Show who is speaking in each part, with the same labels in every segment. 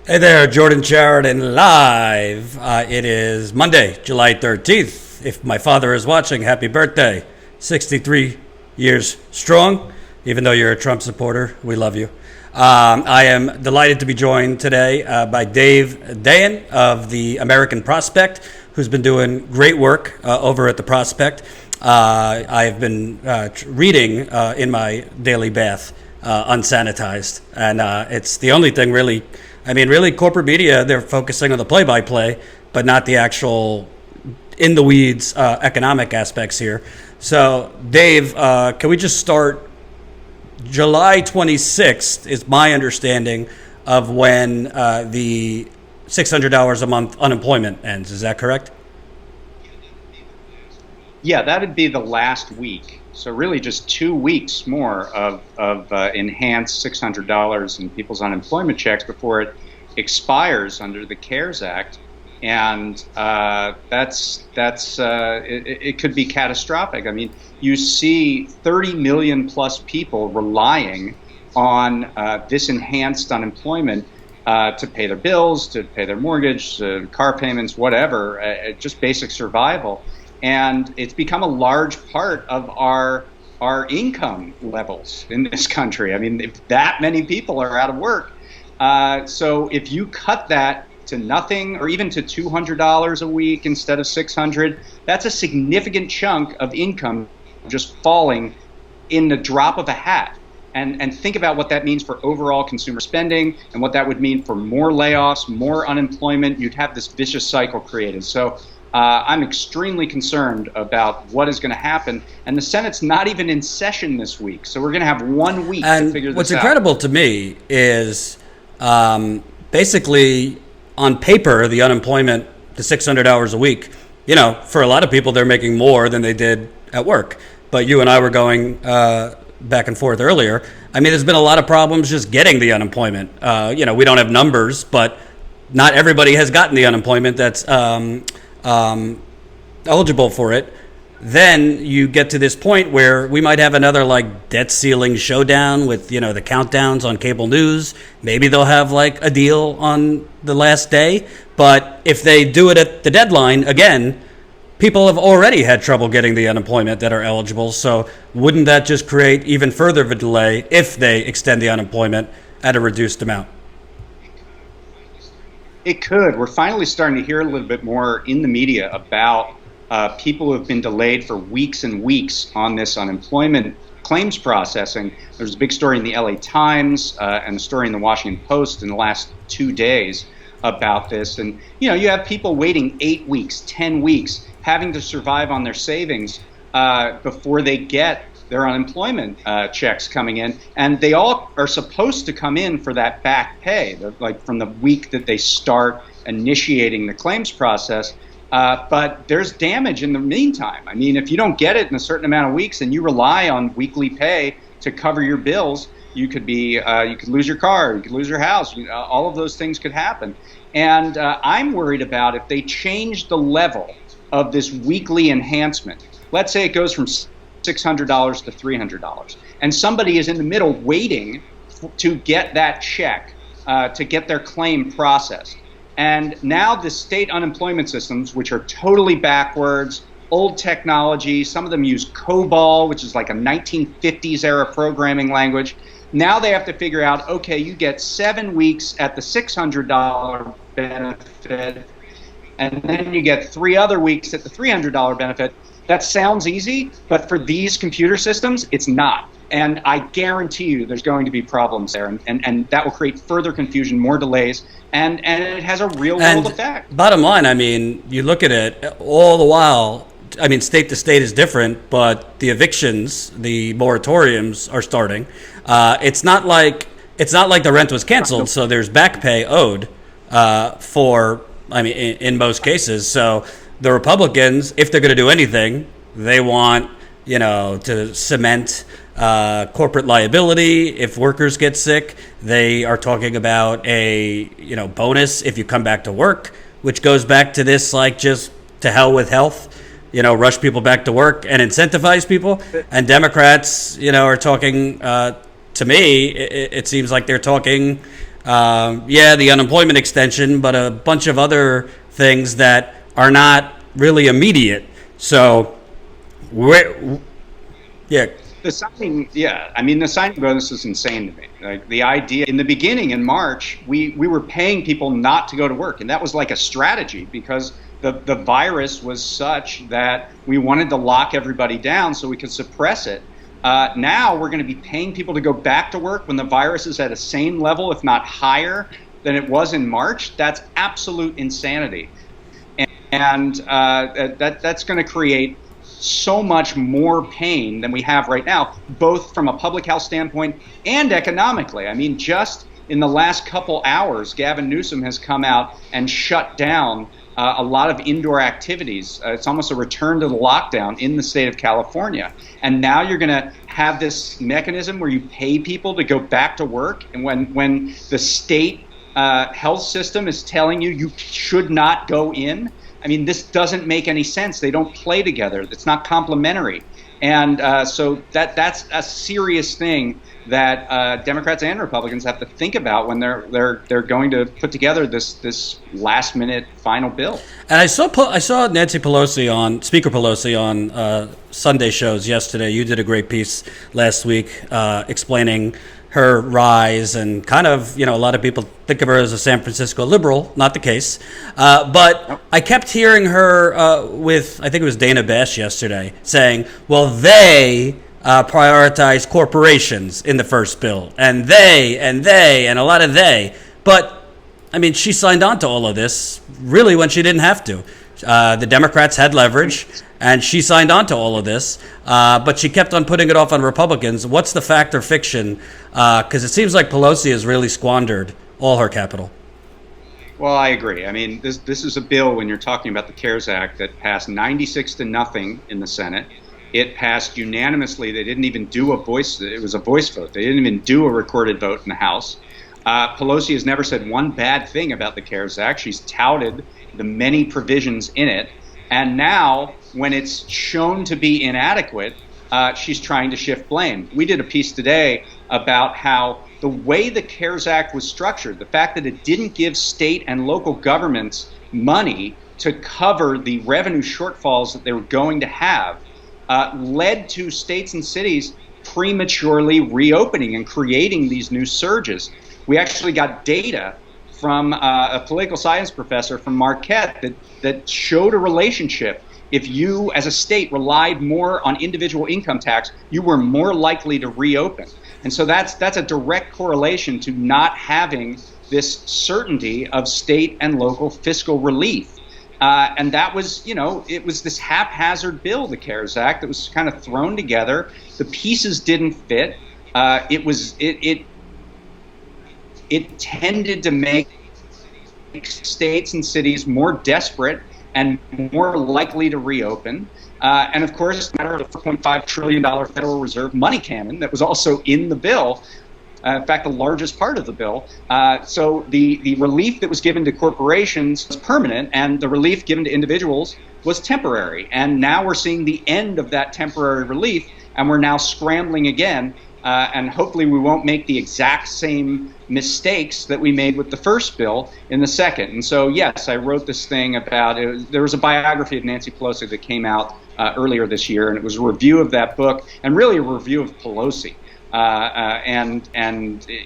Speaker 1: Hey there, Jordan Sheridan live. It is Monday, July 13th. If my father is watching, happy birthday. 63 years strong. Even though you're a Trump supporter, we love you. I am delighted to be joined today by Dave Dayen of the American Prospect, who's been doing great work over at the Prospect. I've been reading in my daily bath, unsanitized, and it's the only thing really. I mean, really, corporate media, they're focusing on the play-by-play, but not the actual in-the-weeds economic aspects here. So, Dave, can we just start? July 26th is my understanding of when the $600 a month unemployment ends. Is that correct?
Speaker 2: Yeah, that'd be the last week. So really just 2 weeks more of enhanced $600 in people's unemployment checks before it expires under the CARES Act. And it could be catastrophic. I mean, you see 30 million plus people relying on this enhanced unemployment to pay their bills, to pay their mortgage, car payments, whatever, just basic survival. And it's become a large part of our income levels in this country. I mean, if that many people are out of work, so if you cut that to nothing or even to $200 a week instead of $600, that's a significant chunk of income just falling in the drop of a hat. And think about what that means for overall consumer spending and what that would mean for more layoffs, more unemployment. You'd have this vicious cycle created. So I'm extremely concerned about what is going to happen. And the Senate's not even in session this week. So we're going to have 1 week to figure this out.
Speaker 1: What's incredible to me is basically on paper, the unemployment, the 600 hours a week, you know, for a lot of people, they're making more than they did at work. But you and I were going back and forth earlier. I mean, there's been a lot of problems just getting the unemployment. You know, we don't have numbers, but not everybody has gotten the unemployment that's eligible for it. Then you get to this point where we might have another like debt ceiling showdown with, you know, the countdowns on cable news. Maybe they'll have like a deal on the last day. But if they do it at the deadline, again, people have already had trouble getting the unemployment that are eligible. So wouldn't that just create even further of a delay if they extend the unemployment at a reduced amount?
Speaker 2: It could. We're finally starting to hear a little bit more in the media about people who have been delayed for weeks and weeks on this unemployment claims processing. There's a big story in the LA Times and a story in the Washington Post in the last 2 days about this. And, you know, you have people waiting 8 weeks, 10 weeks, having to survive on their savings before they get their unemployment checks coming in. And they all are supposed to come in for that back pay, like from the week that they start initiating the claims process. But there's damage in the meantime. I mean, if you don't get it in a certain amount of weeks and you rely on weekly pay to cover your bills, you could lose your car, you could lose your house. All of those things could happen. And I'm worried about if they change the level of this weekly enhancement. Let's say it goes from $600 to $300, and somebody is in the middle waiting to get that check, to get their claim processed. And now the state unemployment systems, which are totally backwards, old technology, some of them use COBOL, which is like a 1950s era programming language. Now they have to figure out, okay, you get 7 weeks at the $600 benefit, and then you get 3 other weeks at the $300 benefit. That sounds easy, but for these computer systems, it's not. And I guarantee you there's going to be problems there, and that will create further confusion, more delays, and it has a real-world effect.
Speaker 1: Bottom line, I mean, you look at it, all the while, I mean, state to state is different, but the evictions, the moratoriums are starting. It's not like the rent was canceled, so there's back pay owed in most cases. So the Republicans, if they're going to do anything, they want, you know, to cement corporate liability. If workers get sick, they are talking about a, you know, bonus if you come back to work, which goes back to this, like, just to hell with health, you know, rush people back to work and incentivize people. And Democrats, you know, are talking, to me, it seems like they're talking Yeah, the unemployment extension, but a bunch of other things that are not really immediate. So, yeah,
Speaker 2: The signing, yeah, I mean, the signing bonus is insane to me. Like the idea in the beginning in March, we were paying people not to go to work, and that was like a strategy because the virus was such that we wanted to lock everybody down so we could suppress it. Now we're going to be paying people to go back to work when the virus is at a same level, if not higher, than it was in March. That's absolute insanity, and that's going to create so much more pain than we have right now, both from a public health standpoint and economically. I mean, just in the last couple hours, Gavin Newsom has come out and shut down a lot of indoor activities. It's almost a return to the lockdown in the state of California. And now you're going to have this mechanism where you pay people to go back to work. And when the state health system is telling you you should not go in, I mean, this doesn't make any sense. They don't play together. It's not complementary. And so that's a serious thing that Democrats and Republicans have to think about when they're going to put together this last minute final bill.
Speaker 1: And I saw Nancy Pelosi Speaker Pelosi on Sunday shows yesterday. You did a great piece last week explaining her rise, and kind of, a lot of people think of her as a San Francisco liberal. Not the case. But I kept hearing her with, I think it was Dana Bash yesterday, saying, well, they prioritize corporations in the first bill, and a lot of they. But, I mean, she signed on to all of this really when she didn't have to. The Democrats had leverage, and she signed on to all of this, but she kept on putting it off on Republicans. What's the fact or fiction? Because it seems like Pelosi has really squandered all her capital.
Speaker 2: Well, I agree. I mean, this is a bill, when you're talking about the CARES Act, that passed 96-0 in the Senate. It passed unanimously. They didn't even do it was a voice vote. They didn't even do a recorded vote in the House. Pelosi has never said one bad thing about the CARES Act. She's touted the many provisions in it. And now, when it's shown to be inadequate, she's trying to shift blame. We did a piece today about how the way the CARES Act was structured, the fact that it didn't give state and local governments money to cover the revenue shortfalls that they were going to have, led to states and cities prematurely reopening and creating these new surges. We actually got data from a political science professor from Marquette that showed a relationship. If you, as a state, relied more on individual income tax, you were more likely to reopen. And so that's a direct correlation to not having this certainty of state and local fiscal relief. And that was, it was this haphazard bill, the CARES Act, that was kind of thrown together. The pieces didn't fit. It tended to make states and cities more desperate and more likely to reopen. And of course, the matter of the $4.5 trillion Federal Reserve money cannon that was also in the bill, in fact, the largest part of the bill. So the relief that was given to corporations was permanent, and the relief given to individuals was temporary. And now we're seeing the end of that temporary relief, and we're now scrambling again. And hopefully we won't make the exact same mistakes that we made with the first bill in the second. And so, yes, I wrote this thing about it. There was a biography of Nancy Pelosi that came out earlier this year, and it was a review of that book and really a review of Pelosi. And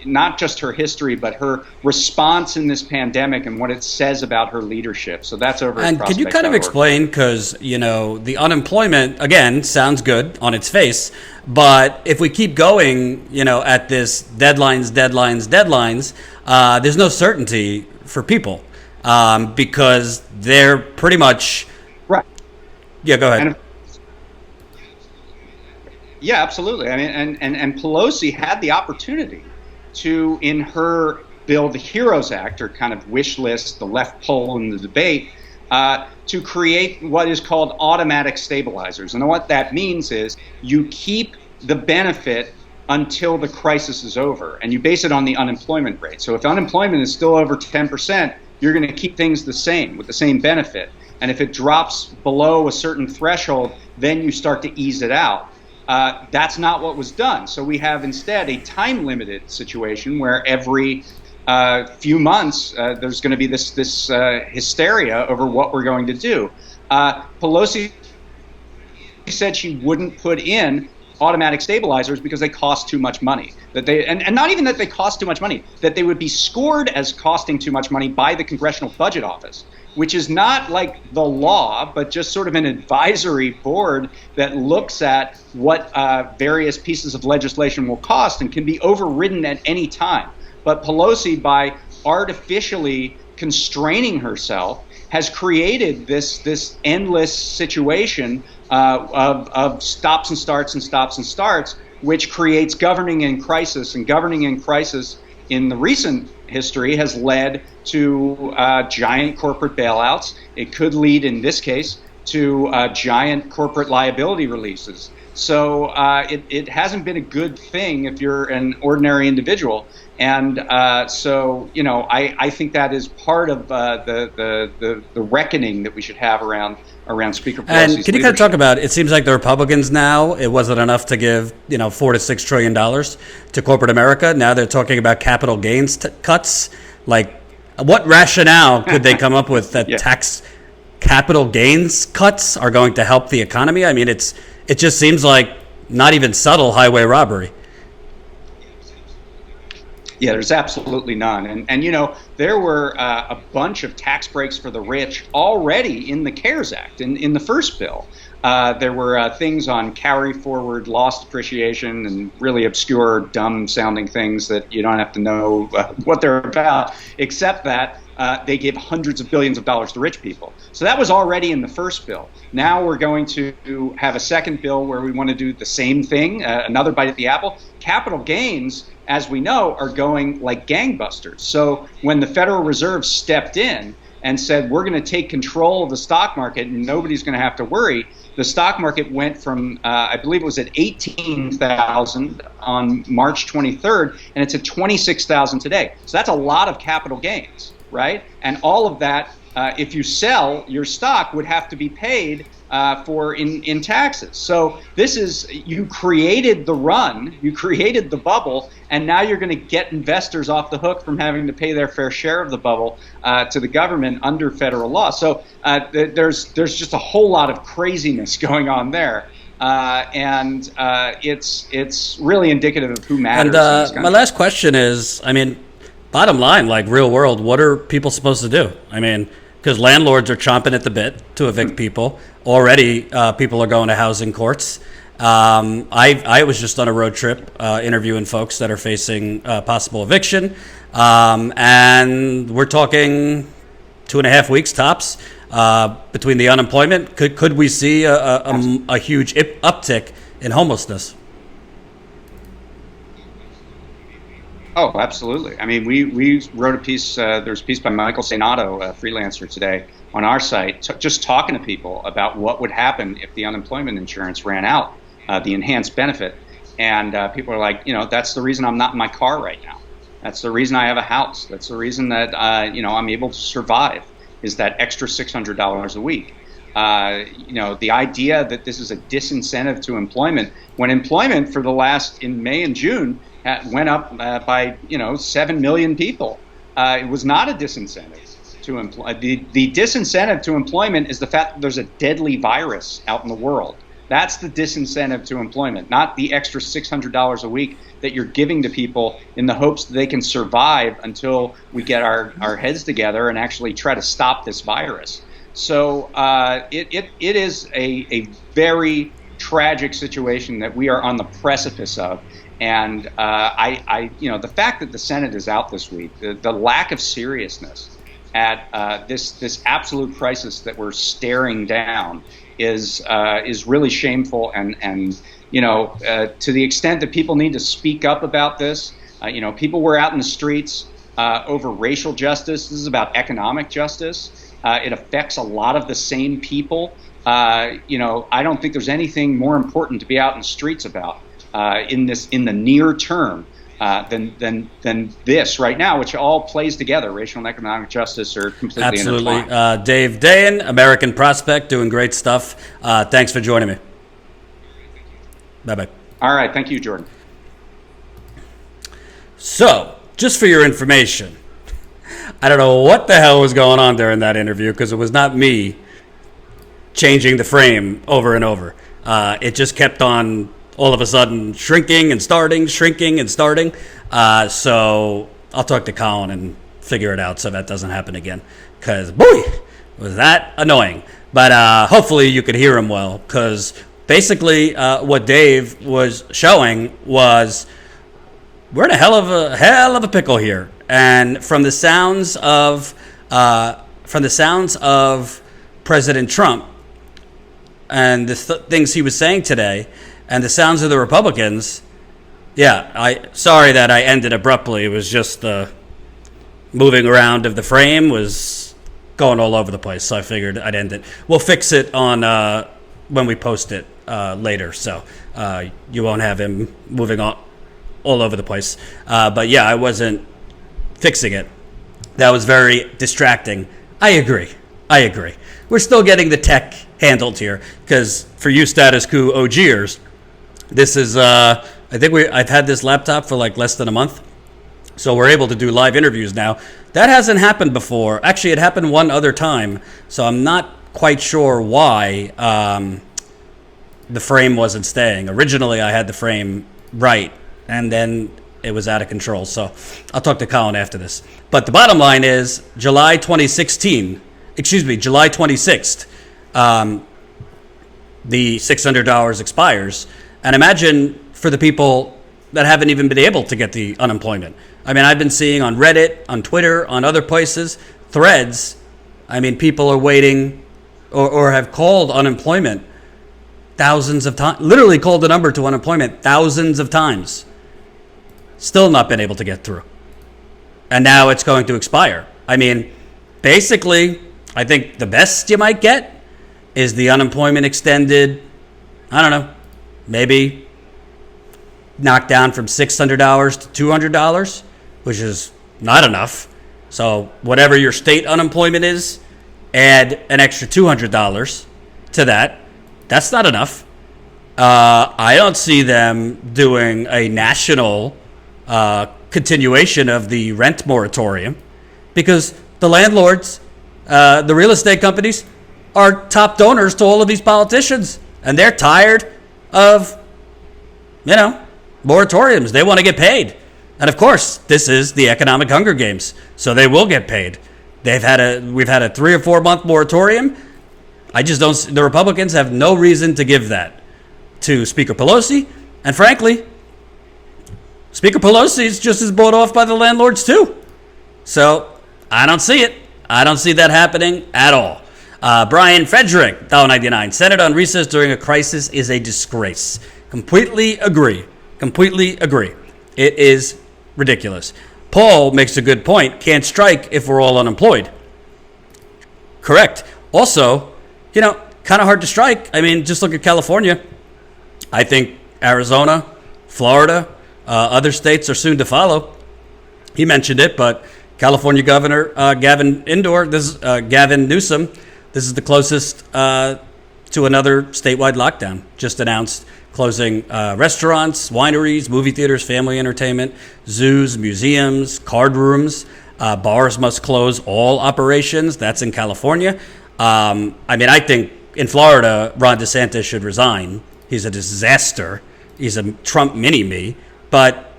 Speaker 2: not just her history, but her response in this pandemic and what it says about her leadership. So that's over.
Speaker 1: And could you kind of explain, because, the unemployment, again, sounds good on its face, but if we keep going, at this deadlines, there's no certainty for people because they're pretty much.
Speaker 2: Right.
Speaker 1: Yeah, go ahead.
Speaker 2: Yeah, absolutely. I mean, and Pelosi had the opportunity to, in her bill, the HEROES Act, or kind of wish list, the left poll in the debate, to create what is called automatic stabilizers. And what that means is you keep the benefit until the crisis is over, and you base it on the unemployment rate. So if unemployment is still over 10%, you're going to keep things the same with the same benefit. And if it drops below a certain threshold, then you start to ease it out. That's not what was done. So we have instead a time-limited situation where every few months, there's going to be this hysteria over what we're going to do. Pelosi said she wouldn't put in automatic stabilizers because they cost too much money. And not even that they cost too much money, that they would be scored as costing too much money by the Congressional Budget Office, which is not like the law, but just sort of an advisory board that looks at what various pieces of legislation will cost and can be overridden at any time. But Pelosi, by artificially constraining herself, has created this endless situation of stops and starts and stops and starts, which creates governing in crisis. And governing in crisis in the recent history has led to giant corporate bailouts. It could lead, in this case, to giant corporate liability releases. So it hasn't been a good thing if you're an ordinary individual. And so, you know, I think that is part of the reckoning that we should have around Speaker Pelosi's
Speaker 1: And can you kind of talk about, it seems like the Republicans now, it wasn't enough to give, $4 to $6 trillion to corporate America. Now they're talking about capital gains cuts. Like, what rationale could they come up with that tax capital gains cuts are going to help the economy? I mean, it just seems like not even subtle highway robbery.
Speaker 2: Yeah, there's absolutely none. And you know, there were a bunch of tax breaks for the rich already in the CARES Act, in the first bill. There were things on carry forward loss depreciation and really obscure, dumb-sounding things that you don't have to know what they're about, except that they give hundreds of billions of dollars to rich people. So that was already in the first bill. Now we're going to have a second bill where we want to do the same thing, another bite at the apple. Capital gains, as we know, are going like gangbusters. So when the Federal Reserve stepped in and said, we're going to take control of the stock market and nobody's going to have to worry, the stock market went from, I believe it was at 18,000 on March 23rd, and it's at 26,000 today. So that's a lot of capital gains, right? And all of that, if you sell your stock, would have to be paid for in taxes. So this is, you created the run, you created the bubble, and now you're going to get investors off the hook from having to pay their fair share of the bubble to the government under federal law. So there's just a whole lot of craziness going on there. And it's really indicative of who matters.
Speaker 1: And my last question is, I mean, bottom line, like real world, what are people supposed to do? I mean, because landlords are chomping at the bit to evict people. Already, people are going to housing courts. I was just on a road trip interviewing folks that are facing possible eviction. And we're talking 2.5 weeks tops between the unemployment. Could we see a huge uptick in homelessness?
Speaker 2: Oh, absolutely. I mean, we wrote a piece, there's a piece by Michael Sainato, a freelancer today, on our site, just talking to people about what would happen if the unemployment insurance ran out, the enhanced benefit. And people are like, that's the reason I'm not in my car right now. That's the reason I have a house. That's the reason that, I'm able to survive, is that extra $600 a week. The idea that this is a disincentive to employment, when employment for the last, in May and June, went up by 7 million people. It was not a disincentive to employ. The disincentive to employment is the fact that there's a deadly virus out in the world. That's the disincentive to employment, not the extra $600 a week that you're giving to people in the hopes that they can survive until we get our heads together and actually try to stop this virus. So it is a very tragic situation that we are on the precipice of. And the fact that the Senate is out this week, the lack of seriousness at this absolute crisis that we're staring down is really shameful. And to the extent that people need to speak up about this, people were out in the streets over racial justice. This is about economic justice. It affects a lot of the same people. I don't think there's anything more important to be out in the streets about in the near term than this right now, which all plays together. Racial and economic justice are completely intertwined.
Speaker 1: Dave Dayen, American Prospect, doing great stuff. Thanks for joining me. Bye-bye.
Speaker 2: All right. Thank you, Jordan.
Speaker 1: So, just for your information, I don't know what the hell was going on during that interview, because it was not me changing the frame over and over. It just kept on all of a sudden shrinking and starting. So I'll talk to Colin and figure it out so that doesn't happen again, because boy, was that annoying. But hopefully you could hear him well, because basically what Dave was showing was we're in a hell of a pickle here. And from the sounds of President Trump and the things he was saying today, and the sounds of the Republicans, sorry that I ended abruptly. It was just the moving around of the frame was going all over the place, so I figured I'd end it. We'll fix it on when we post it later, so you won't have him moving all over the place. But yeah, I wasn't fixing it. That was very distracting. I agree. We're still getting the tech handled here, because for you status quo OGers, this is I've had this laptop for like less than a month, so we're able to do live interviews now. That hasn't happened before. Actually, it happened one other time, so I'm not quite sure why the frame wasn't staying. Originally, I had the frame right, and then it was out of control. So I'll talk to Colin after this. But the bottom line is July 26th, the $600 expires. And imagine for the people that haven't even been able to get the unemployment. I mean, I've been seeing on Reddit, on Twitter, on other places, threads. I mean, people are waiting or have called unemployment thousands of times, literally called the number to unemployment thousands of times. Still not been able to get through. And now it's going to expire. I mean, basically, I think the best you might get is the unemployment extended, I don't know, maybe knocked down from $600 to $200, which is not enough. So whatever your state unemployment is, add an extra $200 to that. That's not enough. I don't see them doing a national continuation of the rent moratorium, because the landlords, the real estate companies, are top donors to all of these politicians, and they're tired of, moratoriums. They want to get paid. And of course, this is the economic Hunger Games, so they will get paid. We've had a 3 or 4 month moratorium. I just don't. The Republicans have no reason to give that to Speaker Pelosi, and frankly, Speaker Pelosi is just as bought off by the landlords too. So I don't see it. I don't see that happening at all. Brian Frederick, $1.99. Senate on recess during a crisis is a disgrace. Completely agree. It is ridiculous. Paul makes a good point. Can't strike if we're all unemployed. Correct. Also, kind of hard to strike. I mean, just look at California. I think Arizona, Florida, other states are soon to follow. He mentioned it, but California Governor Gavin Newsom, this is the closest to another statewide lockdown. Just announced closing restaurants, wineries, movie theaters, family entertainment, zoos, museums, card rooms. Bars must close all operations. That's in California. I think in Florida, Ron DeSantis should resign. He's a disaster. He's a Trump mini-me. But,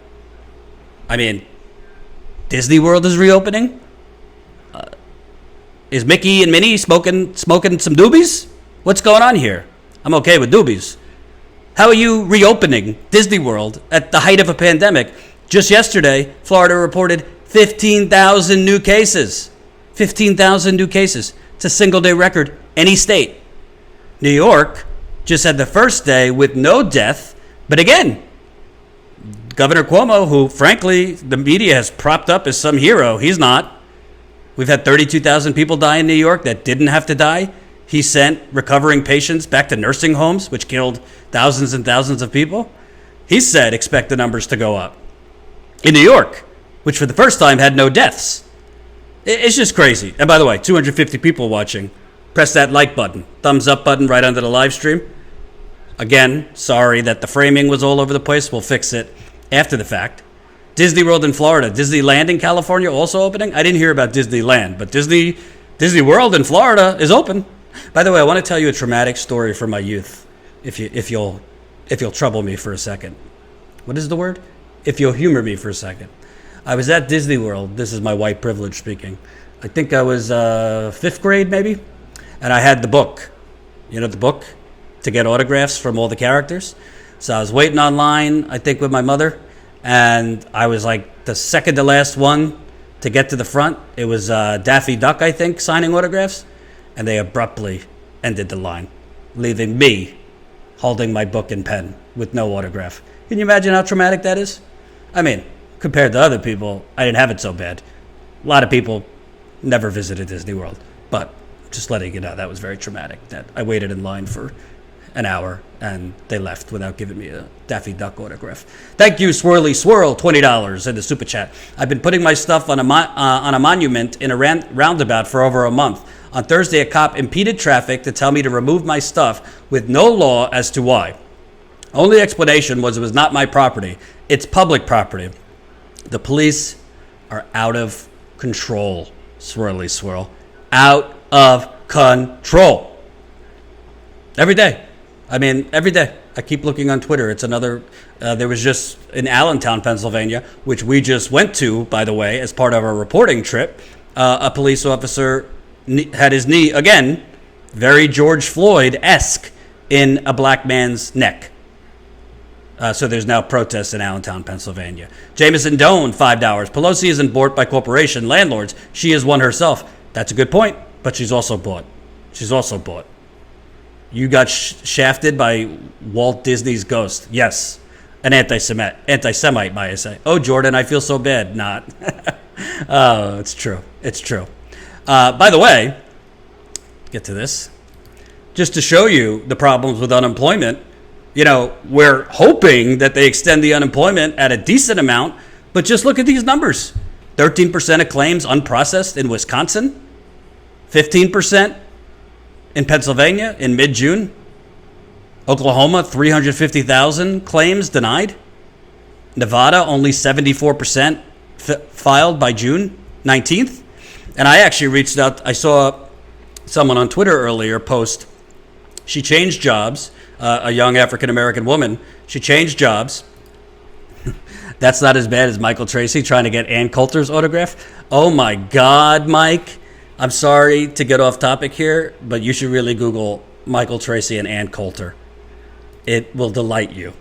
Speaker 1: Disney World is reopening. Is Mickey and Minnie smoking some doobies? What's going on here? I'm okay with doobies. How are you reopening Disney World at the height of a pandemic? Just yesterday, Florida reported 15,000 new cases. 15,000 new cases. It's a single-day record, any state. New York just had the first day with no death. But again, Governor Cuomo, who, frankly, the media has propped up as some hero, he's not. We've had 32,000 people die in New York that didn't have to die. He sent recovering patients back to nursing homes, which killed thousands and thousands of people. He said expect the numbers to go up. In New York, which for the first time had no deaths. It's just crazy. And by the way, 250 people watching. Press that like button, thumbs up button right under the live stream. Again, sorry that the framing was all over the place. We'll fix it after the fact. Disney World in Florida. Disneyland in California also opening. I didn't hear about Disneyland, but Disney World in Florida is open. By the way, I want to tell you a traumatic story from my youth. If you'll trouble me for a second. What is the word? If you'll humor me for a second. I was at Disney World. This is my white privilege speaking. I think I was 5th grade maybe, and I had the book. You know the book to get autographs from all the characters. So I was waiting online, I think, with my mother, and I was like the second to last one to get to the front. It was Daffy Duck, I think, signing autographs, and they abruptly ended the line, leaving me holding my book and pen with no autograph. Can you imagine how traumatic that is? I mean, compared to other people, I didn't have it so bad. A lot of people never visited Disney World, but just letting you know, that was very traumatic. That I waited in line for an hour and they left without giving me a Daffy Duck autograph. Thank you, Swirly Swirl, $20 in the super chat. I've been putting my stuff on a monument in a roundabout for over a month. On Thursday, a cop impeded traffic to tell me to remove my stuff with no law as to why. Only explanation was it was not my property. It's public property. The police are out of control, Swirly Swirl. Out of control. Every day. I mean, every day. I keep looking on Twitter. It's another, there was just in Allentown, Pennsylvania, which we just went to, by the way, as part of our reporting trip. A police officer had his knee, again, very George Floyd-esque, in a black man's neck. So there's now protests in Allentown, Pennsylvania. Jameson Doan, $5. Pelosi isn't bought by corporation landlords. She is one herself. That's a good point, but she's also bought. She's also bought. You got shafted by Walt Disney's ghost. Yes, an anti-Semite, might I say. Oh, Jordan, I feel so bad. Not. Oh, it's true. It's true. By the way, get to this. Just to show you the problems with unemployment, you know, we're hoping that they extend the unemployment at a decent amount, but just look at these numbers. 13% of claims unprocessed in Wisconsin, 15% in Pennsylvania in mid-June, Oklahoma, 350,000 claims denied, Nevada, only 74% filed by June 19th. And I actually reached out, I saw someone on Twitter earlier post, she changed jobs, a young African-American woman, she changed jobs. That's not as bad as Michael Tracy trying to get Ann Coulter's autograph. Oh my God, Mike. I'm sorry to get off topic here, but you should really Google Michael Tracy and Ann Coulter. It will delight you.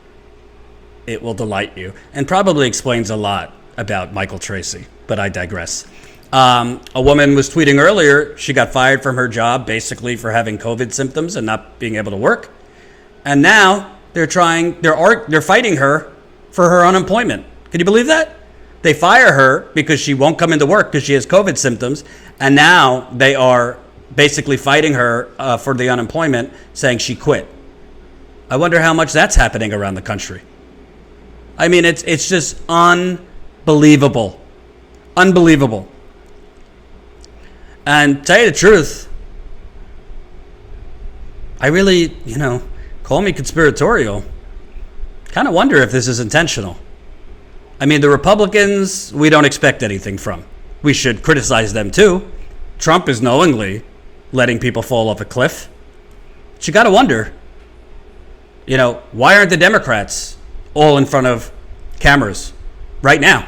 Speaker 1: It will delight you. And probably explains a lot about Michael Tracy, but I digress. A woman was tweeting earlier, she got fired from her job basically for having COVID symptoms and not being able to work. And now they're fighting her for her unemployment. Can you believe that? They fire her because she won't come into work because she has COVID symptoms. And now they are basically fighting her for the unemployment, saying she quit. I wonder how much that's happening around the country. I mean, it's just unbelievable. Unbelievable. And to tell you the truth, I really, call me conspiratorial. Kind of wonder if this is intentional. I mean, the Republicans, we don't expect anything from. We should criticize them too. Trump is knowingly letting people fall off a cliff. But you got to wonder, why aren't the Democrats all in front of cameras right now?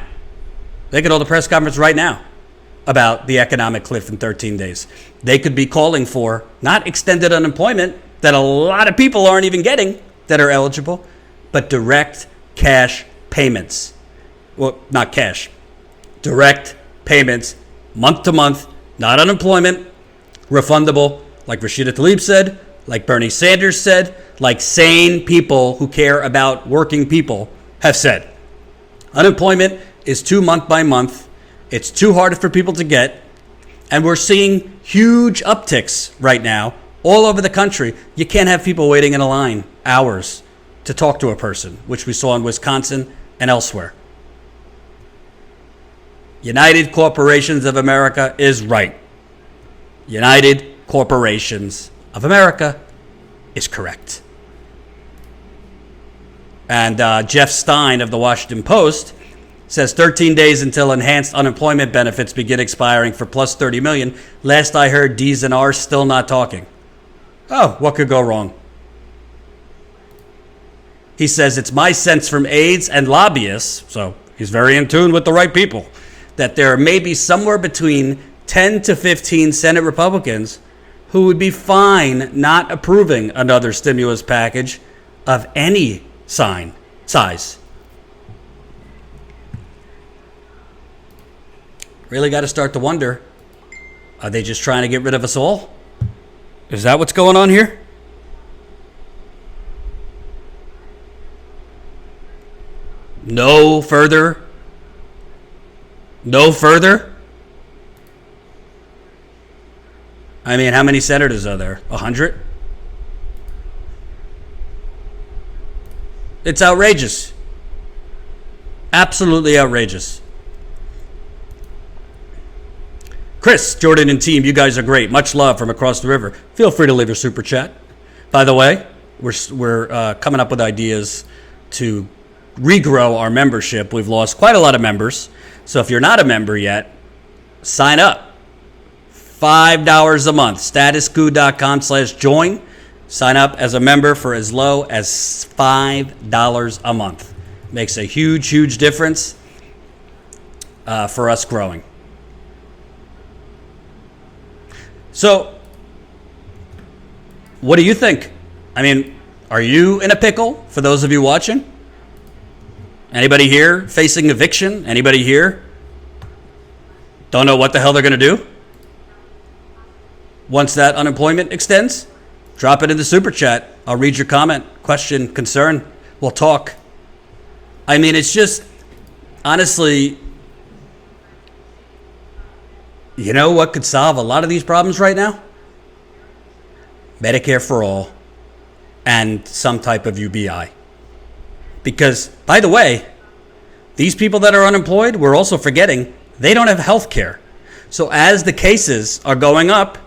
Speaker 1: They could hold a press conference right now about the economic cliff in 13 days. They could be calling for not extended unemployment that a lot of people aren't even getting that are eligible, but direct cash payments. Well, not cash. Direct payments, month to month, not unemployment, refundable, like Rashida Tlaib said, like Bernie Sanders said, like sane people who care about working people have said. Unemployment is too month by month. It's too hard for people to get. And we're seeing huge upticks right now all over the country. You can't have people waiting in a line hours to talk to a person, which we saw in Wisconsin and elsewhere. United Corporations of America is right. United Corporations of America is correct. And Jeff Stein of the Washington Post Says 13 days until enhanced unemployment benefits begin expiring for plus 30 million. Last I heard, D's and R's still not talking. Oh, what could go wrong? He says, it's my sense from aides and lobbyists, so he's very in tune with the right people, that there may be somewhere between 10 to 15 Senate Republicans who would be fine not approving another stimulus package of any size. Really got to start to wonder, are they just trying to get rid of us all? Is that what's going on here? No further? No further? I mean, how many senators are there? 100? It's outrageous. Absolutely outrageous. Chris, Jordan, and team, you guys are great. Much love from across the river. Feel free to leave your super chat. By the way, we're coming up with ideas to regrow our membership. We've lost quite a lot of members. So if you're not a member yet, sign up. $5 a month. Statuscoup.com/join. Sign up as a member for as low as $5 a month. Makes a huge, huge difference for us growing. So, what do you think? I mean, are you in a pickle, for those of you watching? Anybody here facing eviction? Anybody here don't know what the hell they're going to do once that unemployment extends? Drop it in the super chat. I'll read your comment, question, concern. We'll talk. I mean, it's just, honestly, you know what could solve a lot of these problems right now? Medicare for all and some type of UBI. Because, by the way, these people that are unemployed, we're also forgetting, they don't have health care. So as the cases are going up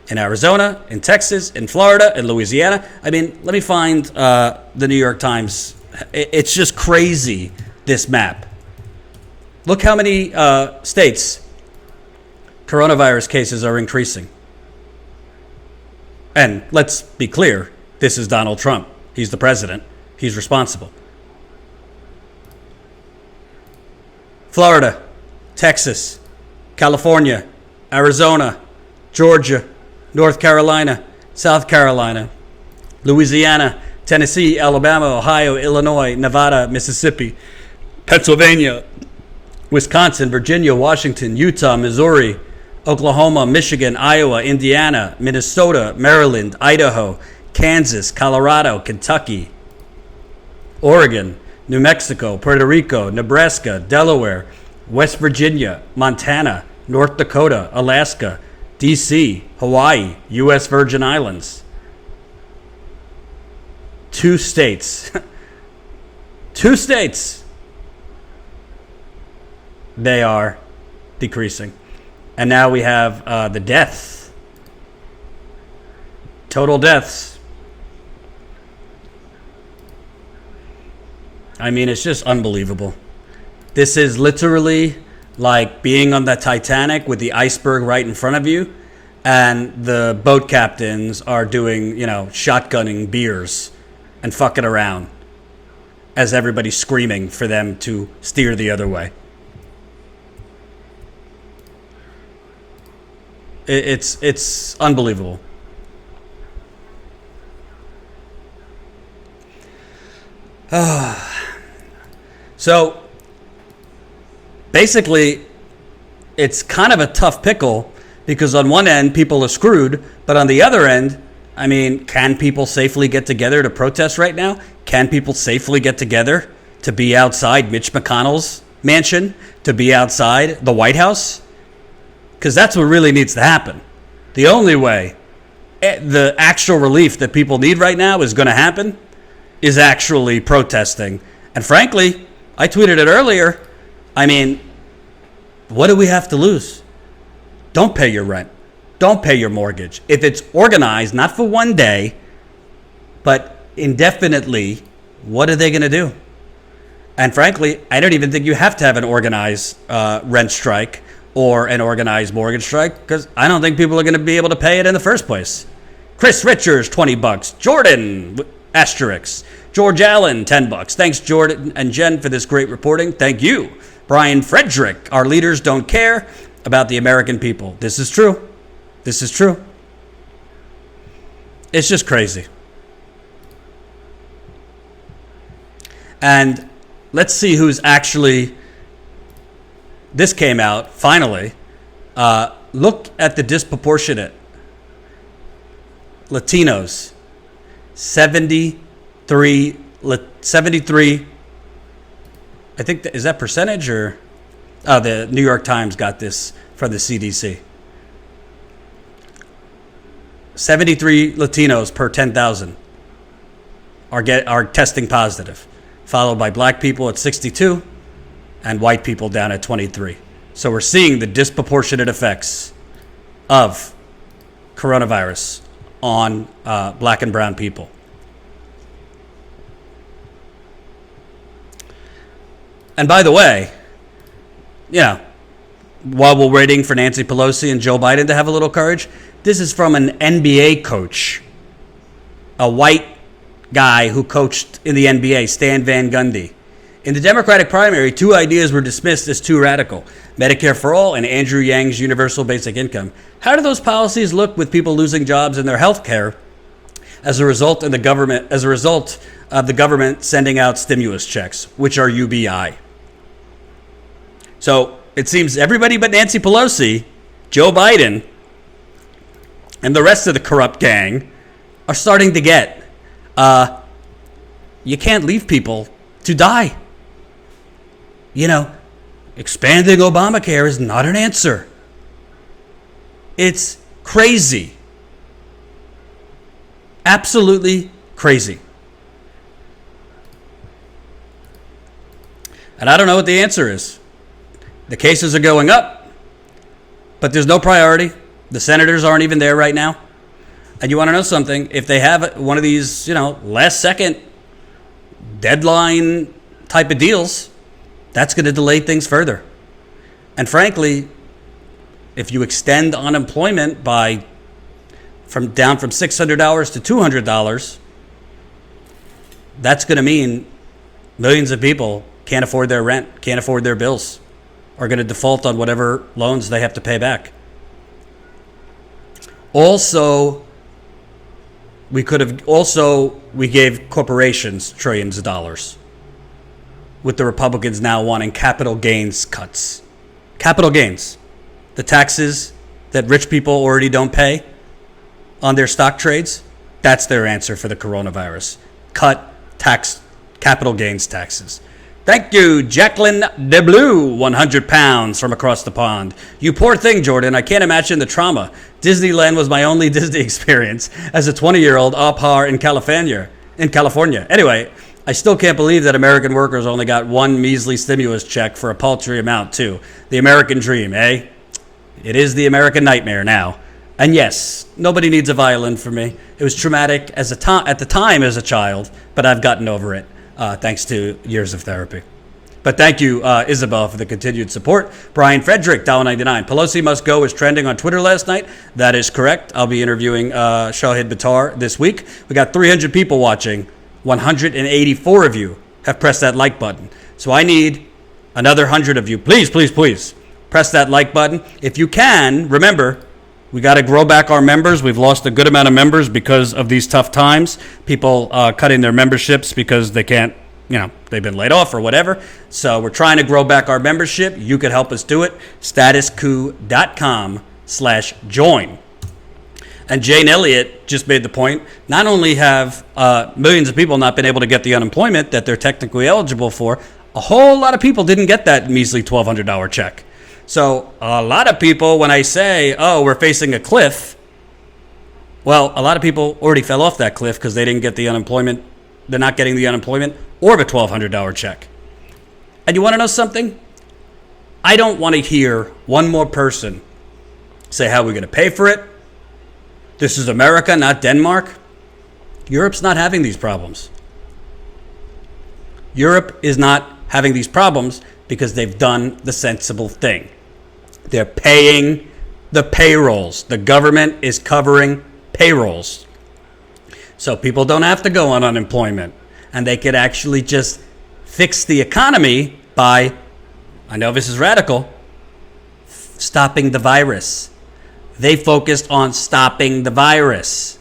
Speaker 1: in Arizona, in Texas, in Florida, in Louisiana, I mean, let me find the New York Times. It's just crazy, this map. Look how many states coronavirus cases are increasing. And let's be clear, this is Donald Trump. He's the president. He's responsible. Florida, Texas, California, Arizona, Georgia, North Carolina, South Carolina, Louisiana, Tennessee, Alabama, Ohio, Illinois, Nevada, Mississippi, Pennsylvania, Wisconsin, Virginia, Washington, Utah, Missouri, Oklahoma, Michigan, Iowa, Indiana, Minnesota, Maryland, Idaho, Kansas, Colorado, Kentucky, Oregon, New Mexico, Puerto Rico, Nebraska, Delaware, West Virginia, Montana, North Dakota, Alaska, D.C., Hawaii, U.S. Virgin Islands. 2 states. 2 states. They are decreasing. And now we have the deaths. Total deaths. I mean, it's just unbelievable. This is literally like being on the Titanic with the iceberg right in front of you, and the boat captains are doing, shotgunning beers and fucking around as everybody's screaming for them to steer the other way. It's unbelievable. So basically, it's kind of a tough pickle because on one end, people are screwed, but on the other end, I mean, can people safely get together to protest right now? Can people safely get together to be outside Mitch McConnell's mansion, to be outside the White House? Because that's what really needs to happen. The only way the actual relief that people need right now is going to happen is actually protesting. And frankly, I tweeted it earlier. I mean, what do we have to lose? Don't pay your rent. Don't pay your mortgage. If it's organized, not for one day, but indefinitely, what are they going to do? And frankly, I don't even think you have to have an organized rent strike or an organized mortgage strike, because I don't think people are going to be able to pay it in the first place. Chris Richards, $20. Jordan, asterisk. George Allen, $10. Thanks, Jordan and Jen, for this great reporting. Thank you. Brian Frederick, our leaders don't care about the American people. This is true. This is true. It's just crazy. And let's see who's actually, this came out finally. Look at the disproportionate Latinos. 73, I think, is that percentage or? Oh, the New York Times got this from the CDC. 73 Latinos per 10,000 are testing positive, followed by black people at 62 and white people down at 23. So we're seeing the disproportionate effects of coronavirus on black and brown people. And by the way, while we're waiting for Nancy Pelosi and Joe Biden to have a little courage, this is from an NBA coach, a white guy who coached in the NBA, Stan Van Gundy. In the Democratic primary, 2 ideas were dismissed as too radical: Medicare for all and Andrew Yang's universal basic income. How do those policies look with people losing jobs in their health care as a result of the government sending out stimulus checks, which are UBI? So it seems everybody but Nancy Pelosi, Joe Biden, and the rest of the corrupt gang are starting to get, you can't leave people to die. Expanding Obamacare is not an answer. It's crazy. Absolutely crazy. And I don't know what the answer is. The cases are going up, but there's no priority. The senators aren't even there right now. And you want to know something? If they have one of these, last second deadline type of deals, that's going to delay things further. And frankly, if you extend unemployment down from $600 to $200, that's going to mean millions of people can't afford their rent, can't afford their bills, are going to default on whatever loans they have to pay back. Also, we gave corporations trillions of dollars, with the Republicans now wanting capital gains cuts. Capital gains, the taxes that rich people already don't pay on their stock trades, that's their answer for the coronavirus. Cut capital gains taxes. Thank you, Jacqueline DeBlue, 100 pounds from across the pond. You poor thing, Jordan. I can't imagine the trauma. Disneyland was my only Disney experience as a 20-year-old au pair in California. Anyway, I still can't believe that American workers only got one measly stimulus check for a paltry amount, too. The American dream, eh? It is the American nightmare now. And yes, nobody needs a violin for me. It was traumatic at the time as a child, but I've gotten over it. Thanks to years of therapy. But thank you, Isabel, for the continued support. Brian Frederick, $1.99. Pelosi must go is trending on Twitter last night. That is correct. I'll be interviewing Shahid Buttar this week. We got 300 people watching. 184 of you have pressed that like button. So I need another 100 of you. Please, please, please press that like button. If you can, remember, we got to grow back our members. We've lost a good amount of members because of these tough times. People cutting their memberships because they can't, they've been laid off or whatever. So we're trying to grow back our membership. You could help us do it. statuscoup.com/join. And Jane Elliott just made the point, not only have millions of people not been able to get the unemployment that they're technically eligible for, a whole lot of people didn't get that measly $1,200 check. So a lot of people, when I say, we're facing a cliff, well, a lot of people already fell off that cliff because they didn't get the unemployment. They're not getting the unemployment or the $1,200 check. And you want to know something? I don't want to hear one more person say how we're going to pay for it. This is America, not Denmark. Europe's not having these problems. Europe is not having these problems because they've done the sensible thing. They're paying the payrolls. The government is covering payrolls. So people don't have to go on unemployment. And they could actually just fix the economy by, I know this is radical, stopping the virus. They focused on stopping the virus.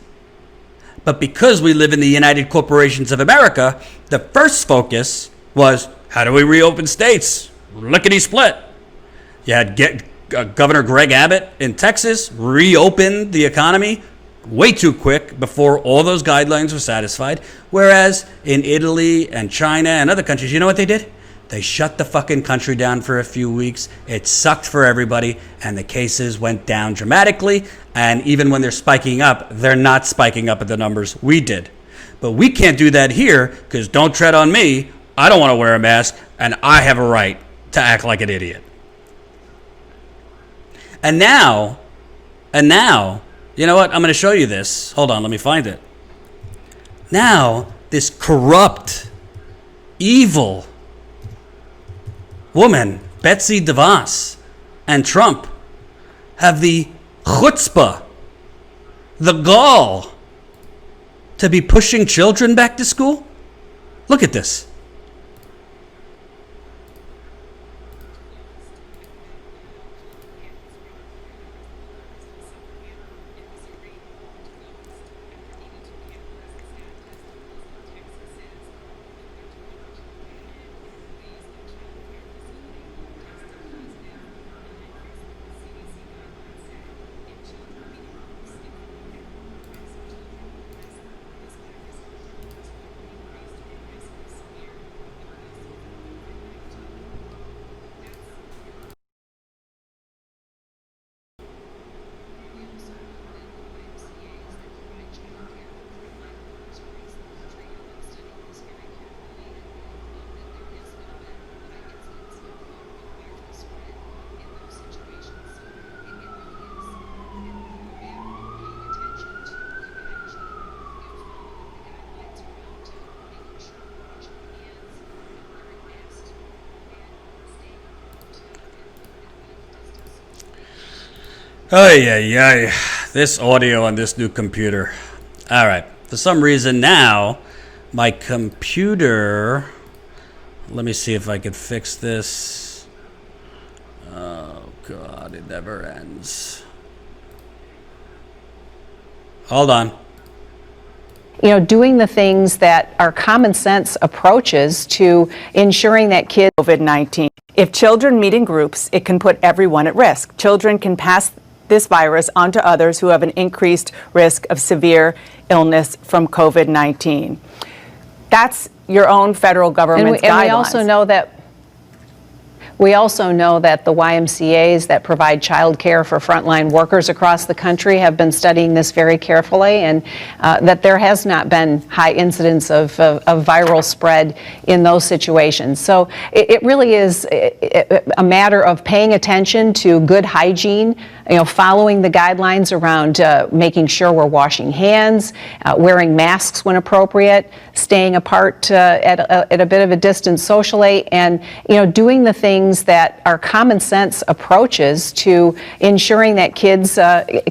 Speaker 1: But because we live in the United Corporations of America, the first focus was, how do we reopen states? Lickety split. You had Governor Greg Abbott in Texas reopened the economy way too quick before all those guidelines were satisfied. Whereas in Italy and China and other countries, you know what they did? They shut the fucking country down for a few weeks. It sucked for everybody, and the cases went down dramatically. And even when they're spiking up, they're not spiking up at the numbers we did. But we can't do that here, because don't tread on me. I don't want to wear a mask, and I have a right to act like an idiot. And now, you know what? I'm going to show you this. Hold on, let me find it. Now, this corrupt, evil woman, Betsy DeVos, and Trump have the chutzpah, the gall, to be pushing children back to school? Look at this. Ay. This audio on this new computer. All right. For some reason now, my computer... Let me see if I can fix this. Oh, God, it never ends. Hold on.
Speaker 3: You know, doing the things that are common sense approaches to ensuring that kids...
Speaker 4: COVID-19. If children meet in groups, it can put everyone at risk. Children can pass this virus onto others who have an increased risk of severe illness from COVID-19. That's your own federal government's guidelines.
Speaker 3: And we also know that the YMCAs that provide child care for frontline workers across the country have been studying this very carefully, and that there has not been high incidence of viral spread in those situations. So it really is a matter of paying attention to good hygiene, following the guidelines around making sure we're washing hands, wearing masks when appropriate, staying apart at a bit of a distance socially, and doing the things that are common sense approaches to ensuring that kids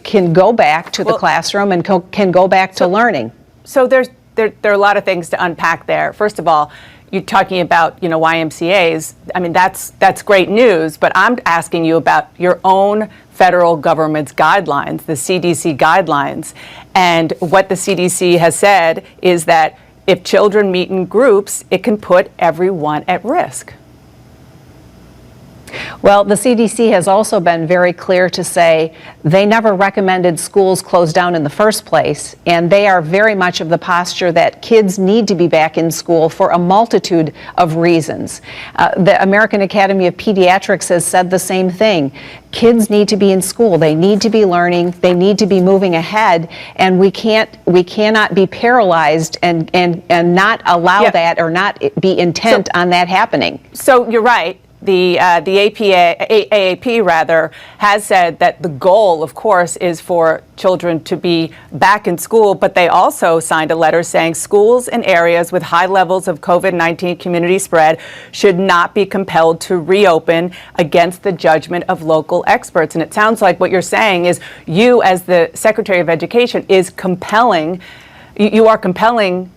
Speaker 3: can go back to the classroom and can go back to learning.
Speaker 4: So there are a lot of things to unpack there. First of all, you're talking about YMCAs. I mean, that's great news, but I'm asking you about your own federal government's guidelines, the CDC guidelines. And what the CDC has said is that if children meet in groups, it can put everyone at risk.
Speaker 3: Well, the CDC has also been very clear to say they never recommended schools close down in the first place, and they are very much of the posture that kids need to be back in school for a multitude of reasons. The American Academy of Pediatrics has said the same thing. Kids need to be in school. They need to be learning. They need to be moving ahead, and we cannot be paralyzed and not allow that or not be intent on that happening.
Speaker 4: So you're right. AAP rather has said that the goal, of course, is for children to be back in school, but they also signed a letter saying schools in areas with high levels of COVID-19 community spread should not be compelled to reopen against the judgment of local experts. And it sounds like what you're saying is you, as the Secretary of Education, you are compelling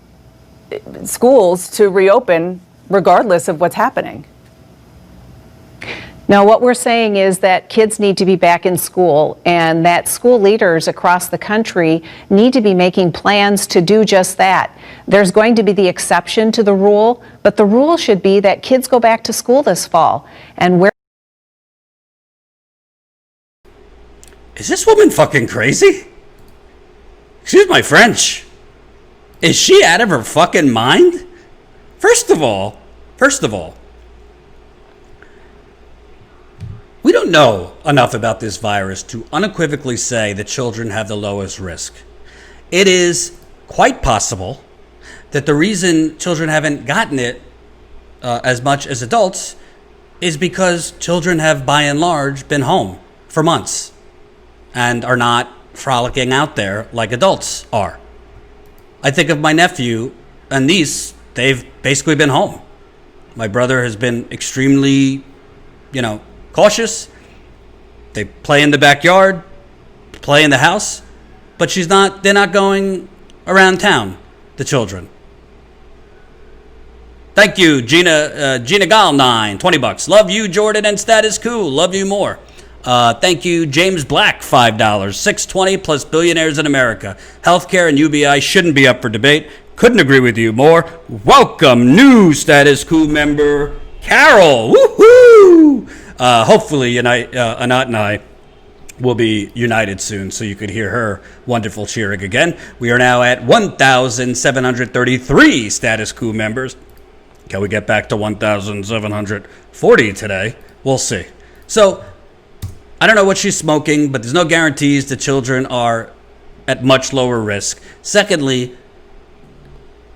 Speaker 4: schools to reopen regardless of what's happening.
Speaker 3: No, what we're saying is that kids need to be back in school and that school leaders across the country need to be making plans to do just that. There's going to be the exception to the rule, but the rule should be that kids go back to school this fall. And where
Speaker 1: Is this woman fucking crazy? Excuse my French. Is she out of her fucking mind? First of all, we don't know enough about this virus to unequivocally say that children have the lowest risk. It is quite possible that the reason children haven't gotten it as much as adults is because children have, by and large, been home for months and are not frolicking out there like adults are. I think of my nephew and niece, they've basically been home. My brother has been extremely, cautious. They play in the backyard, play in the house, but they're not going around town, the children. Thank you, Gina Gal 9, $20. Love you, Jordan and Status Cool. Love you more. Thank you, James Black, $5. $6.20 plus billionaires in America. Healthcare and UBI shouldn't be up for debate. Couldn't agree with you more. Welcome, new Status Quo member, Carol. Woohoo! Hopefully, Anat and I will be united soon so you could hear her wonderful cheering again. We are now at 1,733 Status Quo members. Can we get back to 1,740 today? We'll see. So, I don't know what she's smoking, but there's no guarantees the children are at much lower risk. Secondly,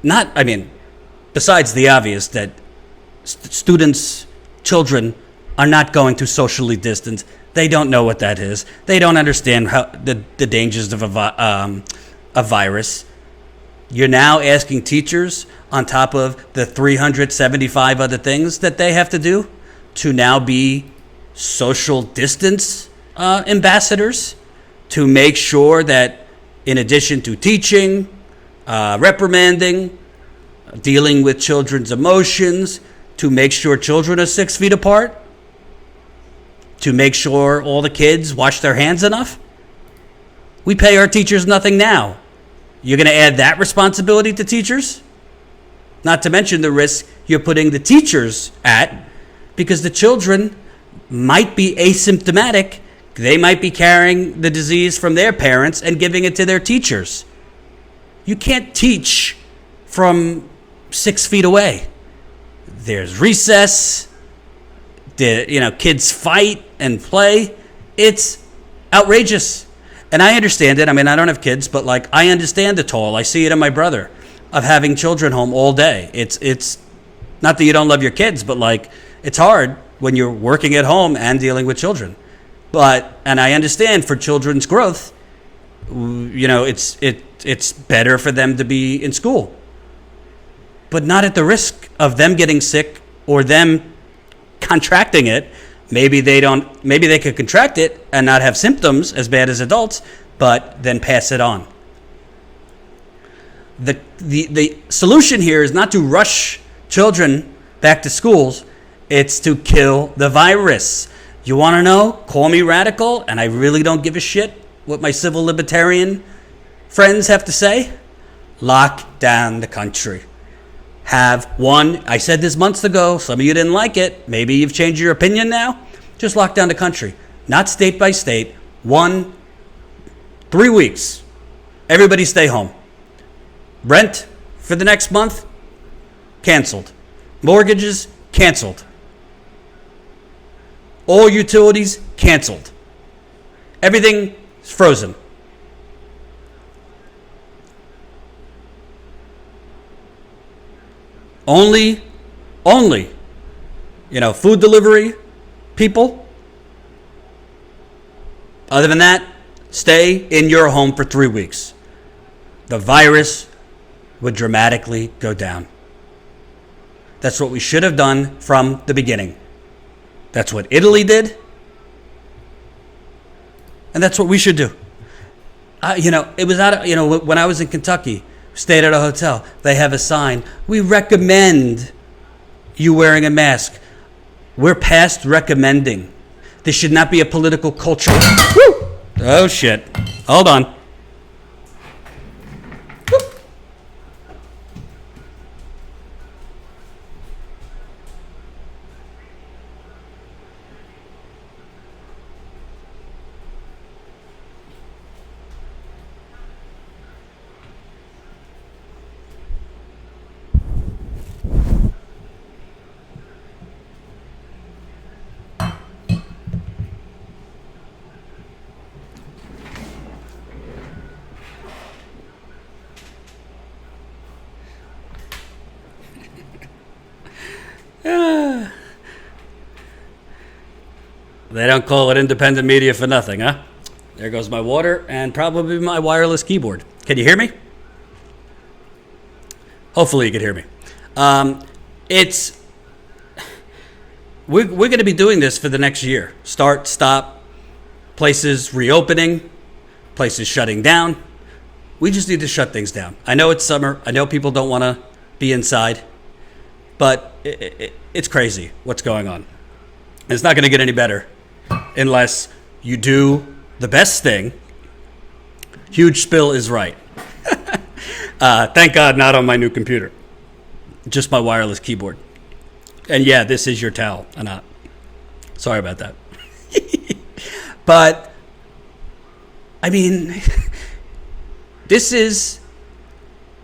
Speaker 1: besides the obvious that students, children are not going to socially distance. They don't know what that is. They don't understand how the dangers of a virus. You're now asking teachers, on top of the 375 other things that they have to do, to now be social distance ambassadors, to make sure that in addition to teaching, reprimanding, dealing with children's emotions, to make sure children are 6 feet apart, to make sure all the kids wash their hands enough. We pay our teachers nothing now. You're going to add that responsibility to teachers? Not to mention the risk you're putting the teachers at, because the children might be asymptomatic. They might be carrying the disease from their parents and giving it to their teachers. You can't teach from 6 feet away. There's recess. Kids fight and play. It's outrageous. And I understand it. I don't have kids, but I understand the toll. I see it in my brother of having children home all day. It's not that you don't love your kids, but it's hard when you're working at home and dealing with children. And I understand for children's growth, it's better for them to be in school, but not at the risk of them getting sick or them contracting it. Maybe they could contract it and not have symptoms as bad as adults, but then pass it on. The solution here is not to rush children back to schools. It's to kill the virus. You want to know? Call me radical, and I really don't give a shit what my civil libertarian friends have to say. Lock down the country. I said this months ago, some of you didn't like it. Maybe you've changed your opinion now. Just lock down the country. Not state by state. 3 weeks. Everybody stay home. Rent for the next month, canceled. Mortgages, canceled. All utilities, canceled. Everything is frozen. Only, food delivery people. Other than that, stay in your home for 3 weeks. The virus would dramatically go down. That's what we should have done from the beginning. That's what Italy did. And that's what we should do. It was out of, when I was in Kentucky, stayed at a hotel, they have a sign. We recommend you wearing a mask. We're past recommending. This should not be a political culture. Woo! Oh, shit. Hold on. They don't call it independent media for nothing, huh? There goes my water and probably my wireless keyboard. Can you hear me? Hopefully you can hear me. We're going to be doing this for the next year. Start, stop, places reopening, places shutting down. We just need to shut things down. I know it's summer. I know people don't want to be inside, but it's crazy what's going on. And it's not going to get any better unless you do the best thing. Huge spill is right. Thank God not on my new computer. Just my wireless keyboard. And yeah, this is your towel. Sorry about that. But, I mean, this is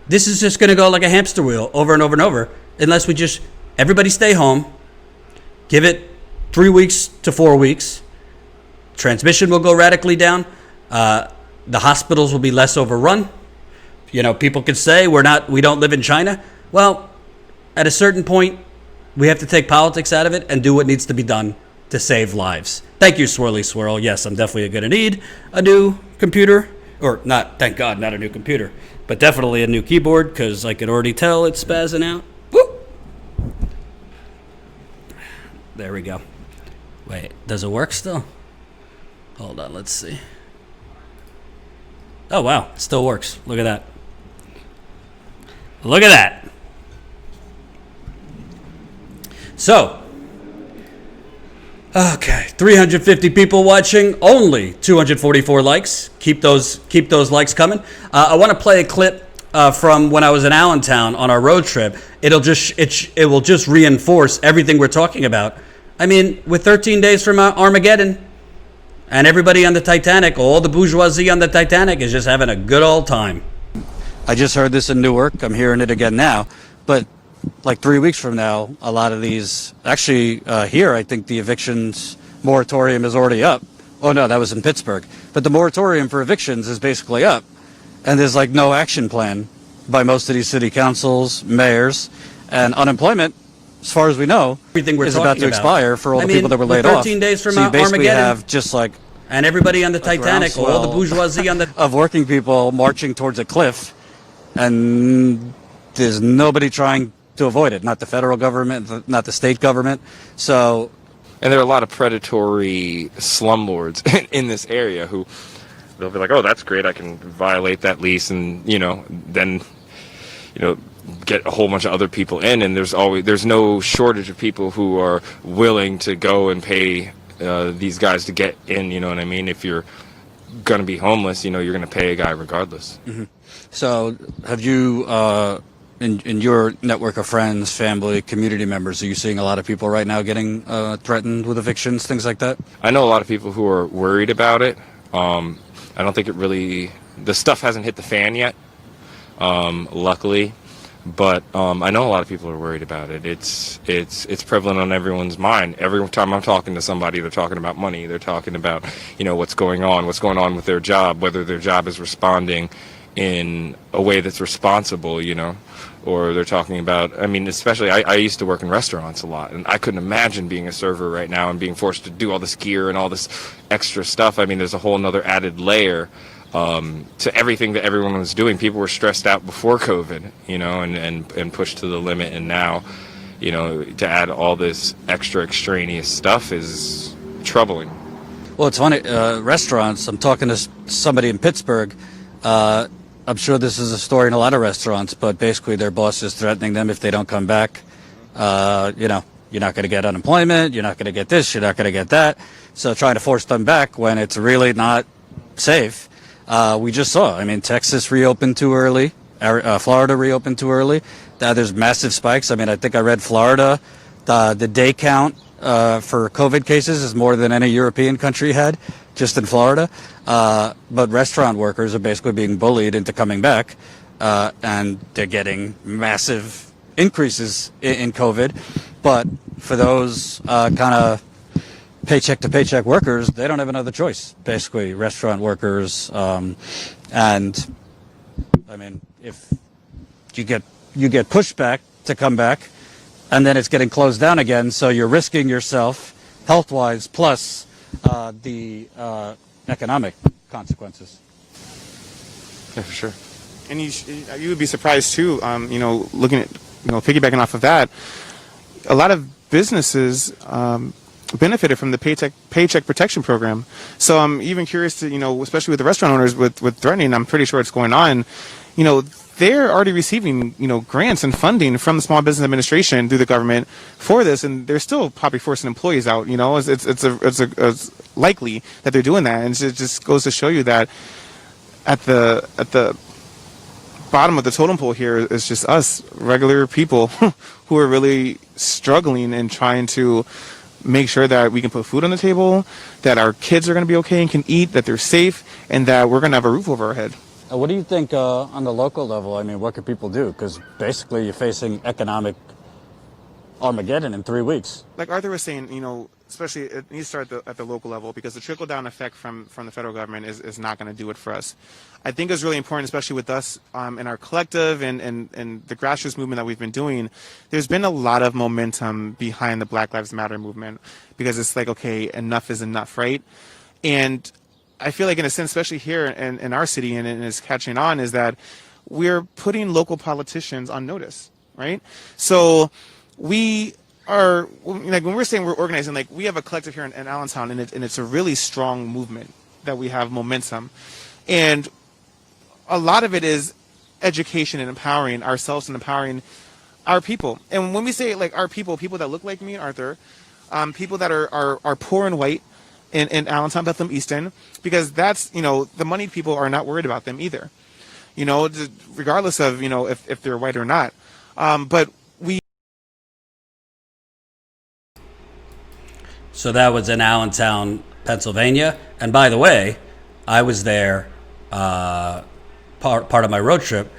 Speaker 1: just going to go like a hamster wheel over and over and over unless we just, everybody stay home, give it 3 weeks to 4 weeks. Transmission will go radically down. The hospitals will be less overrun. People could say we don't live in China. Well, at a certain point, we have to take politics out of it and do what needs to be done to save lives. Thank you, Swirly Swirl. Yes, I'm definitely going to need a new computer. Or not, thank God, not a new computer. But definitely a new keyboard because I could already tell it's spazzing out. Woo! There we go. Wait, does it work still? Hold on, let's see. Oh, wow, it still works. Look at that. Look at that. So, okay, 350 people watching, only 244 likes. Keep those likes coming. I want to play a clip from when I was in Allentown on our road trip. It will just reinforce everything we're talking about. I mean, with 13 days from Armageddon, and everybody on the Titanic, all the bourgeoisie on the Titanic is just having a good old time. I just heard this in Newark. I'm hearing it again now. But like 3 weeks from now, a lot of these, actually here, I think the evictions moratorium is already up. Oh, no, that was in Pittsburgh. But the moratorium for evictions is basically up. And there's like no action plan by most of these city councils, mayors, and unemployment, as far as we know, everything is about to expire for all the people that were laid off. 13 days from Armageddon, you basically have just like, and everybody on the Titanic, all the bourgeoisie on the of working people marching towards a cliff, and there's nobody trying to avoid it. Not the federal government, not the state government. So,
Speaker 5: and there are a lot of predatory slumlords in this area who they'll be like, "Oh, that's great! I can violate that lease, and then get a whole bunch of other people in." And there's no shortage of people who are willing to go and pay these guys to get in. You know what I mean? If you're gonna be homeless, you're gonna pay a guy regardless.
Speaker 1: Mm-hmm. So, have you, in your network of friends, family, community members, are you seeing a lot of people right now getting threatened with evictions, things like that?
Speaker 5: I know a lot of people who are worried about it. I don't think the stuff hasn't hit the fan yet, luckily. But I know a lot of people are worried about it. It's prevalent on everyone's mind. Every time I'm talking to somebody, they're talking about money. They're talking about what's going on with their job, whether their job is responding in a way that's responsible, or they're talking about, I mean, especially I used to work in restaurants a lot, and I couldn't imagine being a server right now and being forced to do all this gear and all this extra stuff. I mean, there's a whole nother added layer to everything that everyone was doing. People were stressed out before COVID, and pushed to the limit, and now, to add all this extra extraneous stuff is troubling.
Speaker 1: Well, it's funny, restaurants, I'm talking to somebody in Pittsburgh, I'm sure this is a story in a lot of restaurants, but basically their boss is threatening them if they don't come back. You're not going to get unemployment, you're not going to get this, you're not going to get that. So trying to force them back when it's really not safe. We just saw, Texas reopened too early, Florida reopened too early. There's massive spikes. I think I read Florida, the day count for COVID cases is more than any European country had, just in Florida. But restaurant workers are basically being bullied into coming back, and they're getting massive increases in COVID. But for those kind of paycheck to paycheck workers, they don't have another choice. Basically, restaurant workers, and if you get pushed back to come back, and then it's getting closed down again, so you're risking yourself health-wise, plus the economic consequences.
Speaker 5: Yeah, for sure.
Speaker 6: And you would be surprised too, looking at, piggybacking off of that, a lot of businesses benefited from the paycheck protection program. So I'm even curious to, especially with the restaurant owners with threatening, I'm pretty sure it's going on, they're already receiving, grants and funding from the Small Business Administration through the government for this, and they're still probably forcing employees out. It's likely that they're doing that, and it just goes to show you that at the bottom of the totem pole here is just us regular people who are really struggling and trying to make sure that we can put food on the table, that our kids are going to be okay and can eat, that they're safe, and that we're going to have a roof over our head.
Speaker 1: What do you think on the local level? What could people do? Because basically you're facing economic Armageddon in 3 weeks.
Speaker 6: Like Arthur was saying, especially it needs to start at the local level, because the trickle-down effect from the federal government is not going to do it for us. I think it's really important, especially with us in our collective and the grassroots movement that we've been doing. There's been a lot of momentum behind the Black Lives Matter movement, because it's like, okay, enough is enough, right? And I feel like, in a sense, especially here in our city, and it's catching on, is that we're putting local politicians on notice, right? So we are, like, when we're saying we're organizing, like, we have a collective here in Allentown, and it's a really strong movement that we have momentum. And a lot of it is education and empowering ourselves and empowering our people. And when we say, like, our people that look like me and Arthur, people that are poor and white in Allentown, Bethlehem, Easton, because that's, the moneyed people are not worried about them either, regardless of, if they're white or not. But
Speaker 1: So that was in Allentown, Pennsylvania. And by the way, I was there, part of my road trip.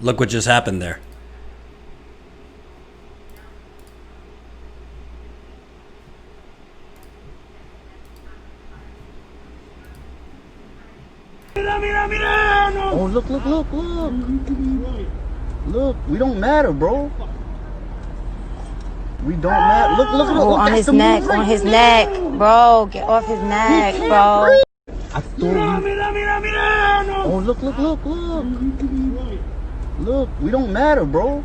Speaker 1: Look what just happened there.
Speaker 7: Oh, look. Look, we don't matter, bro. We don't matter. Look.
Speaker 8: Oh, on his neck, bro. Get off his neck, bro.
Speaker 7: I thought Oh, look. Look, we don't matter, bro.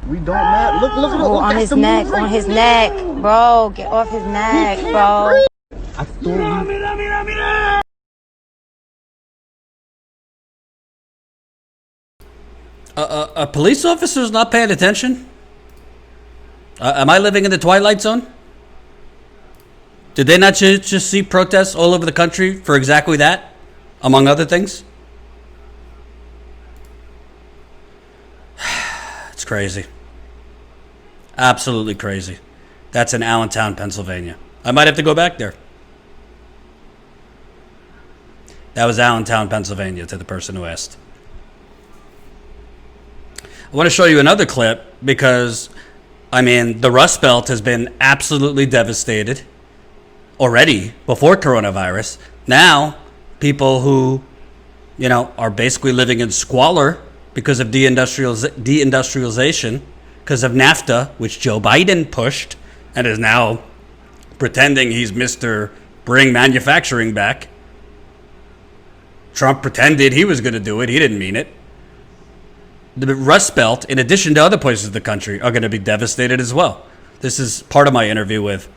Speaker 7: We don't matter. Look.
Speaker 8: Oh, on his neck, bro. Get off his neck, bro.
Speaker 7: I thought
Speaker 1: A police officer's not paying attention? Am I living in the Twilight Zone? Did they not just see protests all over the country for exactly that, among other things? It's crazy. Absolutely crazy. That's in Allentown, Pennsylvania. I might have to go back there. That was Allentown, Pennsylvania, to the person who asked. I want to show you another clip because, the Rust Belt has been absolutely devastated already before coronavirus. Now, people who are basically living in squalor because of deindustrialization, because of NAFTA, which Joe Biden pushed and is now pretending he's Mr. Bring Manufacturing Back. Trump pretended he was going to do it. He didn't mean it. The Rust Belt, in addition to other places of the country, are going to be devastated as well. This is part of my interview with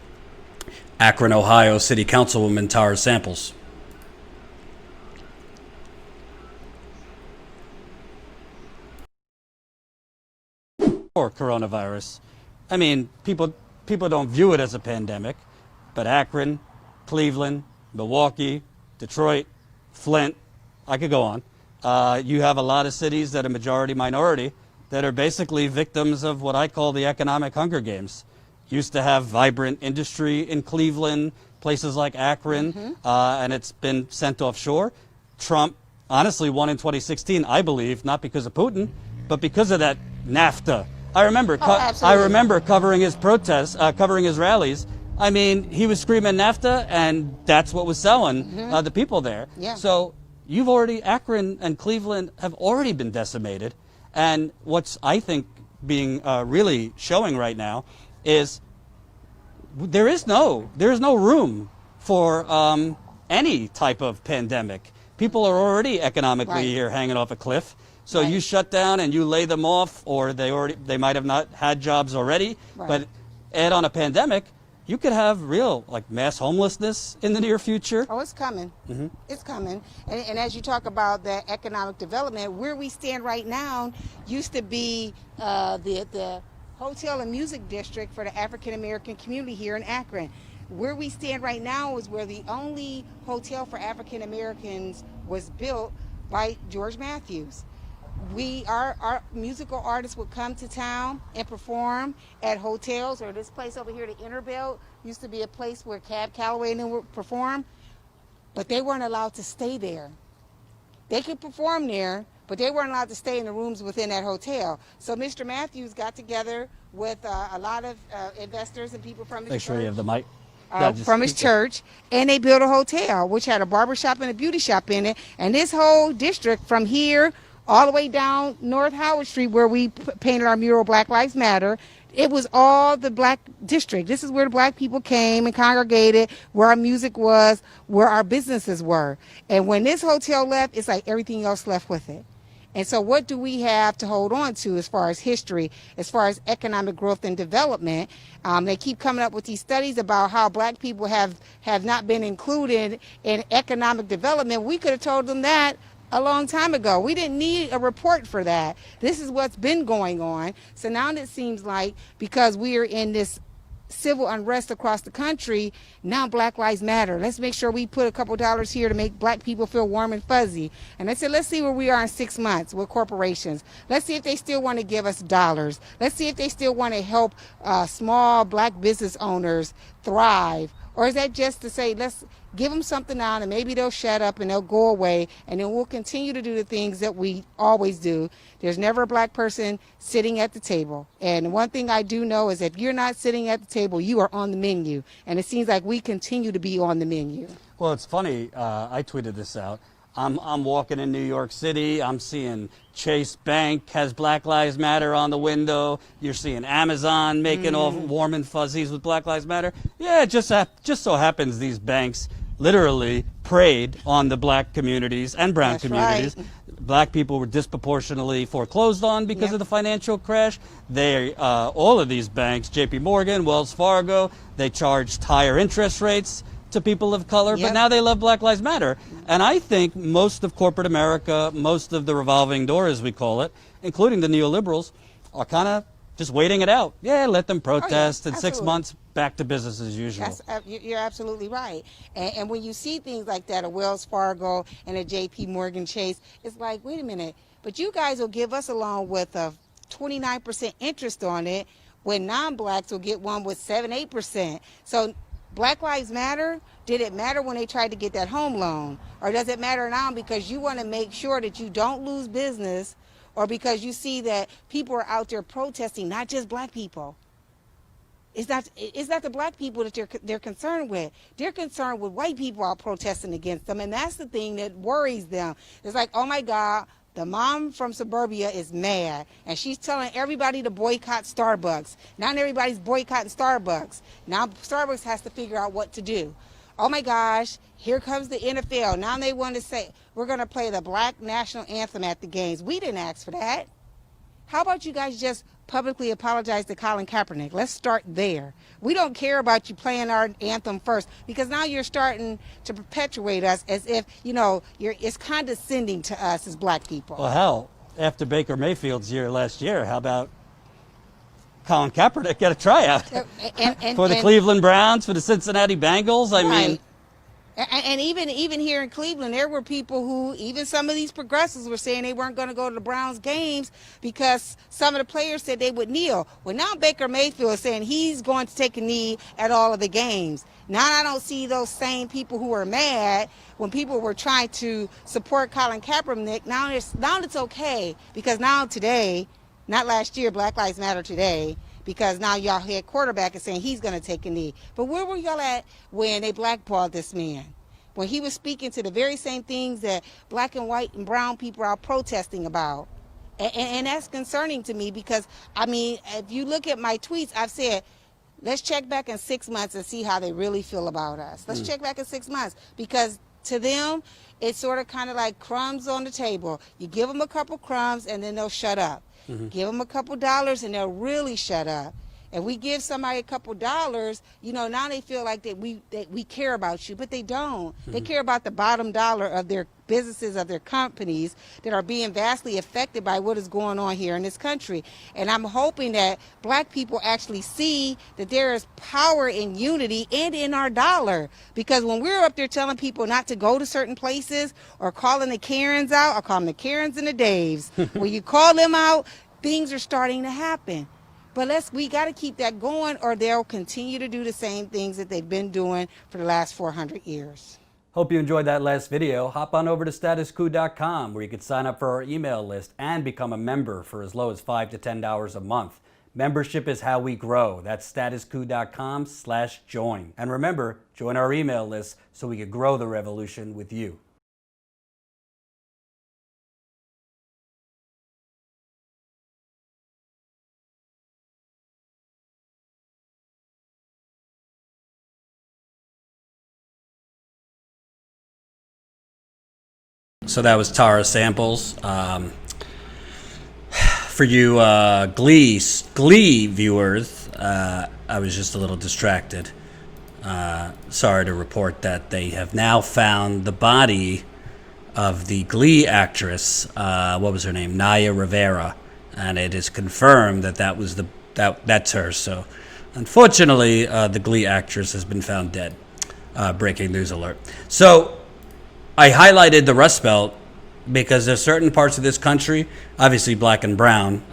Speaker 1: Akron, Ohio City Councilwoman Tara Samples. Or coronavirus. I mean, people don't view it as a pandemic, but Akron, Cleveland, Milwaukee, Detroit, Flint, I could go on. You have a lot of cities that are majority minority that are basically victims of what I call the economic Hunger Games. Used to have vibrant industry in Cleveland, places like Akron, and it's been sent offshore. Trump honestly won in 2016, I believe, not because of Putin, but because of that NAFTA. I remember covering his protests, covering his rallies. I mean, he was screaming NAFTA, and that's what was selling the people there.
Speaker 9: Yeah.
Speaker 1: So Akron and Cleveland have already been decimated. And what's, I think, being really showing right now is there is no room for any type of pandemic. People are already economically here hanging off a cliff. So you shut down and you lay them off, or they might have not had jobs already. But add on a pandemic, you could have real mass homelessness in the near future.
Speaker 9: Oh, it's coming. It's coming. And as you talk about that economic development, where we stand right now used to be the hotel and music district for the African American community here in Akron. Where we stand right now is where the only hotel for African Americans was built by George Matthews. Our musical artists would come to town and perform at hotels, or this place over here, the Inner Belt, used to be a place where Cab Calloway and them would perform, but they weren't allowed to stay there. They could perform there, but they weren't allowed to stay in the rooms within that hotel. So Mr. Matthews got together with a lot of investors and people from his
Speaker 1: Make
Speaker 9: church.
Speaker 1: sure you have the mic.
Speaker 9: From his church, and they built a hotel which had a barber shop and a beauty shop in it, and this whole district from here all the way down North Howard Street, where we painted our mural Black Lives Matter, it was all the black district. This is where the black people came and congregated, where our music was, where our businesses were. And when this hotel left, it's like everything else left with it. And so what do we have to hold on to as far as history, as far as economic growth and development? They keep coming up with these studies about how black people have not been included in economic development. We could have told them that a long time ago. We didn't need a report for that. This is what's been going on. So now it seems like because we are in this civil unrest across the country, now Black Lives Matter. Let's make sure we put a couple dollars here to make black people feel warm and fuzzy. And I said, let's see where we are in 6 months with corporations. Let's see if they still want to give us dollars. Let's see if they still want to help small black business owners thrive. Or is that just to say, let's give them something now and maybe they'll shut up and they'll go away, and then we'll continue to do the things that we always do. There's never a black person sitting at the table. And one thing I do know is if you're not sitting at the table, you are on the menu. And it seems like we continue to be on the menu.
Speaker 1: Well, it's funny. I tweeted this out. I'm walking in New York City. I'm seeing Chase Bank has Black Lives Matter on the window. You're seeing Amazon making all warm and fuzzies with Black Lives Matter. Yeah, it just so happens these banks literally preyed on the black communities and brown communities. Right. Black people were disproportionately foreclosed on because of the financial crash. All of these banks, J.P. Morgan, Wells Fargo, they charged higher interest rates to people of color, but now they love Black Lives Matter. And I think most of corporate America, most of the revolving door, as we call it, including the neoliberals, are kind of just waiting it out. Yeah, let them protest. In 6 months, back to business as usual.
Speaker 9: You're absolutely right. And when you see things like that, a Wells Fargo and a J.P. Morgan Chase, it's like, wait a minute, but you guys will give us a loan with a 29% interest on it, when non-blacks will get one with 7-8%. So Black Lives Matter, did it matter when they tried to get that home loan? Or does it matter now because you want to make sure that you don't lose business, or because you see that people are out there protesting, not just black people? It's not the black people that they're concerned with. They're concerned with white people out protesting against them, and that's the thing that worries them. It's like, oh my God, the mom from suburbia is mad, and she's telling everybody to boycott Starbucks. Now everybody's boycotting Starbucks. Now Starbucks has to figure out what to do. Oh my gosh, here comes the NFL. Now they want to say, we're going to play the black national anthem at the games. We didn't ask for that. How about you guys just publicly apologize to Colin Kaepernick? Let's start there. We don't care about you playing our anthem first, because now you're starting to perpetuate us as if, it's condescending to us as black people.
Speaker 1: Well, hell, after Baker Mayfield's year last year, how about Colin Kaepernick get a tryout for the Cleveland Browns, for the Cincinnati Bengals? I mean,
Speaker 9: and even here in Cleveland, there were people who, even some of these progressives, were saying they weren't going to go to the Browns games because some of the players said they would kneel. Well, now Baker Mayfield is saying he's going to take a knee at all of the games. Now I don't see those same people who are mad when people were trying to support Colin Kaepernick. Now it's okay, because now today, not last year, Black Lives Matter today, because now y'all head quarterback is saying he's going to take a knee. But where were y'all at when they blackballed this man? When he was speaking to the very same things that black and white and brown people are protesting about. And that's concerning to me, because, if you look at my tweets, I've said, let's check back in 6 months and see how they really feel about us. Let's check back in 6 months, because to them, it's sort of kind of like crumbs on the table. You give them a couple crumbs and then they'll shut up. Give them a couple dollars and they'll really shut up. And we give somebody a couple dollars, now they feel like that we care about you, but they don't. They care about the bottom dollar of their businesses, of their companies that are being vastly affected by what is going on here in this country. And I'm hoping that black people actually see that there is power in unity and in our dollar. Because when we're up there telling people not to go to certain places, or calling the Karens out, I call them the Karens and the Daves, when you call them out, things are starting to happen. But we got to keep that going, or they'll continue to do the same things that they've been doing for the last 400 years.
Speaker 1: Hope you enjoyed that last video. Hop on over to statuscoup.com, where you can sign up for our email list and become a member for as low as $5 to $10 a month. Membership is how we grow. That's statuscoup.com/join. And remember, join our email list so we can grow the revolution with you. So that was Tara Samples. For you Glee viewers, I was just a little distracted. Sorry to report that they have now found the body of the Glee actress. What was her name? Naya Rivera, and it is confirmed that that's her. So, unfortunately, the Glee actress has been found dead. Breaking news alert. So, I highlighted the Rust Belt because there's certain parts of this country, obviously black and brown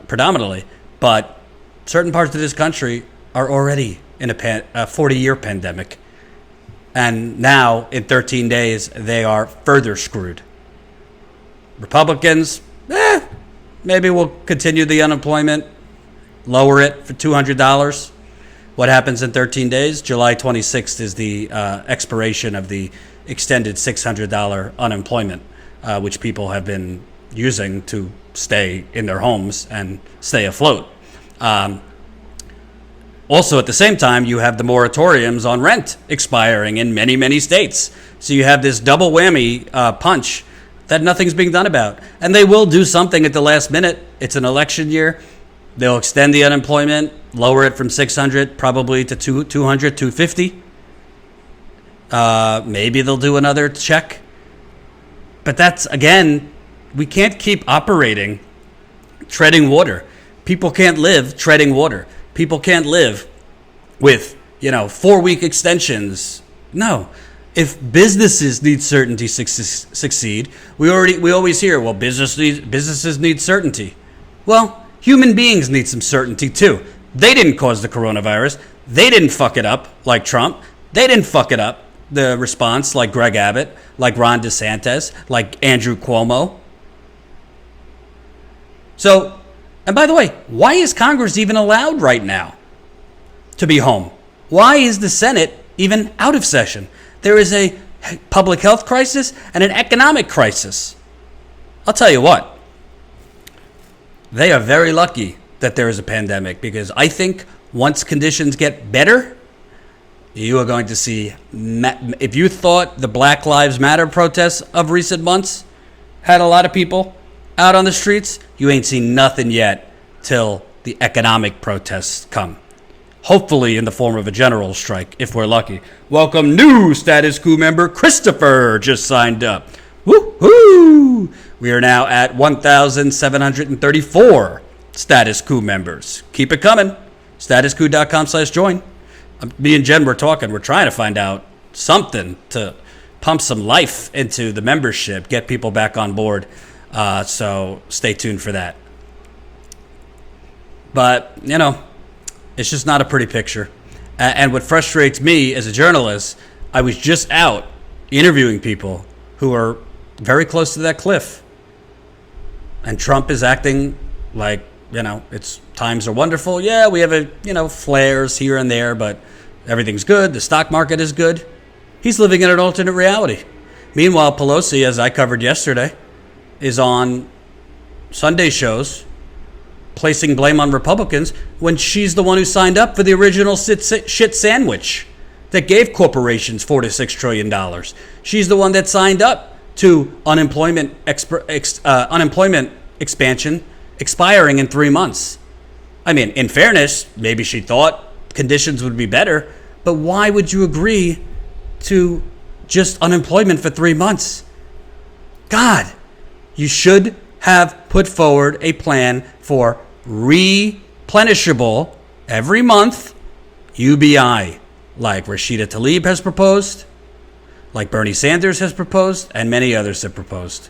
Speaker 1: predominantly, but certain parts of this country are already in a 40-year pandemic. And now, in 13 days, they are further screwed. Republicans, maybe we'll continue the unemployment, lower it for $200. What happens in 13 days? July 26th is the expiration of the extended $600 unemployment, which people have been using to stay in their homes and stay afloat. Also, at the same time, you have the moratoriums on rent expiring in many, many states. So you have this double whammy punch that nothing's being done about. And they will do something at the last minute. It's an election year. They'll extend the unemployment, lower it from 600 probably to 200, 250. Maybe they'll do another check. But that's, again, we can't keep operating treading water. People can't live treading water. People can't live with, 4-week extensions. No. If businesses need certainty to succeed, we always hear, well, businesses need certainty. Well, human beings need some certainty too. They didn't cause the coronavirus. They didn't fuck it up like Trump. They didn't fuck it up, the response, like Greg Abbott, like Ron DeSantis, like Andrew Cuomo. So, and by the way, why is Congress even allowed right now? to be home? Why is the Senate even out of session? There is a public health crisis and an economic crisis. I'll tell you what, they are very lucky that there is a pandemic, because I think once conditions get better, you are going to see, if you thought the Black Lives Matter protests of recent months had a lot of people out on the streets, you ain't seen nothing yet till the economic protests come. Hopefully in the form of a general strike, if we're lucky. Welcome new Status Quo member Christopher just signed up. Woo-hoo! We are now at 1,734 Status Quo members. Keep it coming. Statusquo.com/join. Me and Jen were talking. We're trying to find out something to pump some life into the membership, get people back on board. So stay tuned for that. But, you know, it's just not a pretty picture. And what frustrates me as a journalist, I was just out interviewing people who are very close to that cliff. And Trump is acting like, you know, it's times are wonderful. Yeah, we have flares here and there, but everything's good. The stock market is good. He's living in an alternate reality. Meanwhile, Pelosi, as I covered yesterday, is on Sunday shows placing blame on Republicans when she's the one who signed up for the original shit sandwich that gave corporations $4 to $6 trillion. She's the one that signed up to unemployment expansion expiring in 3 months. I mean, in fairness, maybe she thought conditions would be better, but why would you agree to just unemployment for 3 months? God, you should have put forward a plan for replenishable every month UBI, like Rashida Tlaib has proposed, like Bernie Sanders has proposed, and many others have proposed.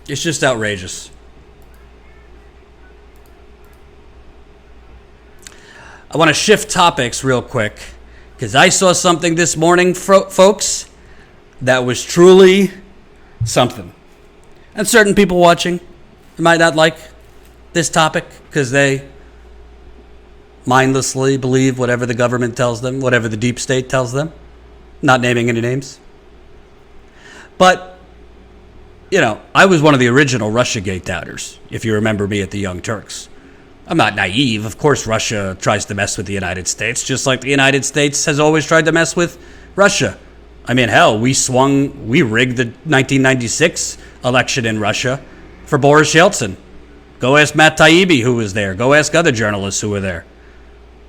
Speaker 1: It's just outrageous. I want to shift topics real quick, because I saw something this morning, folks, that was truly something. And certain people watching might not like this topic because they mindlessly believe whatever the government tells them, whatever the deep state tells them, not naming any names. But you know, I was one of the original RussiaGate doubters, if you remember me at the Young Turks. I'm not naive. Of course, Russia tries to mess with the United States, just like the United States has always tried to mess with Russia. I mean, hell, we rigged the 1996 election in Russia for Boris Yeltsin. Go ask Matt Taibbi, who was there. Go ask other journalists who were there.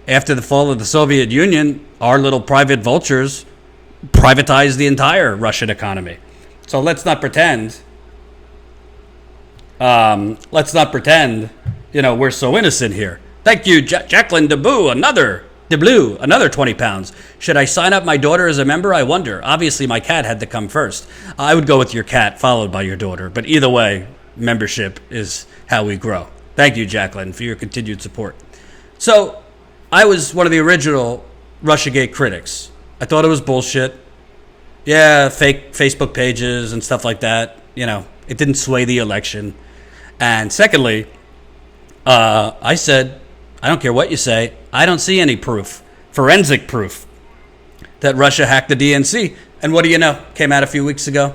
Speaker 1: After the fall of the Soviet Union, our little private vultures privatized the entire Russian economy. So let's not pretend, you know, we're so innocent here. Thank you, Jacqueline DeBlue, another 20 pounds. Should I sign up my daughter as a member? I wonder. Obviously, my cat had to come first. I would go with your cat, followed by your daughter. But either way, membership is how we grow. Thank you, Jacqueline, for your continued support. So I was one of the original RussiaGate critics. I thought it was bullshit. Yeah, fake Facebook pages and stuff like that. You know, it didn't sway the election. And secondly, I said, I don't care what you say. I don't see any proof, forensic proof, that Russia hacked the DNC. And what do you know? Came out a few weeks ago.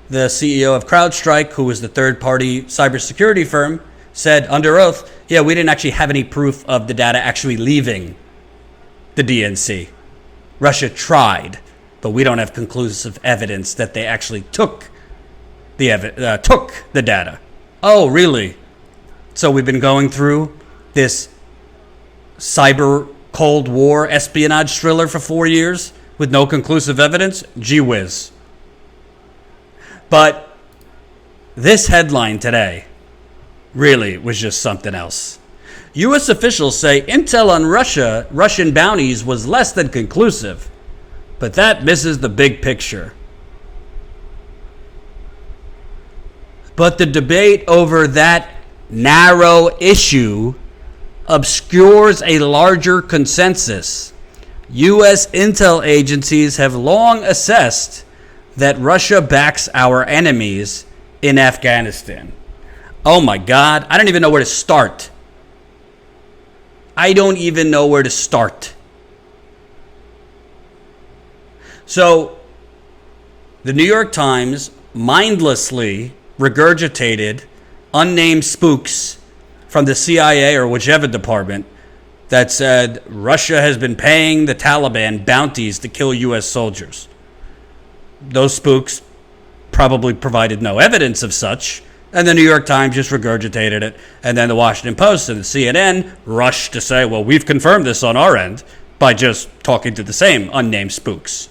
Speaker 1: The CEO of CrowdStrike, who was the third-party cybersecurity firm, said under oath, yeah, we didn't actually have any proof of the data actually leaving the DNC. Russia tried, but we don't have conclusive evidence that they actually took the data. Oh, really? So we've been going through this cyber Cold War espionage thriller for 4 years with no conclusive evidence? Gee whiz. But this headline today really was just something else. U.S. officials say intel on Russian bounties was less than conclusive, but that misses the big picture. But the debate over that narrow issue obscures a larger consensus. U.S. intel agencies have long assessed that Russia backs our enemies in Afghanistan. Oh my God. I don't even know where to start. I don't even know where to start. So, the New York Times mindlessly regurgitated unnamed spooks from the CIA or whichever department that said Russia has been paying the Taliban bounties to kill U.S. soldiers. Those spooks probably provided no evidence of such, and the New York Times just regurgitated it, and then the Washington Post and the CNN rushed to say, well, we've confirmed this on our end by just talking to the same unnamed spooks.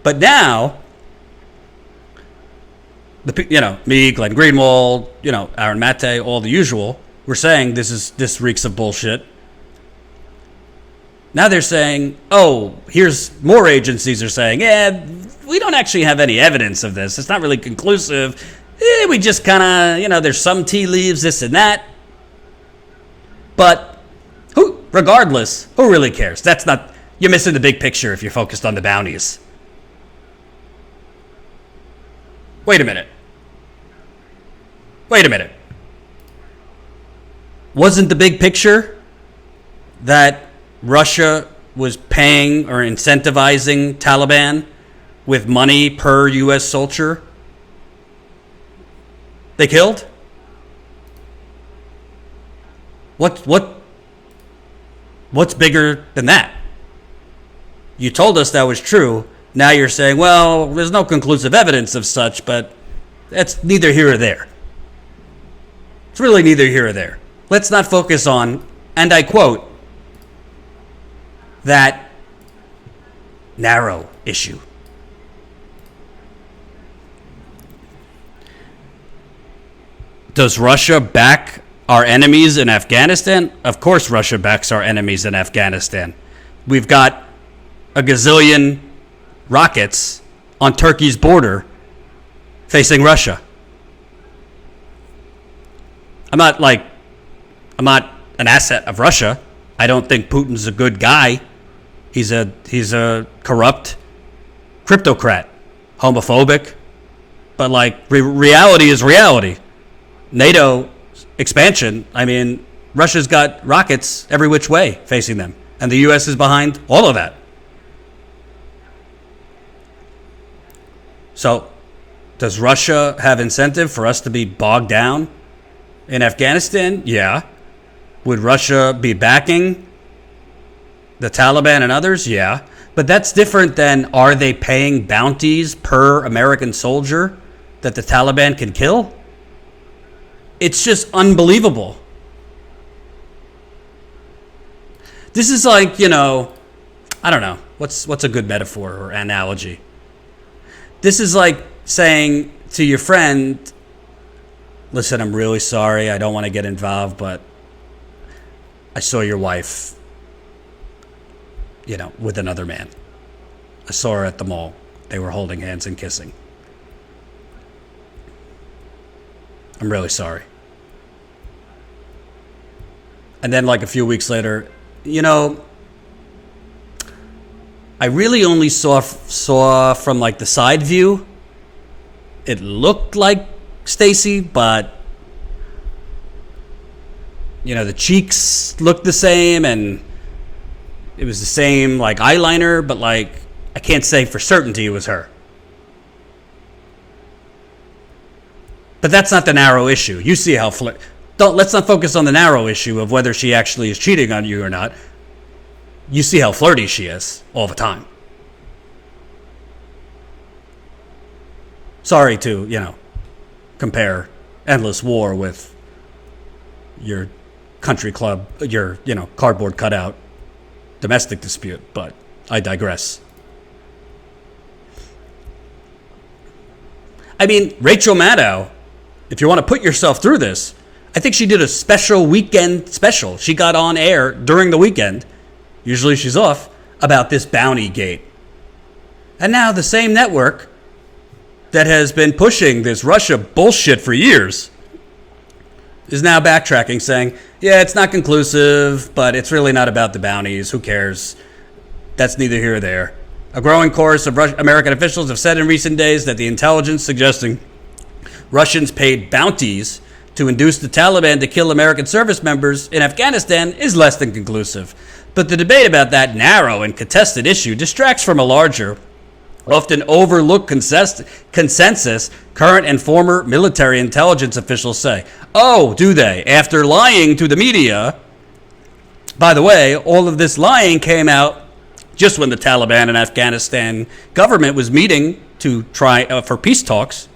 Speaker 1: But now, me, Glenn Greenwald, Aaron Mate, all the usual, we're saying this reeks of bullshit. Now they're saying, here's more agencies are saying, we don't actually have any evidence of this. It's not really conclusive. We just kind of, there's some tea leaves, this and that. But regardless, who really cares? You're missing the big picture if you're focused on the bounties. Wait a minute. Wasn't the big picture that Russia was paying or incentivizing Taliban with money per U.S. soldier they killed? What's bigger than that? You told us that was true. Now you're saying, well, there's no conclusive evidence of such, but that's neither here or there. It's really neither here or there. Let's not focus on, and I quote, that narrow issue. Does Russia back our enemies in Afghanistan? Of course Russia backs our enemies in Afghanistan. We've got a gazillion rockets on Turkey's border facing Russia. I'm not an asset of Russia. I don't think Putin's a good guy. He's a corrupt cryptocrat, homophobic. But reality is reality. NATO expansion, Russia's got rockets every which way facing them. And the U.S. is behind all of that. So, does Russia have incentive for us to be bogged down in Afghanistan? Yeah. Would Russia be backing the Taliban and others? Yeah. But that's different than, are they paying bounties per American soldier that the Taliban can kill? It's just unbelievable. This is I don't know. What's a good metaphor or analogy? This is like saying to your friend, listen, I'm really sorry. I don't want to get involved, but I saw your wife, with another man. I saw her at the mall. They were holding hands and kissing. I'm really sorry. And then a few weeks later, I really only saw from the side view. It looked like Stacy, but the cheeks looked the same and it was the same eyeliner, but I can't say for certainty it was her. But that's not the narrow issue. You see how let's not focus on the narrow issue of whether she actually is cheating on you or not. You see how flirty she is all the time. Sorry to, compare endless war with your country club, your, cardboard cutout domestic dispute, but I digress. Rachel Maddow, if you want to put yourself through this, I think she did a special weekend special. She got on air during the weekend, usually she's off, about this bounty gate. And now the same network that has been pushing this Russia bullshit for years is now backtracking, saying, yeah, it's not conclusive, but it's really not about the bounties. Who cares? That's neither here or there. A growing chorus of American officials have said in recent days that the intelligence suggesting Russians paid bounties to induce the Taliban to kill American service members in Afghanistan is less than conclusive. But the debate about that narrow and contested issue distracts from a larger, often overlooked consensus current and former military intelligence officials say. Oh, do they? After lying to the media. By the way, all of this lying came out just when the Taliban and Afghanistan government was meeting to try for peace talks.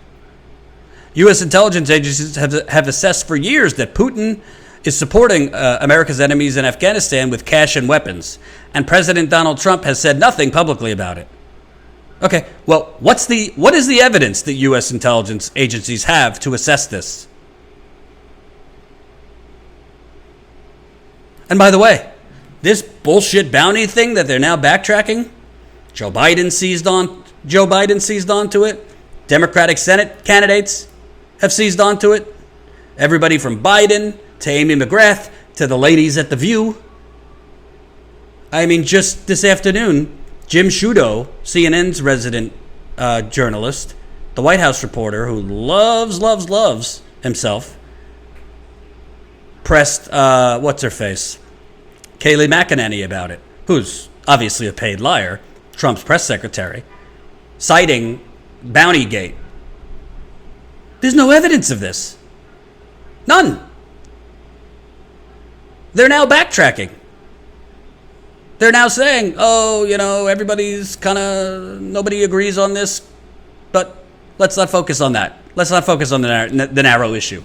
Speaker 1: U.S. intelligence agencies have assessed for years that Putin is supporting America's enemies in Afghanistan with cash and weapons, and President Donald Trump has said nothing publicly about it. Okay, well, what is the evidence that U.S. intelligence agencies have to assess this? And by the way, this bullshit bounty thing that they're now backtracking, Joe Biden seized onto it. Democratic Senate candidates have seized onto it. Everybody from Biden to Amy McGrath to the ladies at The View. I mean, just this afternoon, Jim Sciutto, CNN's resident journalist, the White House reporter who loves himself, pressed, what's-her-face, Kayleigh McEnany about it, who's obviously a paid liar, Trump's press secretary, citing Bountygate. There's no evidence of this. None. They're now backtracking. They're now saying, oh, everybody's nobody agrees on this, but let's not focus on that. Let's not focus on the narrow issue.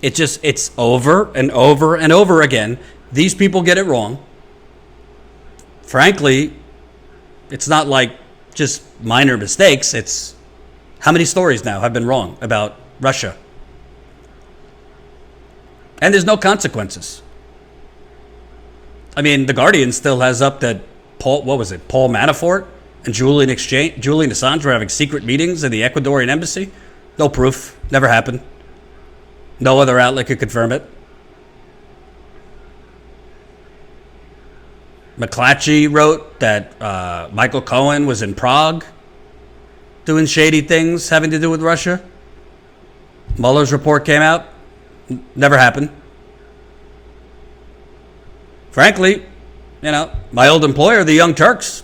Speaker 1: It's over and over and over again. These people get it wrong. Frankly, it's not like just minor mistakes. It's how many stories now have been wrong about Russia? And there's no consequences. I mean, The Guardian still has up that Paul Manafort and Julian Assange were having secret meetings in the Ecuadorian embassy. No proof. Never happened. No other outlet could confirm it. McClatchy wrote that Michael Cohen was in Prague doing shady things having to do with Russia. Mueller's report came out. Never happened. Frankly, my old employer, the Young Turks,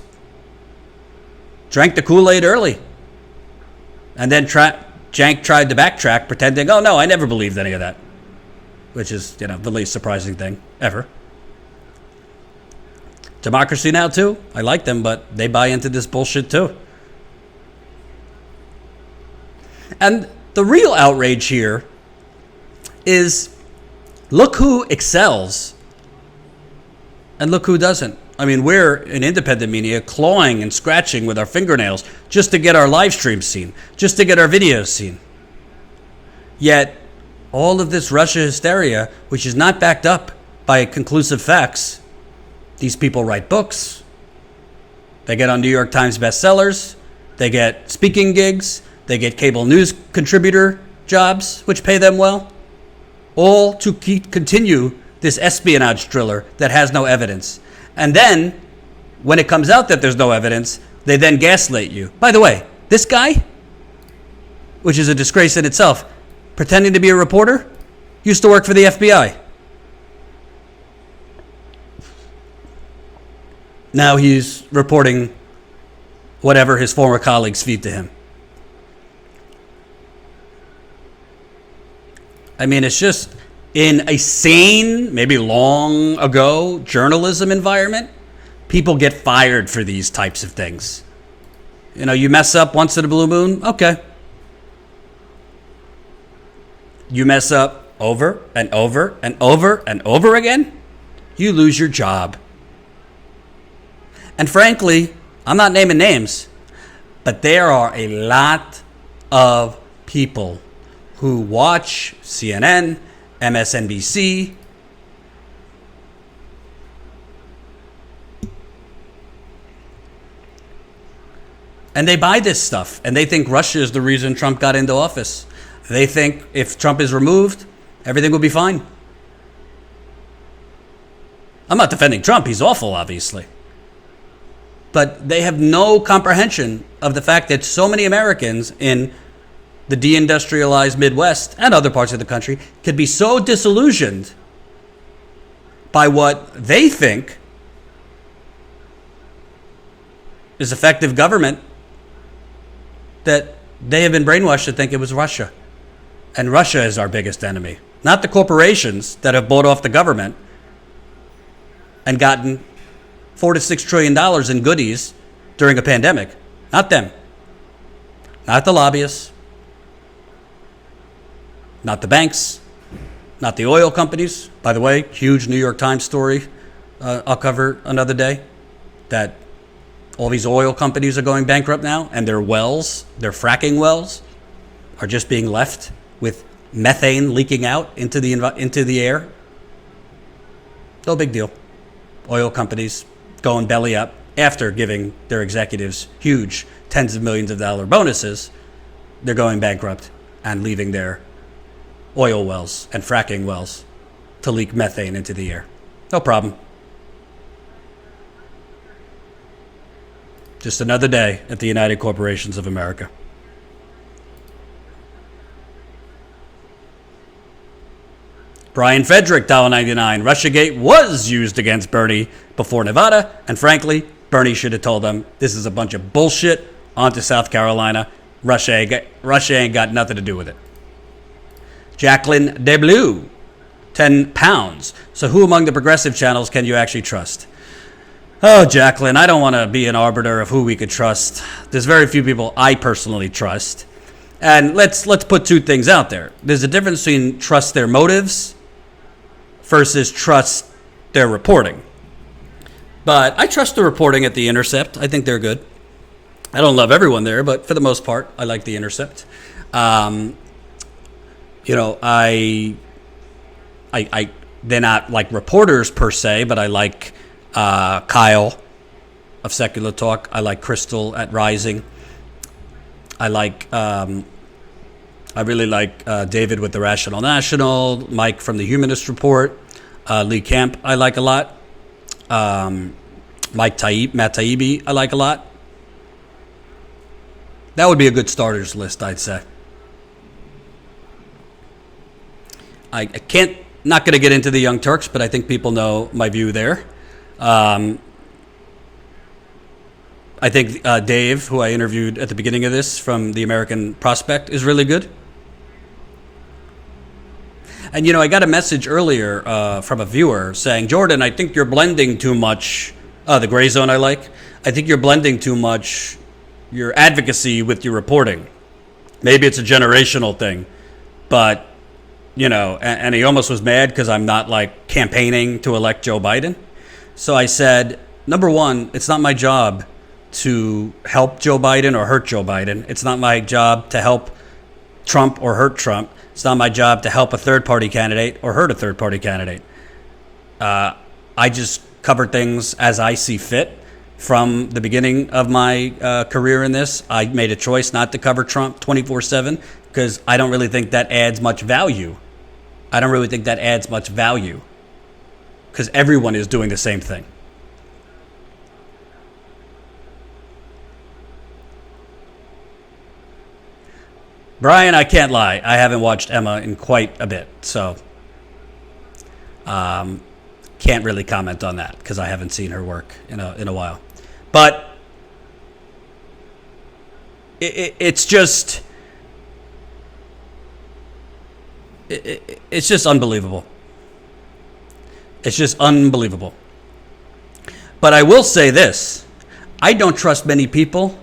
Speaker 1: drank the Kool-Aid early. And then Jank tried to backtrack, pretending, oh, no, I never believed any of that. Which is, the least surprising thing ever. Democracy Now! Too. I like them, but they buy into this bullshit too. And the real outrage here is look who excels and look who doesn't. I mean, we're in independent media clawing and scratching with our fingernails just to get our live streams seen, just to get our videos seen. Yet, all of this Russia hysteria, which is not backed up by conclusive facts, these people write books, they get on New York Times bestsellers, they get speaking gigs, they get cable news contributor jobs, which pay them well, all to continue this espionage thriller that has no evidence. And then, when it comes out that there's no evidence, they then gaslight you. By the way, this guy, which is a disgrace in itself, pretending to be a reporter, used to work for the FBI. Now he's reporting whatever his former colleagues feed to him. I mean, it's just in a sane, maybe long ago, journalism environment, people get fired for these types of things. You mess up once in a blue moon, okay. You mess up over and over and over and over again, you lose your job. And frankly, I'm not naming names, but there are a lot of people who watch CNN, MSNBC, and they buy this stuff, and they think Russia is the reason Trump got into office. They think if Trump is removed, everything will be fine. I'm not defending Trump. He's awful, obviously. But they have no comprehension of the fact that so many Americans in the deindustrialized Midwest and other parts of the country could be so disillusioned by what they think is effective government that they have been brainwashed to think it was Russia. And Russia is our biggest enemy, not the corporations that have bought off the government and gotten $4 to $6 trillion in goodies during a pandemic. Not them. Not the lobbyists. Not the banks. Not the oil companies. By the way, huge New York Times story I'll cover another day, that all these oil companies are going bankrupt now, and their wells, their fracking wells, are just being left with methane leaking out into the air. No big deal. Oil companies going belly up after giving their executives huge tens of millions of dollar bonuses. They're going bankrupt and leaving their oil wells and fracking wells to leak methane into the air. No problem. Just another day at the United Corporations of America. Brian Frederick, $1.99. RussiaGate was used against Bernie before Nevada, and frankly, Bernie should have told them this is a bunch of bullshit. On to South Carolina. Russia ain't got nothing to do with it. Jacqueline DeBlue, £10. So who among the progressive channels can you actually trust? Oh, Jacqueline, I don't want to be an arbiter of who we could trust. There's very few people I personally trust. And let's put two things out there. There's a difference between trust their motives versus trust their reporting. But I trust the reporting at The Intercept. I think they're good. I don't love everyone there, but for the most part, I like The Intercept. They're not like reporters per se, but I like Kyle of Secular Talk. I like Crystal at Rising. I really like David with the Rational National, Mike from the Humanist Report, Lee Camp I like a lot, Matt Taibbi I like a lot. That would be a good starters list, I'd say. I can't, not going to get into the Young Turks, but I think people know my view there. I think Dave, who I interviewed at the beginning of this from the American Prospect, is really good. And, I got a message earlier from a viewer saying, Jordan, I think you're blending too much, the gray zone I like. I think you're blending too much your advocacy with your reporting. Maybe it's a generational thing, but, and he almost was mad because I'm not like campaigning to elect Joe Biden. So I said, number one, it's not my job to help Joe Biden or hurt Joe Biden. It's not my job to help Trump or hurt Trump. It's not my job to help a third-party candidate or hurt a third-party candidate. I just cover things as I see fit. From the beginning of my career in this, I made a choice not to cover Trump 24/7 because I don't really think that adds much value. Because everyone is doing the same thing. Brian, I can't lie. I haven't watched Emma in quite a bit, so can't really comment on that because I haven't seen her work in a while. But it's just unbelievable. It's just unbelievable. But I will say this. I don't trust many people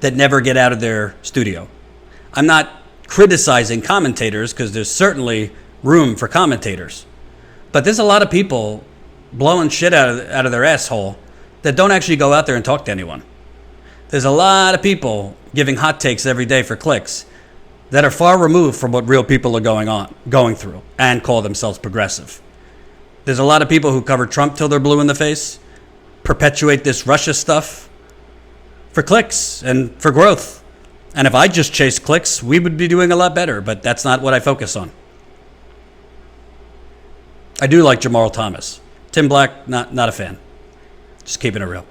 Speaker 1: that never get out of their studio. I'm not criticizing commentators because there's certainly room for commentators. But there's a lot of people blowing shit out of their asshole that don't actually go out there and talk to anyone. There's a lot of people giving hot takes every day for clicks that are far removed from what real people are going through and call themselves progressive. There's a lot of people who cover Trump till they're blue in the face, perpetuate this Russia stuff for clicks and for growth. And if I just chased clicks, we would be doing a lot better, but that's not what I focus on. I do like Jamal Thomas. Tim Black, not a fan. Just keeping it real.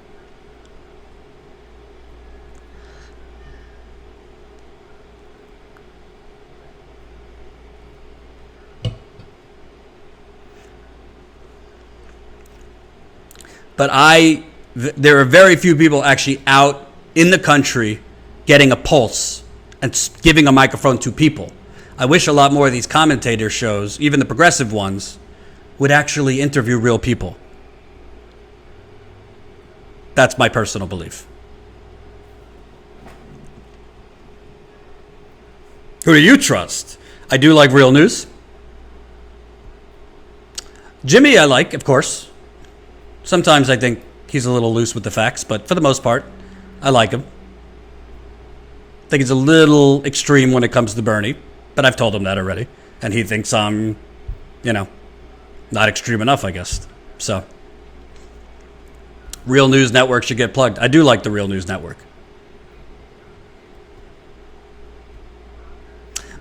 Speaker 1: but there are very few people actually out in the country getting a pulse and giving a microphone to people. I wish a lot more of these commentator shows, even the progressive ones, would actually interview real people. That's my personal belief. Who do you trust? I do like Real News. Jimmy I like, of course. Sometimes I think he's a little loose with the facts, but for the most part, I like him. I think he's a little extreme when it comes to Bernie, but I've told him that already. And he thinks I'm, not extreme enough, I guess. So, Real News Network should get plugged. I do like the Real News Network.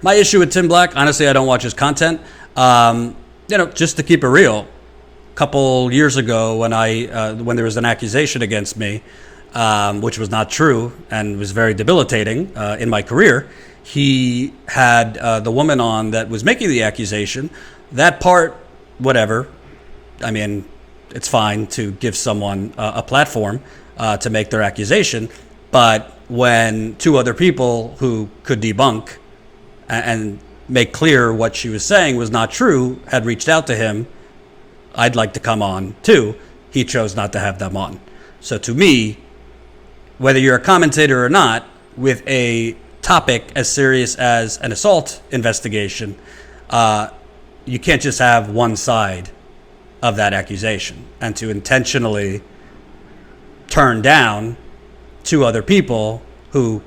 Speaker 1: My issue with Tim Black, honestly, I don't watch his content. Just to keep it real, a couple years ago when there was an accusation against me, which was not true and was very debilitating in my career, he had the woman on that was making the accusation. That part, whatever. I mean, it's fine to give someone a platform to make their accusation, but when two other people who could debunk and make clear what she was saying was not true had reached out to him, I'd like to come on too. He chose not to have them on. So to me, whether you're a commentator or not, with a topic as serious as an assault investigation, you can't just have one side of that accusation. And to intentionally turn down two other people who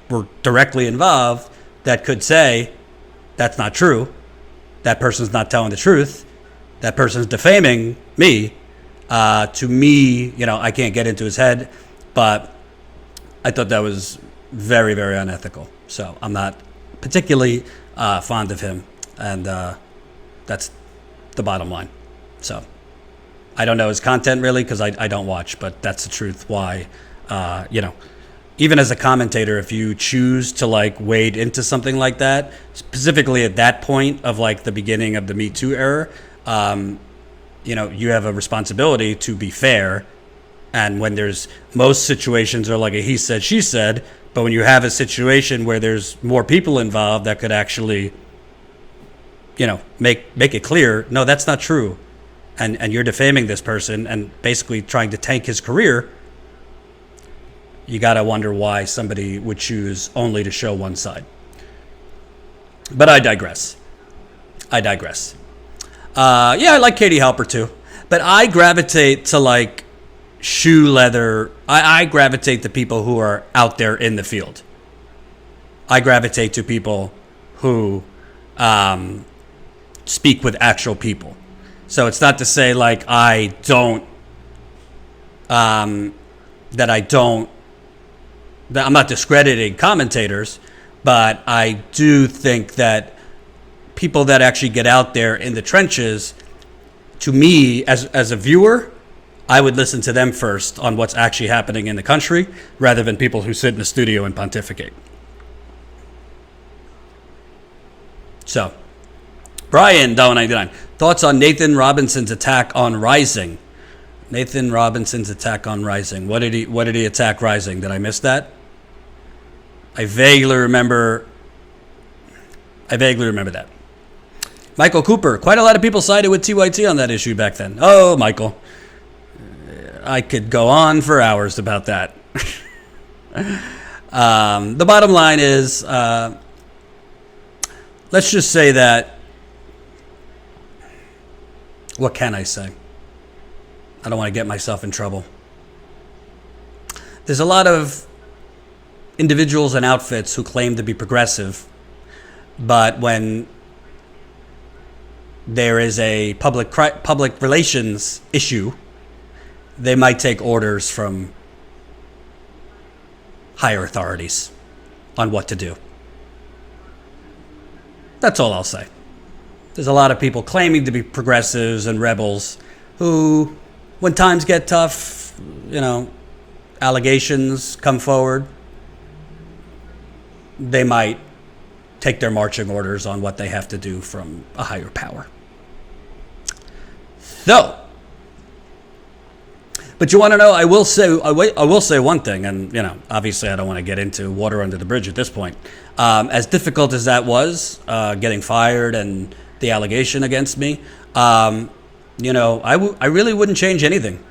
Speaker 1: were directly involved that could say, that's not true, that person's not telling the truth, that person's defaming me, to me, I can't get into his head, but I thought that was very, very unethical. So I'm not particularly fond of him, and that's the bottom line. So I don't know his content really because I don't watch, but that's the truth why, even as a commentator, if you choose to wade into something like that, specifically at that point of the beginning of the Me Too era, you have a responsibility to be fair. And when there's most situations are like a he said, she said, but when you have a situation where there's more people involved that could actually, make it clear, no, that's not true. And you're defaming this person and basically trying to tank his career, you got to wonder why somebody would choose only to show one side. But I digress. I like Katie Halper too. But I gravitate to shoe leather. I gravitate to people who are out there in the field. I gravitate to people who speak with actual people. So it's not to say that I'm not discrediting commentators, but I do think that people that actually get out there in the trenches, to me, as a viewer, I would listen to them first on what's actually happening in the country rather than people who sit in the studio and pontificate. So, Brian, $1.99. Thoughts on Nathan Robinson's attack on Rising? Nathan Robinson's attack on Rising. What did he attack Rising? Did I miss that? I vaguely remember that. Michael Cooper. Quite a lot of people sided with TYT on that issue back then. Oh, Michael. I could go on for hours about that. The bottom line is, let's just say that, what can I say? I don't want to get myself in trouble. There's a lot of individuals and outfits who claim to be progressive, but when there is a public relations issue, they might take orders from higher authorities on what to do. That's all I'll say. There's a lot of people claiming to be progressives and rebels who, when times get tough, allegations come forward, they might take their marching orders on what they have to do from a higher power. So, But you want to know? I will say one thing, and obviously, I don't want to get into water under the bridge at this point. As difficult as that was, getting fired and the allegation against me, I really wouldn't change anything.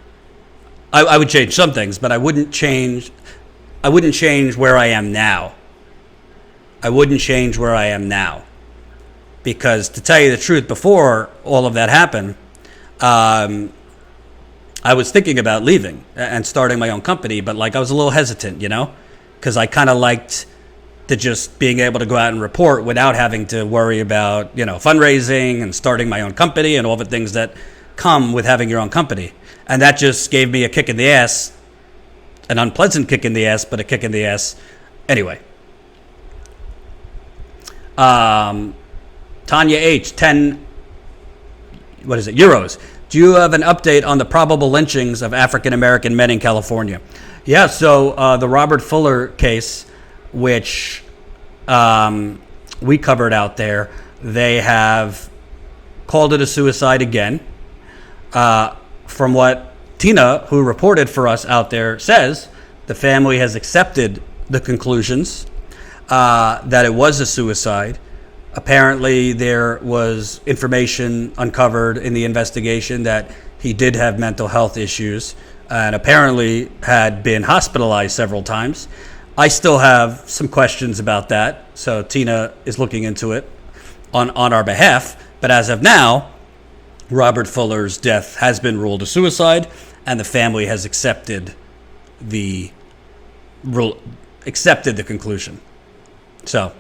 Speaker 1: I would change some things, but I wouldn't change where I am now. I wouldn't change where I am now. Because to tell you the truth, before all of that happened, I was thinking about leaving and starting my own company, but I was a little hesitant, because I kind of liked to just being able to go out and report without having to worry about, fundraising and starting my own company and all the things that come with having your own company. And that just gave me a kick in the ass, an unpleasant kick in the ass, but a kick in the ass anyway. Tanya H, 10, euros. Do you have an update on the probable lynchings of African-American men in California? Yeah, so the Robert Fuller case, which we covered out there, they have called it a suicide again. From what Tina, who reported for us out there, says, the family has accepted the conclusions that it was a suicide. Apparently, there was information uncovered in the investigation that he did have mental health issues and apparently had been hospitalized several times. I still have some questions about that, so Tina is looking into it on our behalf. But as of now, Robert Fuller's death has been ruled a suicide, and the family has accepted the conclusion. So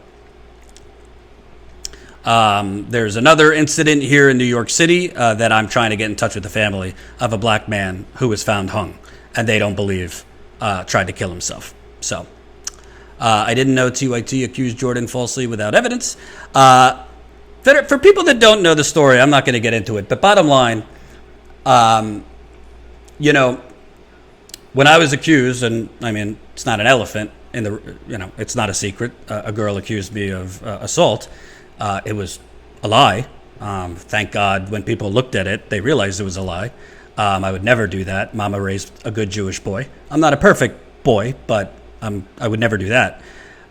Speaker 1: there's another incident here in New York City that I'm trying to get in touch with the family of a black man who was found hung, and they don't believe tried to kill himself. So I didn't know TYT accused Jordan falsely without evidence. For people that don't know the story, I'm not going to get into it. But bottom line, when I was accused, and I mean, it's not an elephant it's not a secret. A girl accused me of assault. It was a lie. Thank God when people looked at it, they realized it was a lie. I would never do that. Mama raised a good Jewish boy. I'm not a perfect boy, but I would never do that.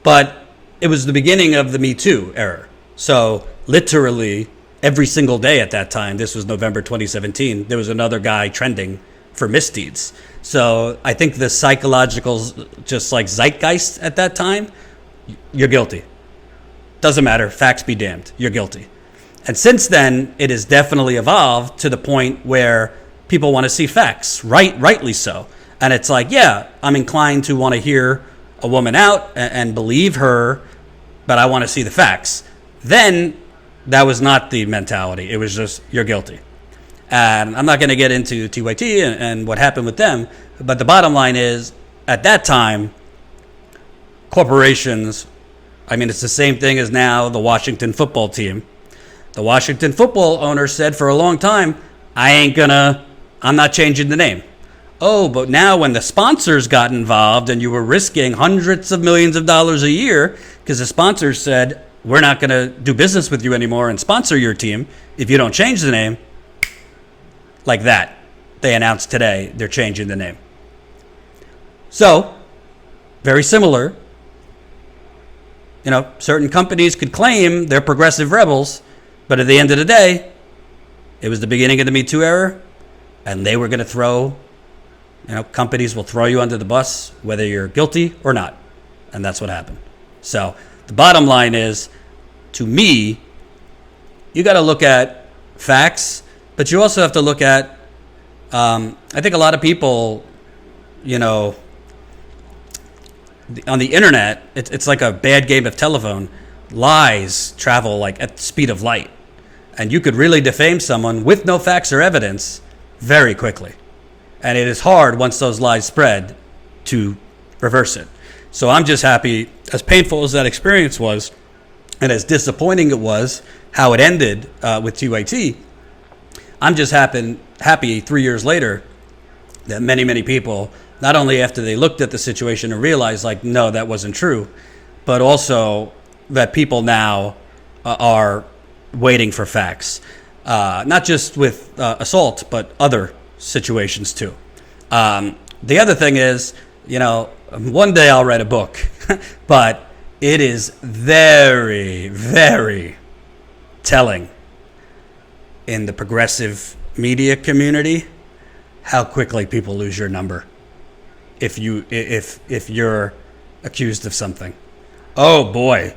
Speaker 1: But it was the beginning of the Me Too era. So literally every single day at that time, this was November 2017, there was another guy trending for misdeeds. So I think the psychological zeitgeist at that time, you're guilty. Doesn't matter. Facts be damned. You're guilty. And since then, it has definitely evolved to the point where people want to see facts, rightly so. And it's I'm inclined to want to hear a woman out and believe her, but I want to see the facts. Then that was not the mentality. It was just, you're guilty. And I'm not going to get into TYT and what happened with them, but the bottom line is, at that time, corporations, it's the same thing as now the Washington football team. The Washington football owner said for a long time, I'm not changing the name. Oh, but now when the sponsors got involved and you were risking hundreds of millions of dollars a year because the sponsors said, we're not going to do business with you anymore and sponsor your team if you don't change the name, like that. They announced today they're changing the name. So, very similar. Certain companies could claim they're progressive rebels, but at the end of the day, it was the beginning of the Me Too era, and they were going to throw, companies will throw you under the bus, whether you're guilty or not. And that's what happened. So the bottom line is, to me, you got to look at facts, but you also have to look at, I think a lot of people, on the internet, it's like a bad game of telephone. Lies travel at the speed of light. And you could really defame someone with no facts or evidence very quickly. And it is hard once those lies spread to reverse it. So I'm just happy, as painful as that experience was, and as disappointing it was, how it ended with TYT, I'm just happy 3 years later that many, many people, not only after they looked at the situation and realized, no, that wasn't true, but also that people now are waiting for facts. Not just with assault, but other situations too. The other thing is, one day I'll write a book, but it is very, very telling in the progressive media community how quickly people lose your number if you're accused of something. Oh boy,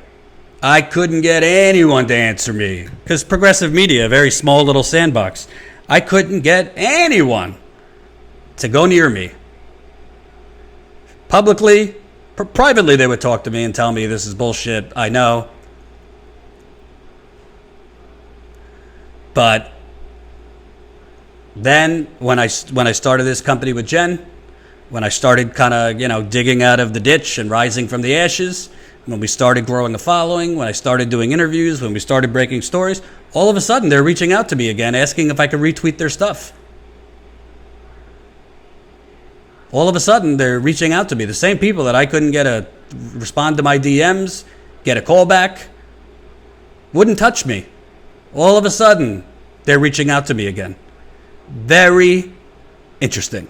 Speaker 1: I couldn't get anyone to answer me because progressive media, a very small little sandbox. I couldn't get anyone to go near me. Publicly, privately, they would talk to me and tell me this is bullshit. I know. But then when I started this company with Jen, when I started kind of, digging out of the ditch and rising from the ashes, when we started growing a following, when I started doing interviews, when we started breaking stories, all of a sudden they're reaching out to me again, asking if I could retweet their stuff. All of a sudden they're reaching out to me. The same people that I couldn't get to respond to my DMs, get a call back, wouldn't touch me. All of a sudden they're reaching out to me again. Very interesting.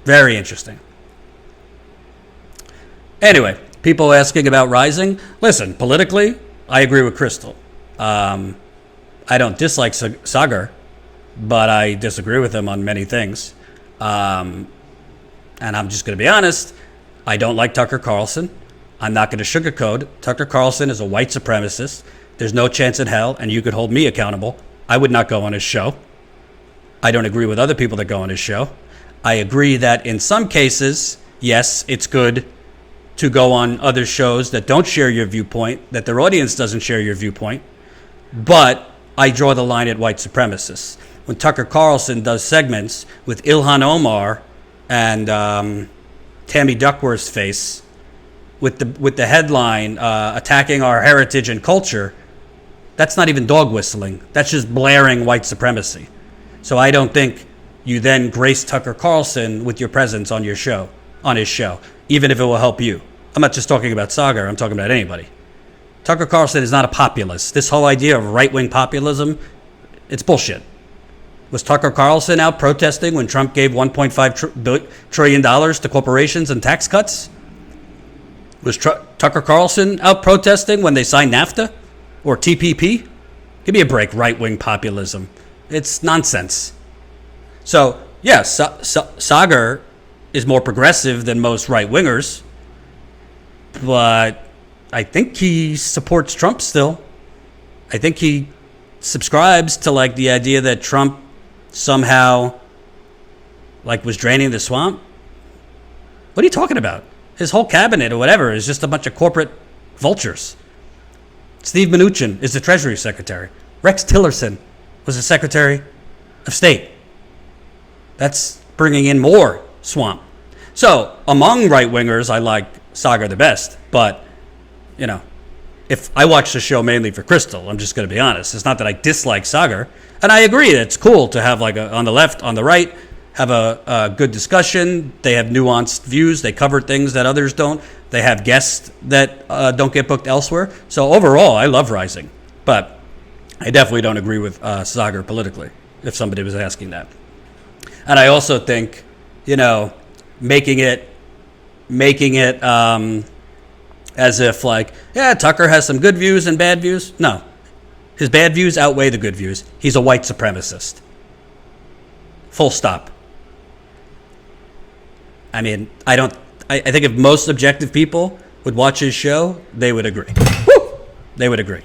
Speaker 1: Very interesting. Anyway, people asking about rising. Listen, politically, I agree with Crystal. I don't dislike Sagar, but I disagree with him on many things. And I'm just going to be honest. I don't like Tucker Carlson. I'm not going to sugarcoat. Tucker Carlson is a white supremacist. There's no chance in hell, and you could hold me accountable. I would not go on his show. I don't agree with other people that go on his show. I agree that in some cases, yes, it's good to go on other shows that don't share your viewpoint, that their audience doesn't share your viewpoint. But I draw the line at white supremacists. When Tucker Carlson does segments with Ilhan Omar and Tammy Duckworth's face with the headline attacking our heritage and culture, that's not even dog whistling. That's just blaring white supremacy. So I don't think you then grace Tucker Carlson with your presence on his show, even if it will help you. I'm not just talking about Sagar, I'm talking about anybody. Tucker Carlson is not a populist. This whole idea of right-wing populism, it's bullshit. Was Tucker Carlson out protesting when Trump gave $1.5 trillion to corporations and tax cuts? Was Tucker Carlson out protesting when they signed NAFTA or TPP? Give me a break, right-wing populism. It's nonsense. So, yes, Sagar is more progressive than most right-wingers, but I think he supports Trump still. I think he subscribes to the idea that Trump somehow was draining the swamp. What are you talking about? His whole cabinet or whatever is just a bunch of corporate vultures. Steve Mnuchin is the Treasury Secretary. Rex Tillerson was the Secretary of State. That's bringing in more swamp. So among right-wingers, I like Sagar the best. But, if I watch the show mainly for Crystal, I'm just going to be honest. It's not that I dislike Sagar. And I agree that it's cool to have on the left, on the right, have a good discussion. They have nuanced views. They cover things that others don't. They have guests that don't get booked elsewhere. So overall, I love Rising. But I definitely don't agree with Sagar politically, if somebody was asking that. And I also think, making it as if Tucker has some good views and bad views. No. His bad views outweigh the good views. He's a white supremacist. Full stop. I mean, I think if most objective people would watch his show, they would agree. Woo! They would agree.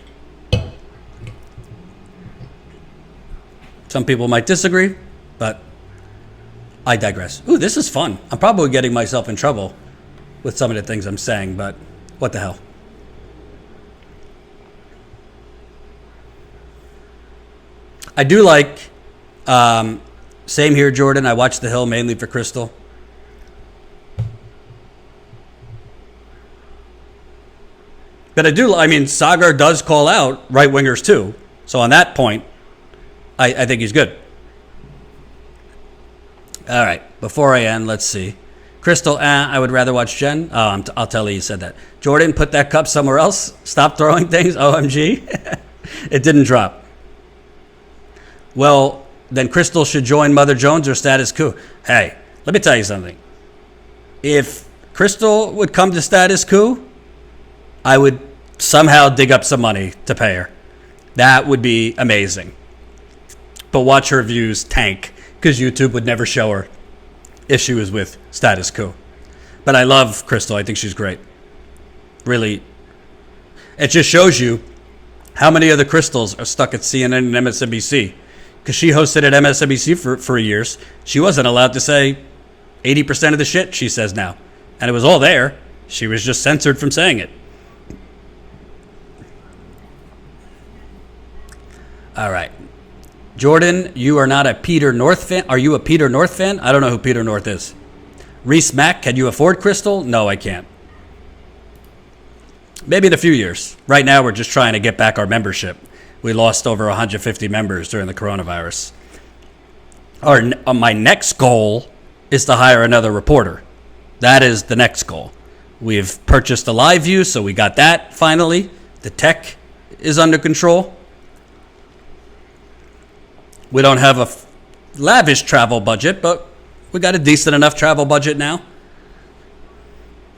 Speaker 1: Some people might disagree, but I digress. Ooh, this is fun. I'm probably getting myself in trouble with some of the things I'm saying, but what the hell? I do like, same here, Jordan. I watch The Hill mainly for Crystal. But Sagar does call out right-wingers too. So on that point, I think he's good. All right, before I end, let's see. Crystal, I would rather watch Jen. Oh, I'll tell you said that. Jordan, put that cup somewhere else. Stop throwing things. OMG. It didn't drop. Well, then Crystal should join Mother Jones or Status Quo. Hey, let me tell you something. If Crystal would come to Status Quo, I would somehow dig up some money to pay her. That would be amazing. But watch her views tank because YouTube would never show her if she was with Status Quo. But I love Crystal. I think she's great. Really, it just shows you how many of the Crystals are stuck at CNN and MSNBC. Because she hosted at MSNBC for years. She wasn't allowed to say 80% of the shit she says now. And it was all there. She was just censored from saying it. All right. Jordan, you are not a Peter North fan. Are you a Peter North fan? I don't know who Peter North is. Reese Mack, can you afford Crystal? No, I can't. Maybe in a few years. Right now, we're just trying to get back our membership. We lost over 150 members during the coronavirus. My next goal is to hire another reporter. That is the next goal. We've purchased a live view, so we got that finally. The tech is under control. We don't have a lavish travel budget, but we got a decent enough travel budget now.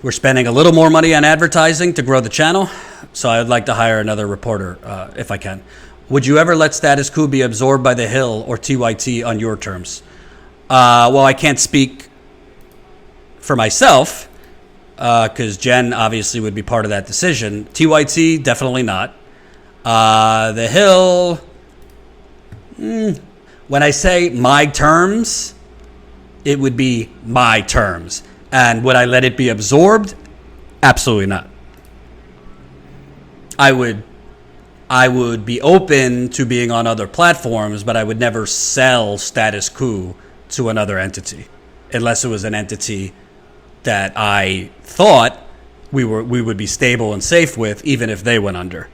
Speaker 1: We're spending a little more money on advertising to grow the channel, so I'd like to hire another reporter if I can. Would you ever let Status Quo be absorbed by The Hill or TYT on your terms? Well, I can't speak for myself because Jen obviously would be part of that decision. TYT, definitely not. The Hill... When I say my terms, it would be my terms. And would I let it be absorbed? Absolutely not. I would be open to being on other platforms, but I would never sell Status Quo to another entity unless it was an entity that I thought we would be stable and safe with, even if they went under.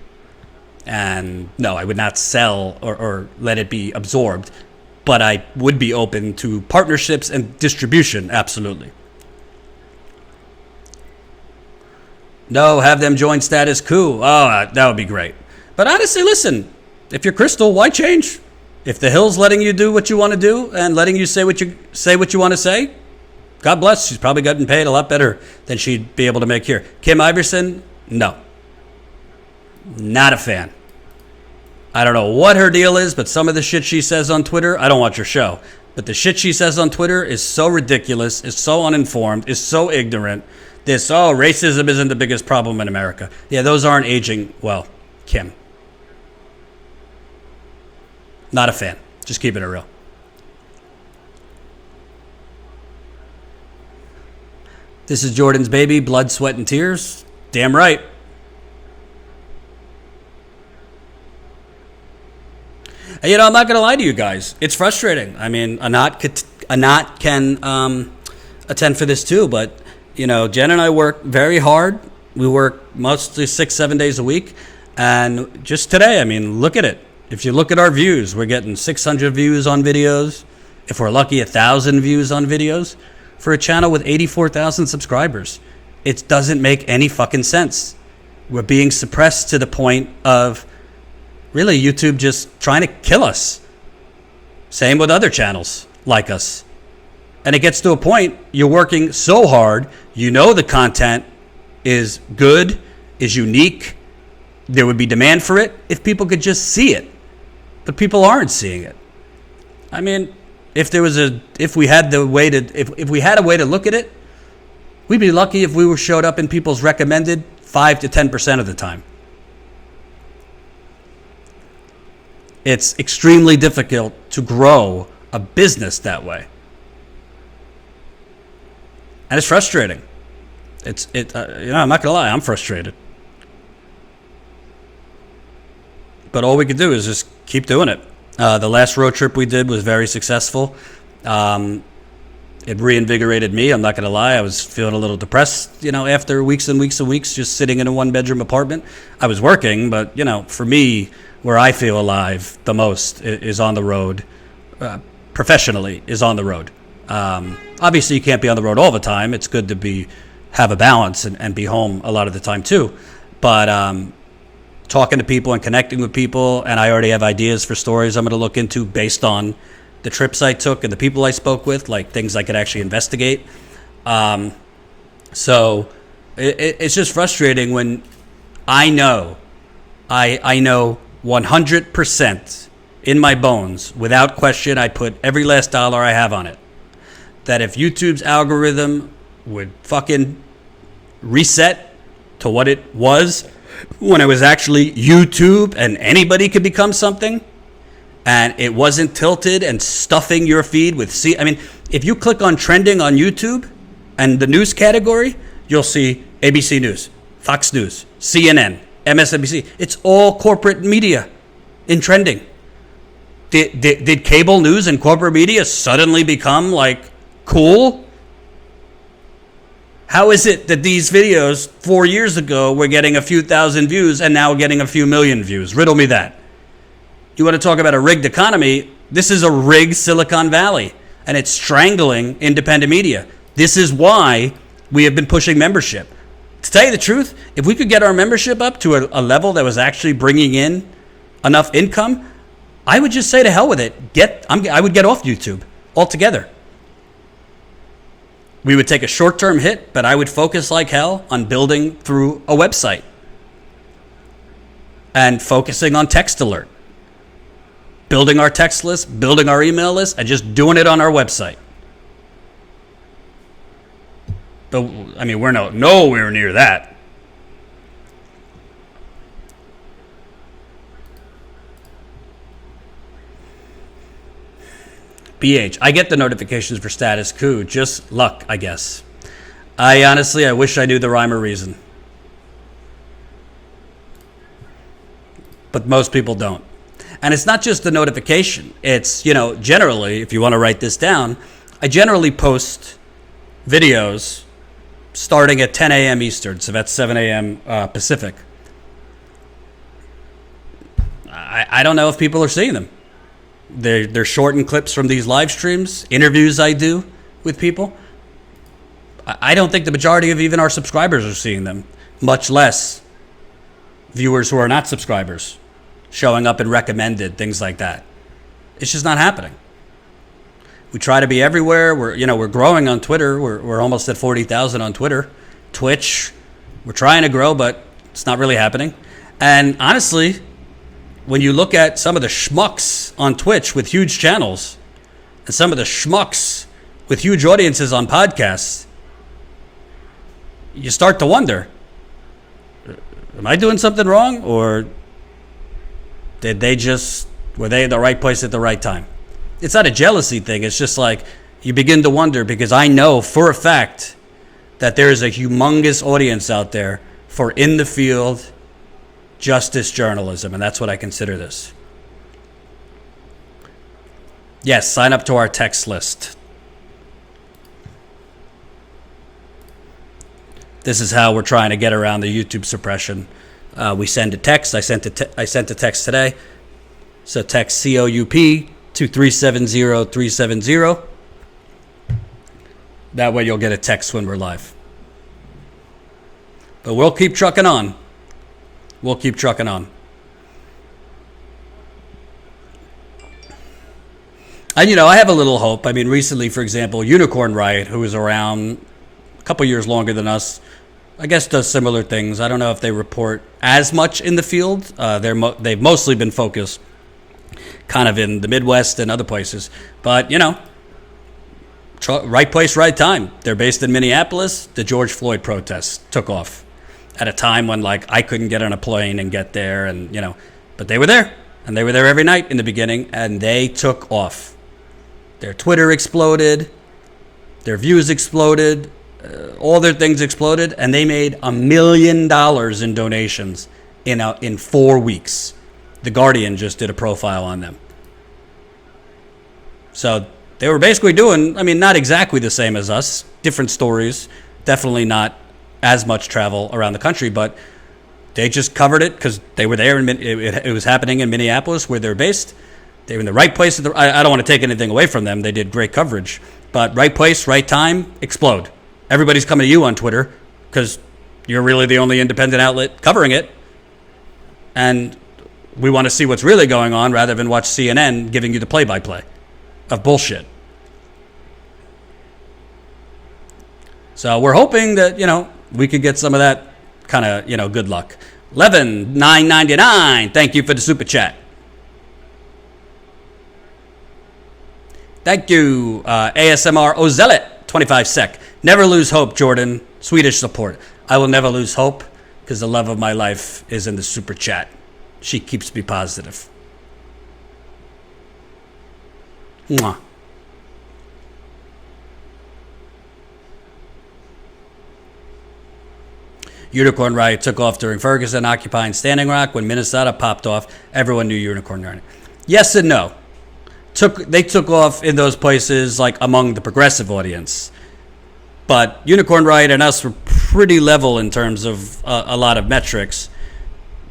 Speaker 1: And no, I would not sell or let it be absorbed, but I would be open to partnerships and distribution, absolutely. No, have them join Status Quo. Oh, that would be great. But honestly, listen, if you're Crystal, why change? If the Hill's letting you do what you want to do and letting you say what you want to say, God bless. She's probably gotten paid a lot better than she'd be able to make here. Kim Iverson, no. Not a fan. I don't know what her deal is, but some of the shit she says on Twitter, I don't watch her show. But the shit she says on Twitter is so ridiculous, is so uninformed, is so ignorant. Racism isn't the biggest problem in America. Yeah, those aren't aging well, Kim. Not a fan. Just keeping it real. This is Jordan's baby, blood, sweat, and tears. Damn right. And, I'm not going to lie to you guys. It's frustrating. I mean, Anat can attend for this too, but, Jen and I work very hard. We work mostly 6-7 days a week. And just today, look at it. If you look at our views, we're getting 600 views on videos. If we're lucky, 1,000 views on videos for a channel with 84,000 subscribers. It doesn't make any fucking sense. We're being suppressed to the point of really YouTube just trying to kill us. Same with other channels like us. And it gets to a point, you're working so hard, the content is good, is unique, there would be demand for it if people could just see it. But people aren't seeing it. If we had a way to look at it, we'd be lucky if we showed up in people's recommended 5 to 10% of the time. It's extremely difficult to grow a business that way. And it's frustrating. I'm not gonna lie, I'm frustrated. But all we could do is just keep doing it. The last road trip we did was very successful. It reinvigorated me. I'm not going to lie. I was feeling a little depressed, after weeks and weeks and weeks just sitting in a one-bedroom apartment. I was working, but, for me, where I feel alive the most is on the road. Professionally, is on the road. Obviously, you can't be on the road all the time. It's good to have a balance and be home a lot of the time, too. But talking to people and connecting with people, and I already have ideas for stories I'm going to look into based on the trips I took and the people I spoke with, like things I could actually investigate. So it's just frustrating when I know 100% in my bones, without question, I put every last dollar I have on it, that if YouTube's algorithm would fucking reset to what it was when it was actually YouTube and anybody could become something, and it wasn't tilted and stuffing your feed with if you click on trending on YouTube and the news category, you'll see ABC News, Fox News, CNN, MSNBC. It's all corporate media in trending. Did cable news and corporate media suddenly become like cool? How is it that these videos 4 years ago were getting a few thousand views and now getting a few million views? Riddle me that. You want to talk about a rigged economy? This is a rigged Silicon Valley, and it's strangling independent media. This is why we have been pushing membership. To tell you the truth, if we could get our membership up to a level that was actually bringing in enough income, I would just say to hell with it. I would get off YouTube altogether. We would take a short-term hit, but I would focus like hell on building through a website and focusing on text alert, building our text list, building our email list, and just doing it on our website. But we're nowhere near that. BH, I get the notifications for status coup. Just luck, I guess. I wish I knew the rhyme or reason. But most people don't. And it's not just the notification. It's, generally, if you want to write this down, I generally post videos starting at 10 a.m. Eastern, so that's 7 a.m. Pacific. I don't know if people are seeing them. They're shortened clips from these live streams, interviews I do with people. I don't think the majority of even our subscribers are seeing them, much less viewers who are not subscribers showing up and recommended, things like that. It's just not happening. We try to be everywhere. We're growing on Twitter. We're almost at 40,000 on Twitter. Twitch, we're trying to grow, but it's not really happening. And honestly, when you look at some of the schmucks on Twitch with huge channels and some of the schmucks with huge audiences on podcasts, you start to wonder, am I doing something wrong, or were they in the right place at the right time? It's not a jealousy thing. It's just like you begin to wonder, because I know for a fact that there is a humongous audience out there for in the field justice journalism, and that's what I consider this. Yes, sign up to our text list. This is how we're trying to get around the YouTube suppression. We send a text. I sent a text today. So text COUP to 370-370. That way you'll get a text when we're live. But we'll keep trucking on. We'll keep trucking on. And, I have a little hope. Recently, for example, Unicorn Riot, who was around a couple years longer than us, I guess does similar things. I don't know if they report as much in the field. They've mostly been focused kind of in the Midwest and other places. But, right place, right time. They're based in Minneapolis. The George Floyd protests took off at a time when, I couldn't get on a plane and get there, and, but they were there. And they were there every night in the beginning, and they took off. Their Twitter exploded. Their views exploded. All their things exploded, and they made $1 million in donations in 4 weeks. The Guardian just did a profile on them. So they were basically doing, not exactly the same as us, different stories, definitely not as much travel around the country, but they just covered it because they were there, and it was happening in Minneapolis where they're based. They were in the right place. I don't want to take anything away from them. They did great coverage, but right place, right time, explode. Everybody's coming to you on Twitter because you're really the only independent outlet covering it. And we want to see what's really going on rather than watch CNN giving you the play-by-play. of bullshit. So we're hoping that, we could get some of that kind of, good luck. Levin, $9.99. Thank you for the super chat. Thank you, ASMR Ozelet, 25 sec. Never lose hope, Jordan. Swedish support. I will never lose hope because the love of my life is in the super chat. She keeps me positive. Mwah. Unicorn riot took off during Ferguson occupying Standing Rock. When Minnesota popped off, everyone knew Unicorn riot. Yes and no. They took off in those places like among the progressive audience. But Unicorn riot and us were pretty level in terms of a lot of metrics.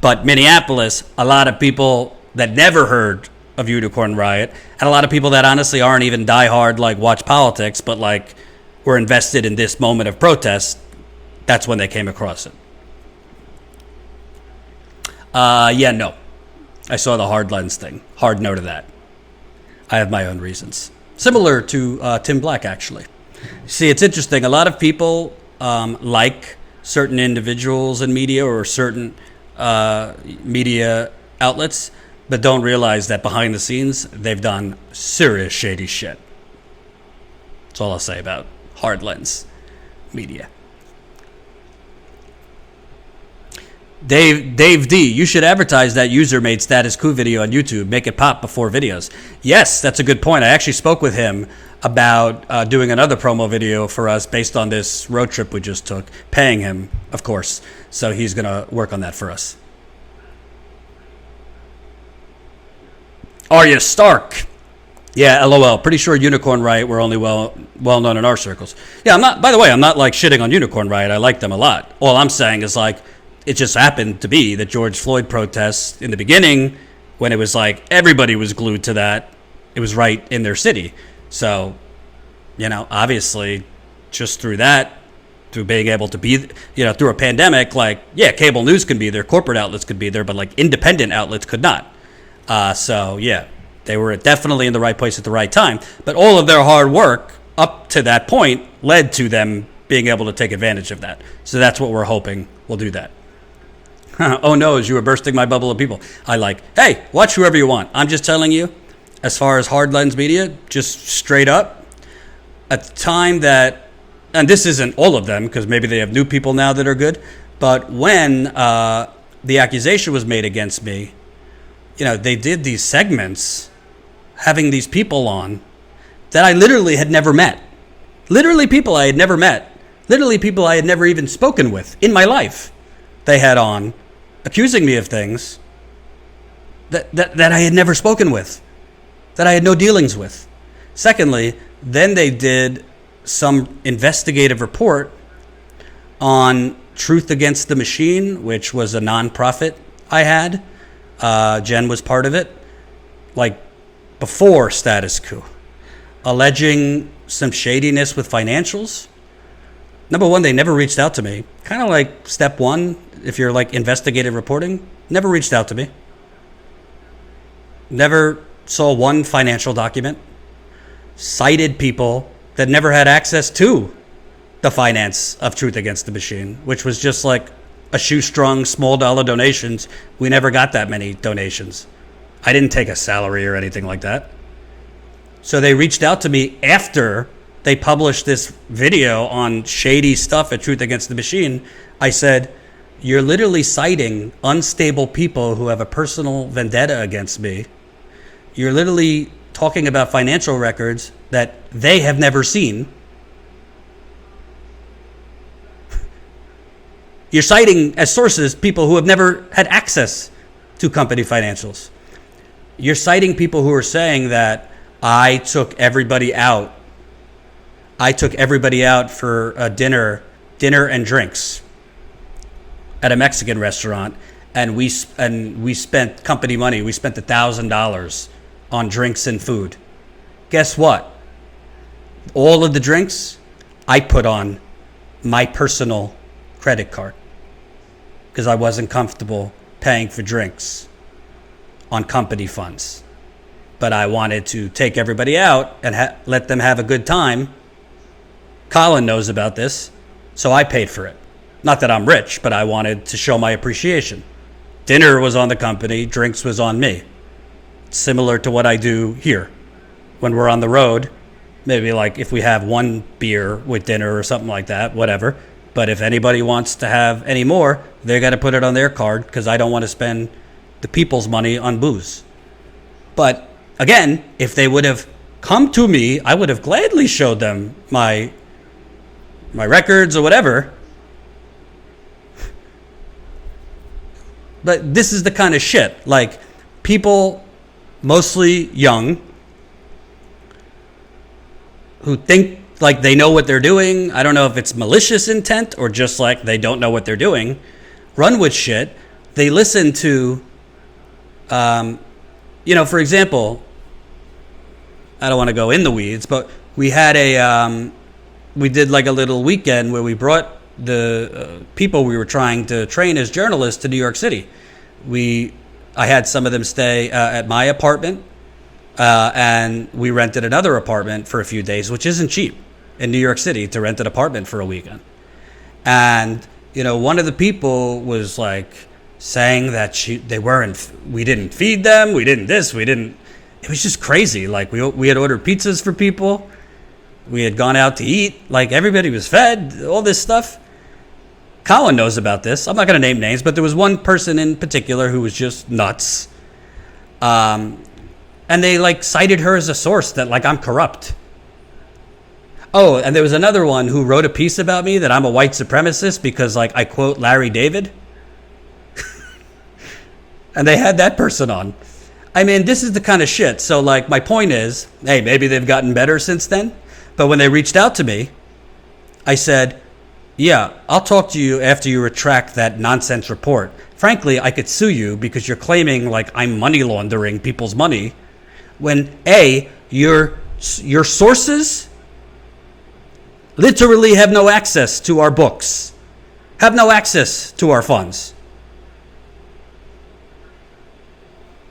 Speaker 1: But Minneapolis, a lot of people that never heard of Unicorn riot, and a lot of people that honestly aren't even diehard, like watch politics, but like were invested in this moment of protest. That's when they came across it. No. I saw the hard lens thing. Hard no to that. I have my own reasons. Similar to Tim Black, actually. See, it's interesting. A lot of people like certain individuals in media or certain media outlets, but don't realize that behind the scenes, they've done serious shady shit. That's all I'll say about hard lens media. Dave D, you should advertise that user-made status quo video on YouTube. Make it pop before videos. Yes, that's a good point. I actually spoke with him about doing another promo video for us based on this road trip we just took. Paying him, of course. So he's going to work on that for us. Arya Stark. Yeah, LOL. Pretty sure Unicorn Riot were only well known in our circles. Yeah, by the way, I'm not like shitting on Unicorn Riot. I like them a lot. All I'm saying is like, it just happened to be that George Floyd protests in the beginning, when it was like everybody was glued to that, it was right in their city. So, obviously, just through that, through being able to be, through a pandemic, like, yeah, cable news can be there, corporate outlets could be there, but like independent outlets could not. So, yeah, they were definitely in the right place at the right time. But all of their hard work up to that point led to them being able to take advantage of that. So that's what we're hoping will do that. Oh no, you were bursting my bubble of people. Hey, watch whoever you want. I'm just telling you, as far as hard lens media, just straight up, at the time that, and this isn't all of them, because maybe they have new people now that are good, but when the accusation was made against me, they did these segments having these people on that I literally had never met. Literally people I had never met. Literally people I had never even spoken with in my life. They had on, accusing me of things that I had never spoken with, that I had no dealings with. Secondly, then they did some investigative report on Truth Against the Machine, which was a nonprofit I had. Jen was part of it, like before status quo, alleging some shadiness with financials. Number one, they never reached out to me. Kind of like step one, if you're like investigative reporting, never reached out to me. Never saw one financial document. Cited people that never had access to the finance of Truth Against the Machine, which was just like a shoestrung, small dollar donations. We never got that many donations. I didn't take a salary or anything like that. So they reached out to me after they published this video on shady stuff at Truth Against the Machine. I said, you're literally citing unstable people who have a personal vendetta against me. You're literally talking about financial records that they have never seen. You're citing as sources people who have never had access to company financials. You're citing people who are saying that I took everybody out. I took everybody out for a dinner and drinks at a Mexican restaurant, and we spent company money. We spent $1,000 on drinks and food. Guess what? All of the drinks I put on my personal credit card because I wasn't comfortable paying for drinks on company funds. but I wanted to take everybody out and let them have a good time. Colin knows about this, so I paid for it. Not that I'm rich, but I wanted to show my appreciation. Dinner was on the company, drinks was on me. Similar to what I do here. When we're on the road, maybe like if we have one beer with dinner or something like that, whatever. But if anybody wants to have any more, they got to put it on their card because I don't want to spend the people's money on booze. But again, if they would have come to me, I would have gladly showed them my records or whatever. But this is the kind of shit. Like, people, mostly young, who think like they know what they're doing. I don't know if it's malicious intent or just like they don't know what they're doing. Run with shit. They listen to, for example, I don't want to go in the weeds, but we had we did like a little weekend where we brought the people we were trying to train as journalists to New York City. I had some of them stay at my apartment, and we rented another apartment for a few days, which isn't cheap in New York City to rent an apartment for a weekend. And one of the people was like saying that we didn't feed them, we didn't this, we didn't. It was just crazy. Like we had ordered pizzas for people, we had gone out to eat, like everybody was fed, all this stuff. Colin knows about this. I'm not going to name names, but there was one person in particular who was just nuts. And they like cited her as a source that like I'm corrupt. Oh, and there was another one who wrote a piece about me that I'm a white supremacist because like I quote Larry David. And they had that person on. I mean, this is the kind of shit. So like my point is, hey, maybe they've gotten better since then. But when they reached out to me, I said, yeah, I'll talk to you after you retract that nonsense report. Frankly, I could sue you because you're claiming like I'm money laundering people's money when your sources literally have no access to our books, have no access to our funds.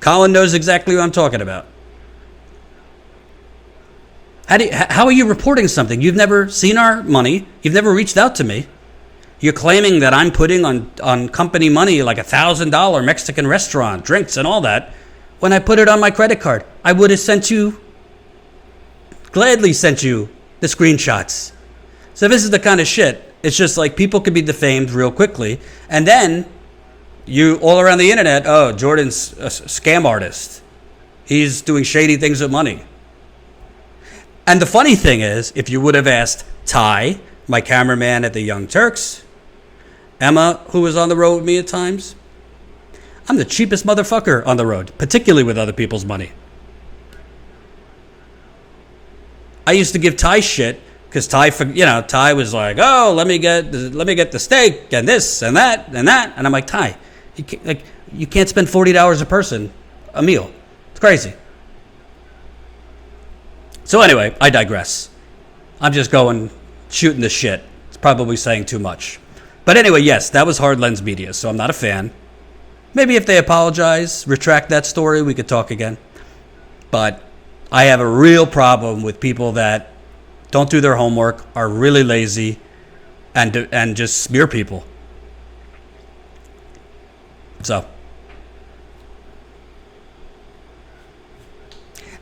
Speaker 1: Colin knows exactly what I'm talking about. How are you reporting something? You've never seen our money. You've never reached out to me. You're claiming that I'm putting on company money like $1,000 Mexican restaurant, drinks and all that. When I put it on my credit card, I would have gladly sent you the screenshots. So this is the kind of shit. It's just like people could be defamed real quickly. And then you all around the internet, oh, Jordan's a scam artist. He's doing shady things with money. And the funny thing is, if you would have asked Ty, my cameraman at the Young Turks, Emma, who was on the road with me at times, I'm the cheapest motherfucker on the road, particularly with other people's money. I used to give Ty shit because Ty was like, oh, let me get the steak and this and that, and I'm like, Ty, you can't spend $40 a person a meal. It's crazy. So anyway, I digress. I'm just shooting the shit. It's probably saying too much. But anyway, yes, that was Hard Lens Media, so I'm not a fan. Maybe if they apologize, retract that story, we could talk again. But I have a real problem with people that don't do their homework, are really lazy, and just smear people. So.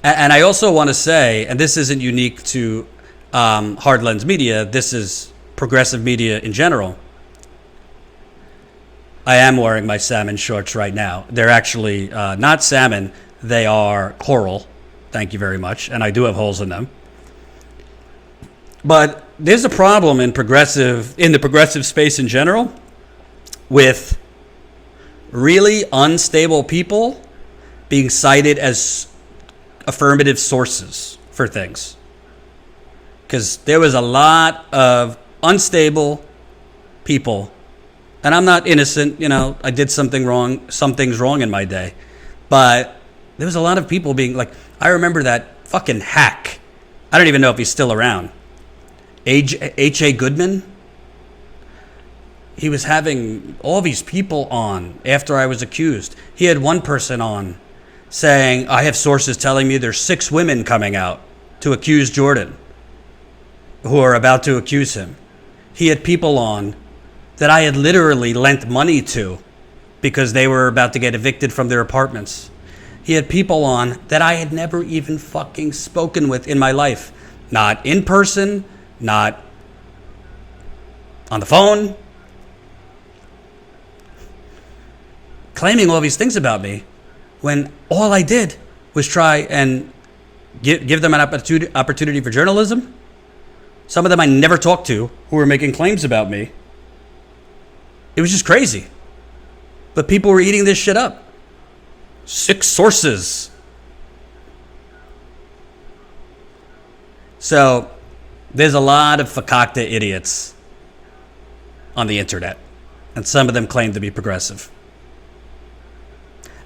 Speaker 1: And I also want to say, and this isn't unique to Hard Lens Media, this is progressive media in general. I am wearing my salmon shorts right now. They're actually not salmon, they are coral. Thank you very much. And I do have holes in them. But there's a problem in the progressive space in general with really unstable people being cited as affirmative sources for things. Because there was a lot of unstable people, and I'm not innocent, I did some things wrong in my day, but there was a lot of people being like, I remember that fucking hack, I don't even know if he's still around, H.A. Goodman. He was having all these people on after I was accused. He had one person on saying, I have sources telling me there's 6 women coming out to accuse Jordan who are about to accuse him. He had people on that I had literally lent money to because they were about to get evicted from their apartments. He had people on that I had never even fucking spoken with in my life. Not in person, not on the phone. Claiming all these things about me when all I did was try and give them an opportunity for journalism. Some of them I never talked to who were making claims about me. It was just crazy. But people were eating this shit up. 6 sources. So there's a lot of fakakta idiots on the internet, and some of them claim to be progressive.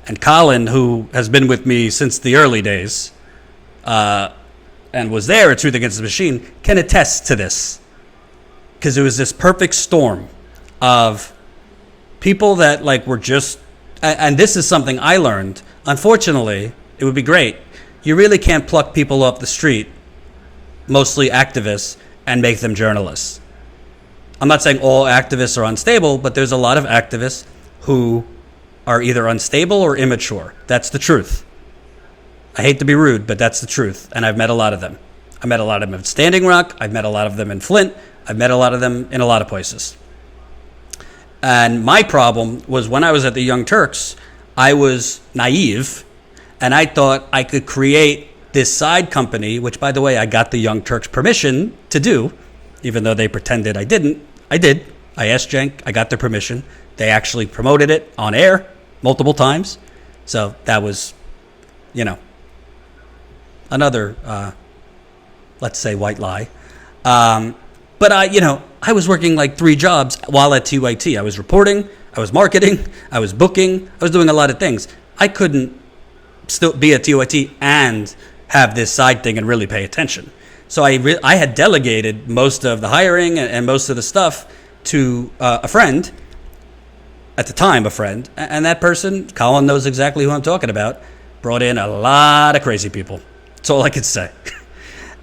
Speaker 1: And Colin, who has been with me since the early days, and was there at Truth Against the Machine, can attest to this. Because it was this perfect storm of people that were just, and this is something I learned. Unfortunately, it would be great. You really can't pluck people off the street, mostly activists, and make them journalists. I'm not saying all activists are unstable, but there's a lot of activists who are either unstable or immature. That's the truth. I hate to be rude, but that's the truth, and I've met a lot of them. I met a lot of them in Standing Rock. I've met a lot of them in Flint. I've met a lot of them in a lot of places. And my problem was when I was at the Young Turks, I was naive, and I thought I could create this side company, which, by the way, I got the Young Turks permission to do, even though they pretended I didn't. I did. I asked Cenk. I got their permission. They actually promoted it on air multiple times. So that was, another, let's say, white lie. But I was working 3 jobs while at TYT. I was reporting, I was marketing, I was booking, I was doing a lot of things. I couldn't still be at TYT and have this side thing and really pay attention. So I had delegated most of the hiring and most of the stuff to a friend, at the time a friend, and that person, Colin knows exactly who I'm talking about, brought in a lot of crazy people. That's all I could say.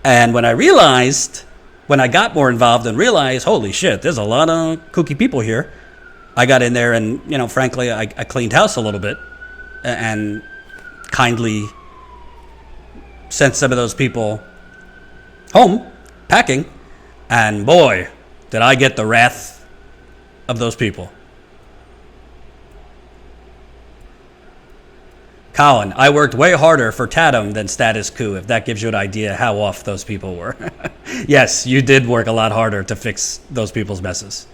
Speaker 1: And when I got more involved and realized, holy shit, there's a lot of kooky people here, I got in there and, frankly, I cleaned house a little bit and kindly sent some of those people home, packing, and boy, did I get the wrath of those people. Colin, I worked way harder for Tatum than Status Quo, if that gives you an idea how off those people were. Yes, you did work a lot harder to fix those people's messes.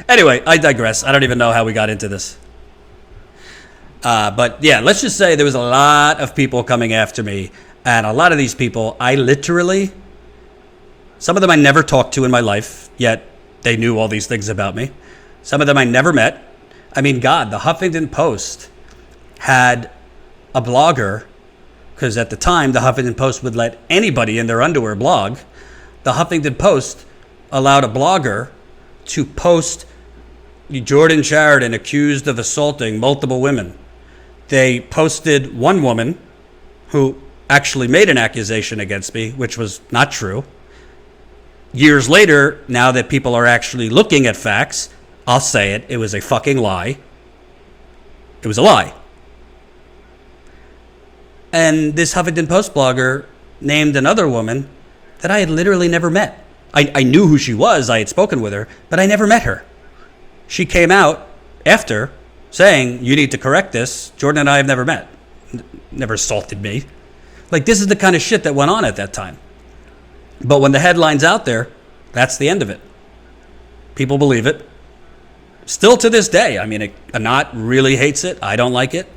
Speaker 1: Anyway, I digress. I don't even know how we got into this. But yeah, let's just say there was a lot of people coming after me. And a lot of these people, I literally, some of them I never talked to in my life, yet they knew all these things about me. Some of them I never met. I mean, God, the Huffington Post had a blogger, because at the time the Huffington Post would let anybody in their underwear blog. The Huffington Post allowed a blogger to post Jordan Sheridan accused of assaulting multiple women. They posted one woman who actually made an accusation against me, which was not true. Years later, now that people are actually looking at facts, I'll say it, it was a fucking lie. It was a lie. And this Huffington Post blogger named another woman that I had literally never met. I knew who she was, I had spoken with her, but I never met her. She came out after saying, you need to correct this. Jordan and I have never met. Never assaulted me. This is the kind of shit that went on at that time. But when the headline's out there, that's the end of it. People believe it. Still to this day, Anat really hates it. I don't like it.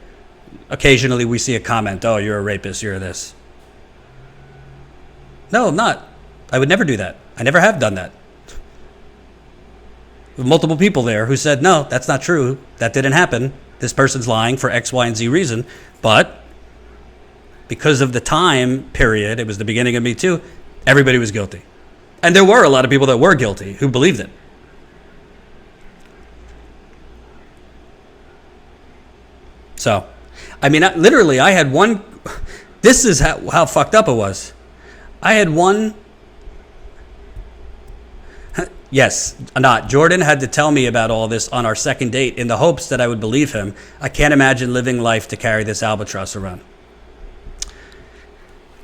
Speaker 1: Occasionally we see a comment, oh, you're a rapist, you're this. No, I'm not. I would never do that. I never have done that. With multiple people there who said, no, that's not true. That didn't happen. This person's lying for X, Y, and Z reason. But because of the time period, it was the beginning of Me Too, everybody was guilty. And there were a lot of people that were guilty who believed it. So, I mean, literally, I had one. This is how fucked up it was. I had one. Yes, not. Jordan had to tell me about all this on our second date in the hopes that I would believe him. I can't imagine living life to carry this albatross around.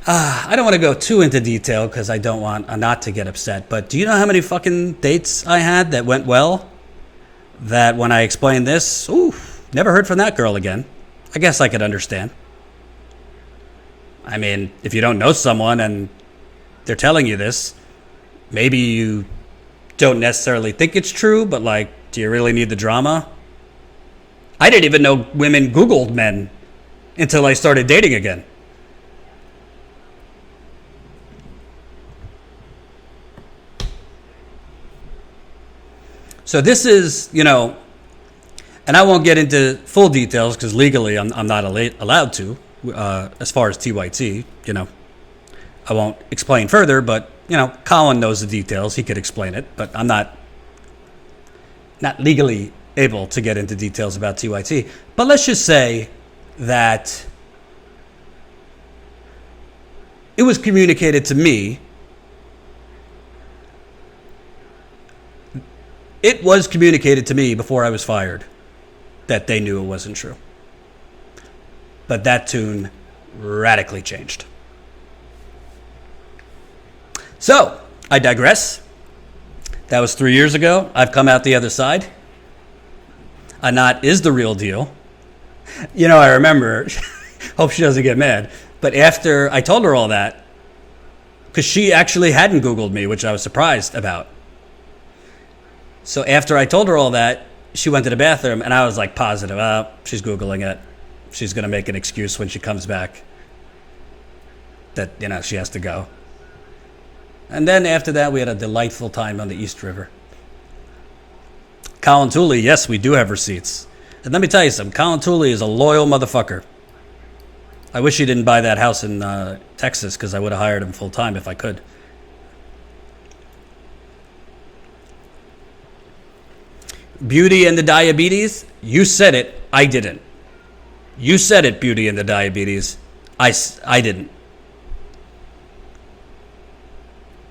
Speaker 1: I don't want to go too into detail because I don't want not to get upset. But do you know how many fucking dates I had that went well? That when I explained this, never heard from that girl again. I guess I could understand. I mean, if you don't know someone and they're telling you this, maybe you don't necessarily think it's true, but like, do you really need the drama? I didn't even know women Googled men until I started dating again. So this is, and I won't get into full details because legally I'm not allowed to, as far as TYT, I won't explain further, but, Colin knows the details. He could explain it, but I'm not legally able to get into details about TYT. But let's just say that it was communicated to me. It was communicated to me before I was fired that they knew it wasn't true. But that tune radically changed. So, I digress. That was 3 years ago. I've come out the other side. Anat is the real deal. I remember, hope she doesn't get mad, but after I told her all that, because she actually hadn't Googled me, which I was surprised about. So after I told her all that, she went to the bathroom, and I was like positive. She's Googling it. She's going to make an excuse when she comes back that, she has to go. And then after that, we had a delightful time on the East River. Colin Tooley, yes, we do have receipts. And let me tell you something. Colin Tooley is a loyal motherfucker. I wish he didn't buy that house in Texas because I would have hired him full time if I could. Beauty and the diabetes, you said it, I didn't. You said it, Beauty and the diabetes, I didn't.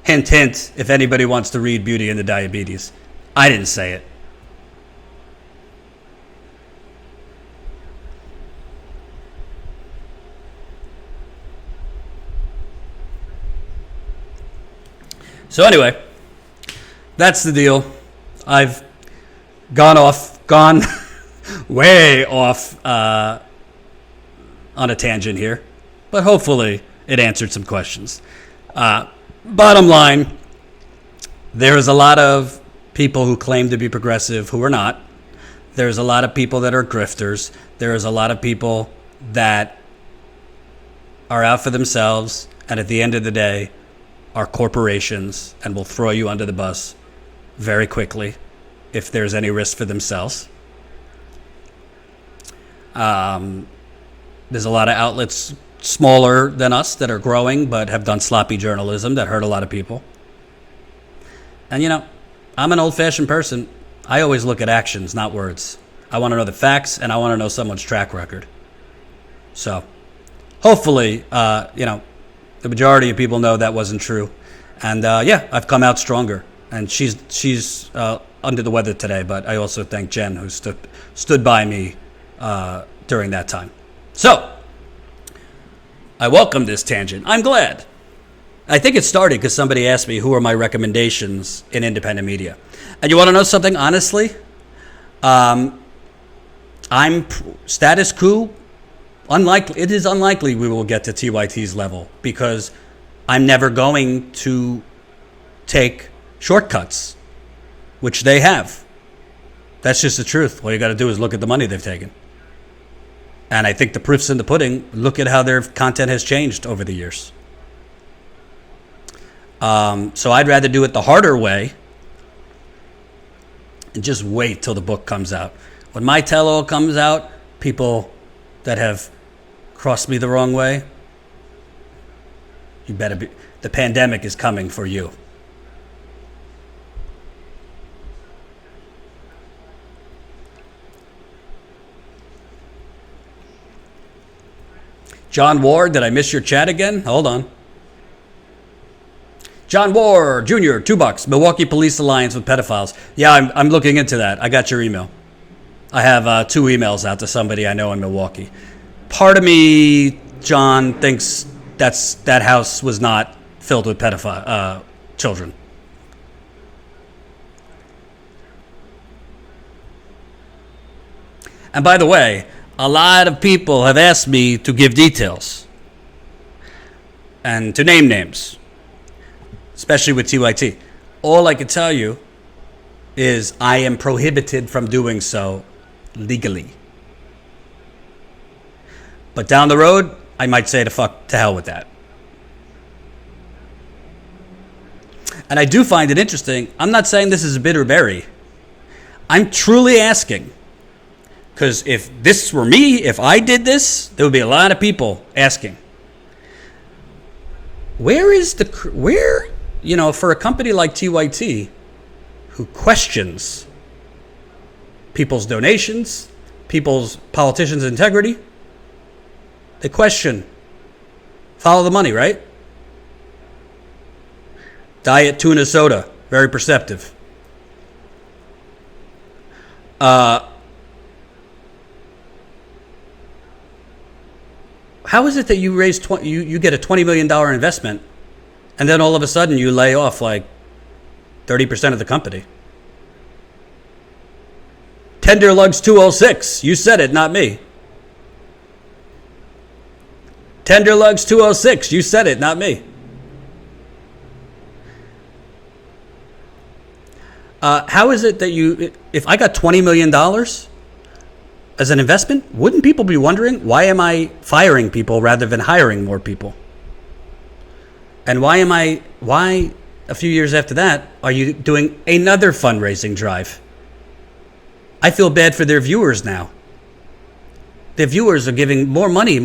Speaker 1: Hint, hint, if anybody wants to read Beauty and the Diabetes. I didn't say it. So anyway, that's the deal. I've gone way off on a tangent here, but hopefully it answered some questions. Bottom line, there is a lot of people who claim to be progressive who are not. There's a lot of people that are grifters. There is a lot of people that are out for themselves, and at the end of the day are corporations and will throw you under the bus very quickly if there's any risk for themselves. There's a lot of outlets smaller than us that are growing but have done sloppy journalism that hurt a lot of people. And I'm an old-fashioned person. I always look at actions, not words. I want to know the facts, and I want to know someone's track record. So hopefully, the majority of people know that wasn't true. And I've come out stronger. And she's under the weather today, but I also thank Jen who stood by me during that time. So I welcome this tangent. I'm glad. I think it started because somebody asked me who are my recommendations in independent media. And you want to know something, honestly? I'm status quo. It is unlikely we will get to TYT's level because I'm never going to take shortcuts, which they have. That's just the truth. All you got to do is look at the money they've taken. And I think the proof's in the pudding. Look at how their content has changed over the years. So I'd rather do it the harder way and just wait till the book comes out. When my tell-all comes out, people that have crossed me the wrong way, the pandemic is coming for you. John Ward, did I miss your chat again? Hold on. John Ward Jr., $2. Milwaukee Police Alliance with pedophiles. Yeah, I'm looking into that. I got your email. I have 2 emails out to somebody I know in Milwaukee. Part of me, John, thinks that house was not filled with pedophile children. And by the way, a lot of people have asked me to give details and to name names, especially with TYT. All I can tell you is I am prohibited from doing so legally. But down the road, I might say to hell with that. And I do find it interesting. I'm not saying this is a bitter berry. I'm truly asking. Because if this were me, if I did this, there would be a lot of people asking. Where, for a company like TYT, who questions people's donations, people's politicians' integrity, they question, follow the money, right? Diet tuna soda, very perceptive. How is it that you raise you get a $20 million investment, and then all of a sudden you lay off like 30% of the company? Tenderlugs 206, you said it, not me. Tenderlugs 206, you said it, not me. How is it that if I got $20 million as an investment, wouldn't people be wondering, why am I firing people rather than hiring more people? And why a few years after that, are you doing another fundraising drive? I feel bad for their viewers now. Their viewers are giving more money.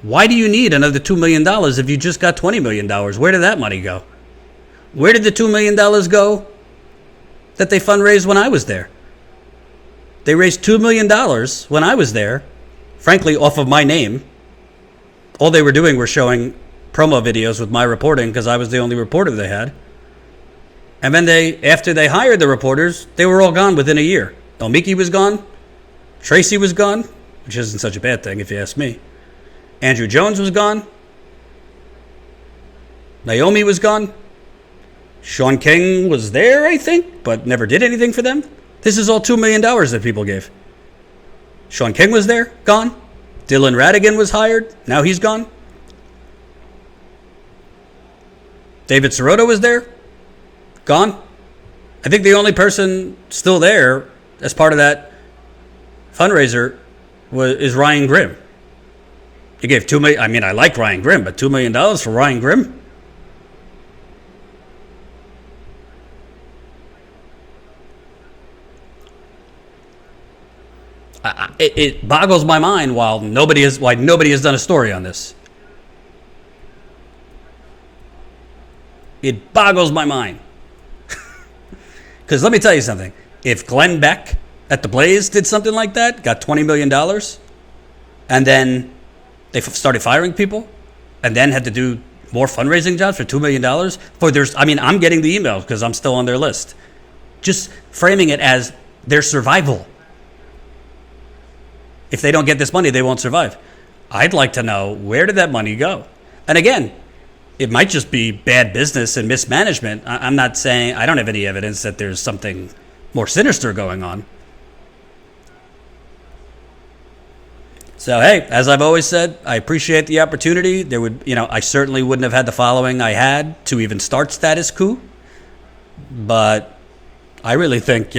Speaker 1: Why do you need another $2 million if you just got $20 million? Where did that money go? Where did the $2 million go that they fundraised when I was there? They raised $2 million when I was there, frankly, off of my name. All they were doing was showing promo videos with my reporting because I was the only reporter they had. And then after they hired the reporters, they were all gone within a year. Elmiki was gone. Tracy was gone, which isn't such a bad thing if you ask me. Andrew Jones was gone. Naomi was gone. Sean King was there, I think, but never did anything for them. This is all $2 million that people gave. Sean King was there, gone. Dylan Radigan was hired, now he's gone. David Sirotto was there, gone. I think the only person still there as part of that fundraiser is Ryan Grimm. You gave $2 million. I mean, I like Ryan Grimm, but $2 million for Ryan Grimm? It boggles my mind why nobody has done a story on this. It boggles my mind. Because let me tell you something. If Glenn Beck at the Blaze did something like that, got $20 million, and then they started firing people, and then had to do more fundraising jobs for $2 million, I'm getting the emails because I'm still on their list. Just framing it as their survival. If they don't get this money, they won't survive. I'd like to know, where did that money go? And again, it might just be bad business and mismanagement. I'm not saying, I don't have any evidence that there's something more sinister going on. So, hey, as I've always said, I appreciate the opportunity. I certainly wouldn't have had the following I had to even start Status Coup. But I really think,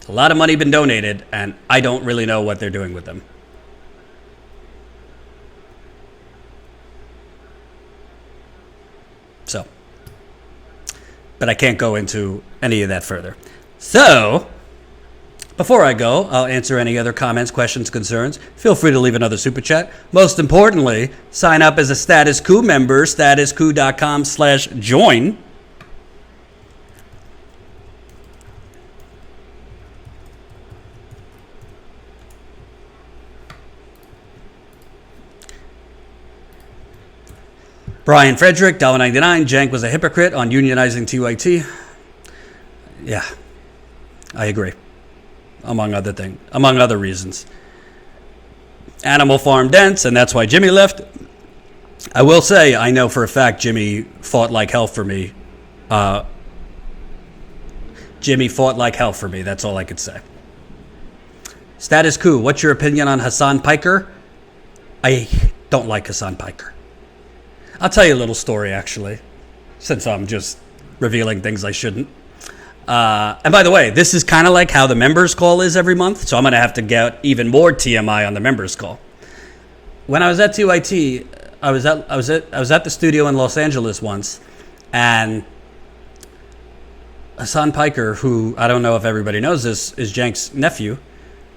Speaker 1: a lot of money been donated, and I don't really know what they're doing with them. So, but I can't go into any of that further. So, before I go, I'll answer any other comments, questions, concerns. Feel free to leave another super chat. Most importantly, sign up as a Status Coup member, statuscoup.com/join. Brian Frederick, $1.99. Jank was a hypocrite on unionizing TYT. Yeah, I agree. Among other reasons. Animal Farm Dents, and that's why Jimmy left. I will say, I know for a fact Jimmy fought like hell for me. Jimmy fought like hell for me. That's all I could say. Status Quo, what's your opinion on Hassan Piker? I don't like Hassan Piker. I'll tell you a little story, actually, since I'm just revealing things I shouldn't. And by the way, this is kind of like how the members call is every month, so I'm going to have to get even more TMI on the members call. When I was at TYT, I was at the studio in Los Angeles once, and Hassan Piker, who I don't know if everybody knows this, is Jank's nephew,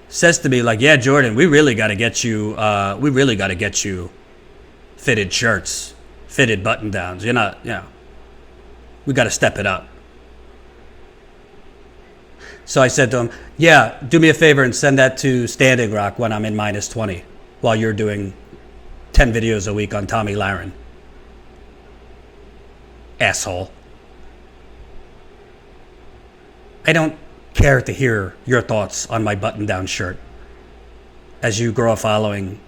Speaker 1: says to me like, "Yeah, Jordan, we really got to get you fitted shirts, fitted button downs. We got to step it up." So I said to him, "Yeah, do me a favor and send that to Standing Rock when I'm in -20, while you're doing 10 videos a week on Tommy Lahren." Asshole. I don't care to hear your thoughts on my button-down shirt as you grow a following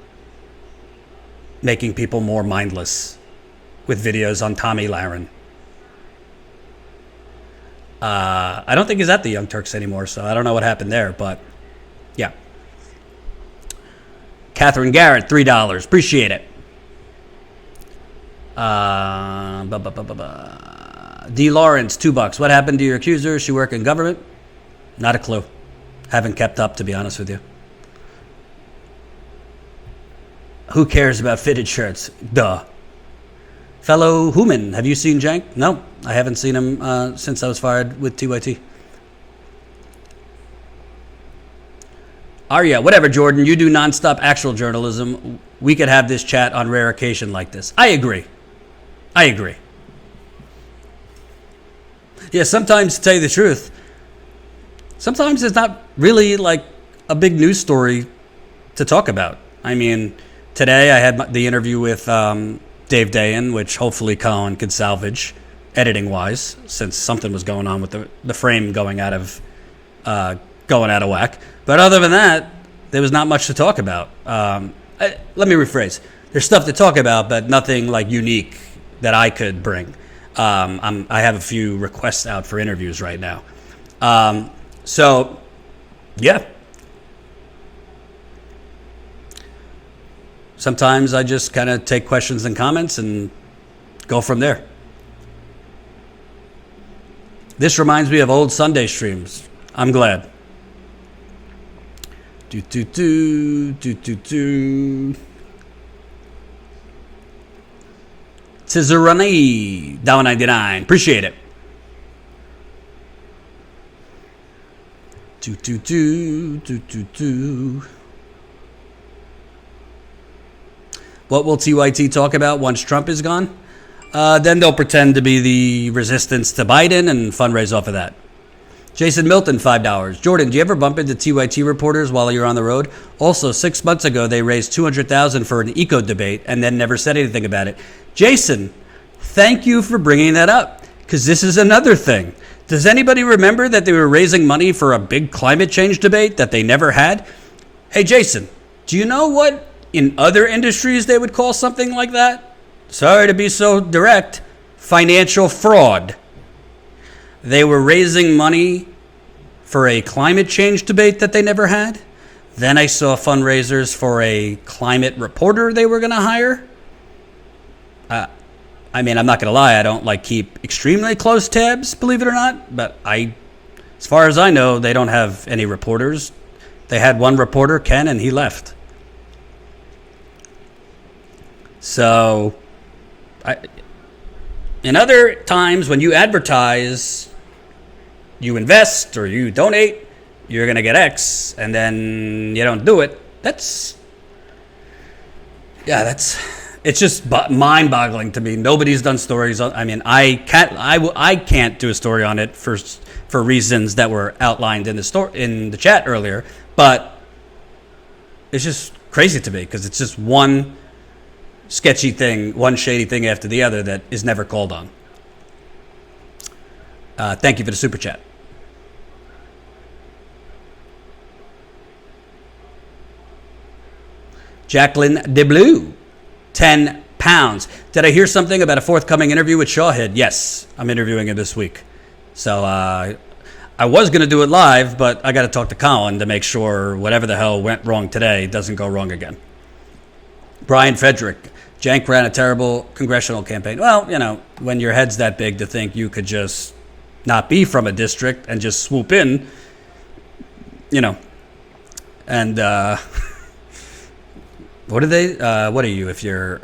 Speaker 1: making people more mindless with videos on Tommy Lahren. I don't think he's at the Young Turks anymore, so I don't know what happened there, but yeah. Catherine Garrett, $3. Appreciate it. D. Lawrence, $2. What happened to your accuser? She work in government? Not a clue. Haven't kept up, to be honest with you. Who cares about fitted shirts? Duh. Fellow Human, have you seen Jank? No, I haven't seen him since I was fired with TYT. Arya, whatever, Jordan. You do nonstop actual journalism. We could have this chat on rare occasion like this. I agree. Yeah, sometimes, to tell you the truth, sometimes it's not really like a big news story to talk about. I mean, today I had the interview with Dave Dayen, which hopefully Colin could salvage editing-wise, since something was going on with the frame going out of whack. But other than that, there was not much to talk about. Let me rephrase. There's stuff to talk about, but nothing like unique that I could bring. I have a few requests out for interviews right now. So, yeah. Sometimes I just kind of take questions and comments and go from there. This reminds me of old Sunday streams. I'm glad. Cesarani, $1.99. Appreciate it. What will TYT talk about once Trump is gone? Then they'll pretend to be the resistance to Biden and fundraise off of that. Jason Milton, $5. Jordan, do you ever bump into TYT reporters while you're on the road? Also, 6 months ago, they raised $200,000 for an eco debate and then never said anything about it. Jason, thank you for bringing that up, because this is another thing. Does anybody remember that they were raising money for a big climate change debate that they never had? Hey, Jason, do you know what in other industries they would call something like that? Sorry to be so direct. Financial fraud. They were raising money for a climate change debate that they never had. Then I saw fundraisers for a climate reporter they were going to hire. I mean, I'm not going to lie. I don't keep extremely close tabs, believe it or not. But as far as I know, they don't have any reporters. They had one reporter, Ken, and he left. So, in other times when you advertise, you invest or you donate, you're going to get X, and then you don't do it. It's just mind-boggling to me. Nobody's done stories on. I mean, I can't do a story on it for reasons that were outlined in the chat earlier. But it's just crazy to me because it's just one sketchy thing, one shady thing after the other that is never called on. Thank you for the super chat. Jacqueline DeBlue, 10 pounds. Did I hear something about a forthcoming interview with Shawhead? Yes, I'm interviewing him this week. So I was going to do it live, but I got to talk to Colin to make sure whatever the hell went wrong today doesn't go wrong again. Brian Frederick, Jank ran a terrible congressional campaign. Well, you know, when your head's that big to think you could just not be from a district and just swoop in, you know, and what are you if you're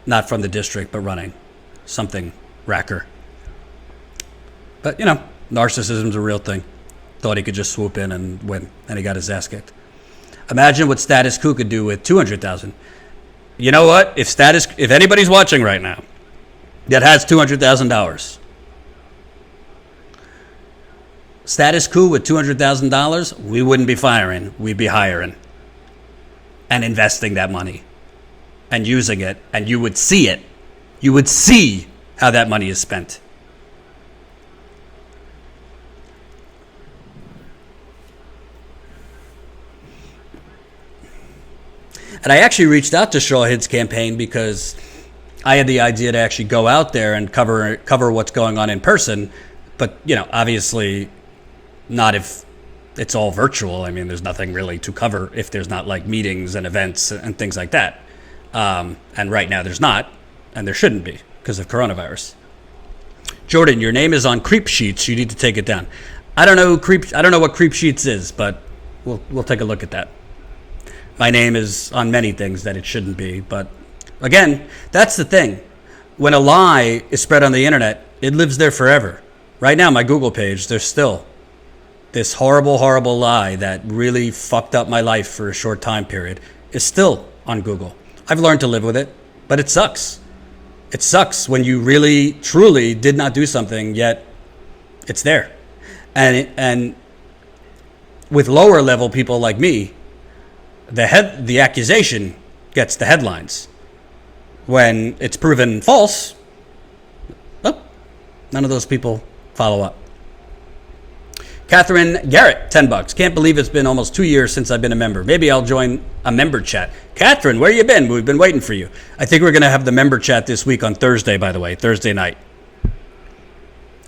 Speaker 1: not from the district but running? Something racker. But, you know, narcissism's a real thing. Thought he could just swoop in and win, and he got his ass kicked. Imagine what Status Quo could do with 200,000. You know what? If anybody's watching right now that has $200,000, Status Quo with $200,000, we wouldn't be firing. We'd be hiring and investing that money and using it, and you would see it. You would see how that money is spent. And I actually reached out to Shawhead's campaign because I had the idea to actually go out there and cover what's going on in person. But, you know, obviously not if it's all virtual. I mean, there's nothing really to cover if there's not like meetings and events and things like that. And right now there's not, and there shouldn't be because of coronavirus. Jordan, your name is on Creep Sheets. You need to take it down. I don't know what Creep Sheets is, but we'll take a look at that. My name is on many things that it shouldn't be. But again, that's the thing. When a lie is spread on the internet, it lives there forever. Right now, my Google page, there's still this horrible, horrible lie that really fucked up my life for a short time period is still on Google. I've learned to live with it, but it sucks. It sucks when you really, truly did not do something, yet it's there. And with lower level people like me, the accusation gets the headlines. When it's proven false, well, none of those people follow up. Catherine Garrett, $10. Can't believe it's been almost 2 years since I've been a member. Maybe I'll join a member chat. Catherine, where you been? We've been waiting for you. I think we're going to have the member chat this week on Thursday, by the way, Thursday night.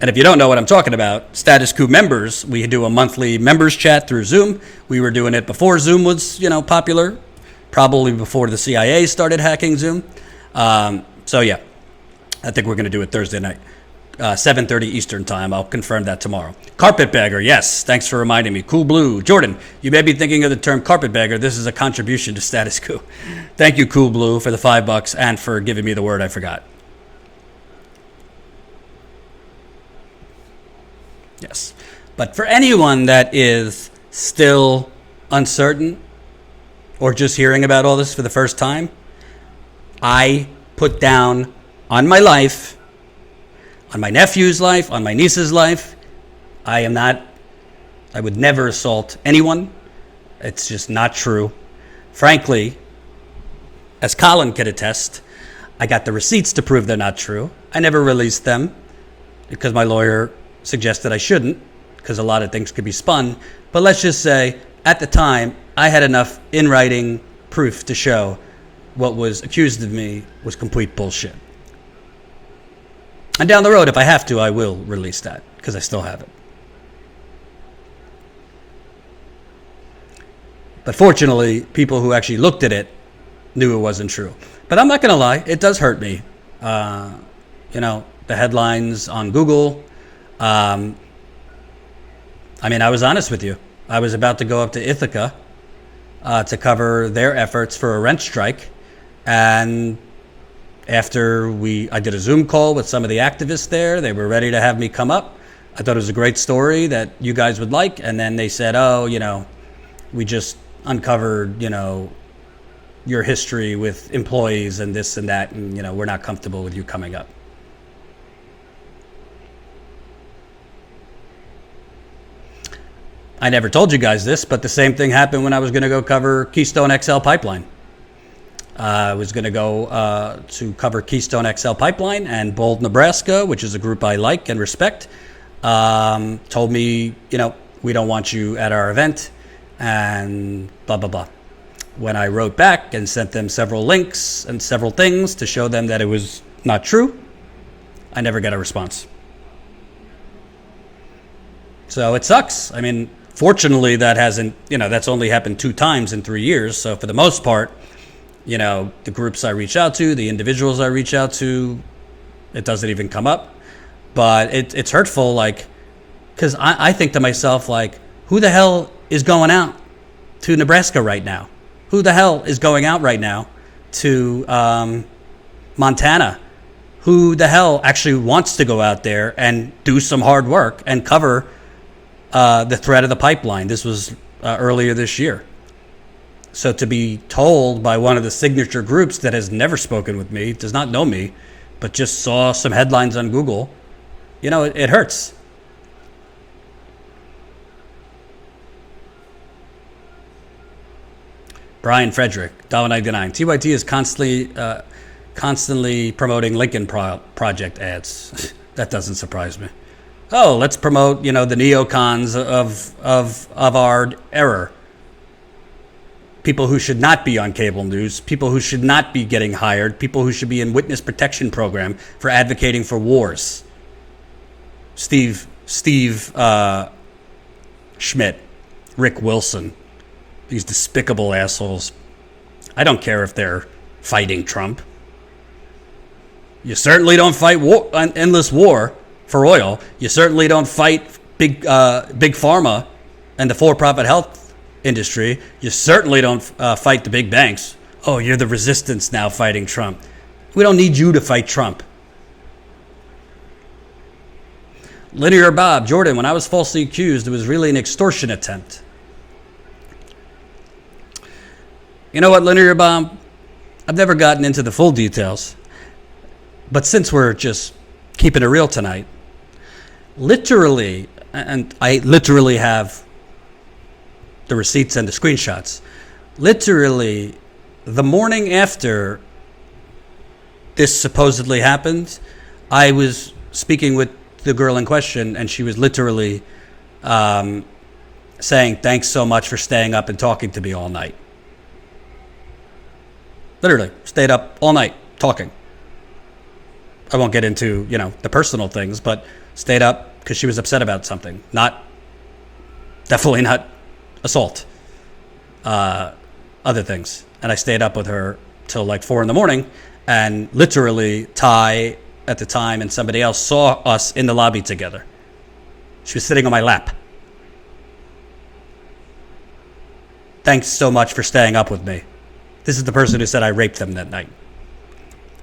Speaker 1: And if you don't know what I'm talking about, Status Quo members, we do a monthly members chat through Zoom. We were doing it before Zoom was, popular, probably before the CIA started hacking Zoom. So yeah, I think we're going to do it Thursday night, 7:30 Eastern time. I'll confirm that tomorrow. Carpetbagger, yes, thanks for reminding me. Cool Blue, Jordan, you may be thinking of the term carpetbagger. This is a contribution to Status Quo. Thank you, Cool Blue, for the $5 and for giving me the word I forgot. Yes. But for anyone that is still uncertain or just hearing about all this for the first time, I put down on my life, on my nephew's life, on my niece's life, I would never assault anyone. It's just not true. Frankly, as Colin could attest, I got the receipts to prove they're not true. I never released them because my lawyer suggested I shouldn't, because a lot of things could be spun. But let's just say, at the time, I had enough in writing proof to show what was accused of me was complete bullshit. And down the road, if I have to, I will release that, because I still have it. But fortunately, people who actually looked at it knew it wasn't true. But I'm not going to lie, it does hurt me. The headlines on Google. I was honest with you. I was about to go up to Ithaca to cover their efforts for a rent strike. And after I did a Zoom call with some of the activists there, they were ready to have me come up. I thought it was a great story that you guys would like. And then they said, we just uncovered, your history with employees and this and that. And, we're not comfortable with you coming up. I never told you guys this, but the same thing happened when I was going to go cover Keystone XL pipeline. I was going to go to cover Keystone XL Pipeline and Bold, Nebraska, which is a group I like and respect. Told me, we don't want you at our event and blah, blah, blah. When I wrote back and sent them several links and several things to show them that it was not true, I never got a response. So it sucks. I mean, fortunately, that hasn't, that's only happened 2 times in 3 years. So for the most part, the groups I reach out to, the individuals I reach out to, it doesn't even come up. But it's hurtful, because I think to myself, who the hell is going out to Nebraska right now? Who the hell is going out right now to Montana? Who the hell actually wants to go out there and do some hard work and cover the threat of the pipeline? This was earlier this year. So to be told by one of the signature groups that has never spoken with me, does not know me, but just saw some headlines on Google, it hurts. Brian Frederick, $1.99. TYT is constantly promoting Lincoln Project ads. That doesn't surprise me. Oh, let's promote, the neocons of our era. People who should not be on cable news, people who should not be getting hired, people who should be in witness protection program for advocating for wars. Steve Schmidt, Rick Wilson, these despicable assholes. I don't care if they're fighting Trump. You certainly don't fight an endless war for oil. You certainly don't fight big pharma and the for-profit health industry. You certainly don't fight the big banks. Oh, you're the resistance now fighting Trump. We don't need you to fight Trump. Linear Bob, Jordan, when I was falsely accused, it was really an extortion attempt. You know what, Linear Bob? I've never gotten into the full details. But since we're just keeping it real tonight, literally, and I literally have the receipts and the screenshots, literally the morning after this supposedly happened, I was speaking with the girl in question, and she was literally saying, thanks so much for staying up and talking to me all night. Literally, stayed up all night talking. I won't get into, the personal things, but stayed up because she was upset about something. Definitely not assault. Other things. And I stayed up with her till 4 a.m, and literally Ty at the time and somebody else saw us in the lobby together. She was sitting on my lap. Thanks so much for staying up with me. This is the person who said I raped them that night.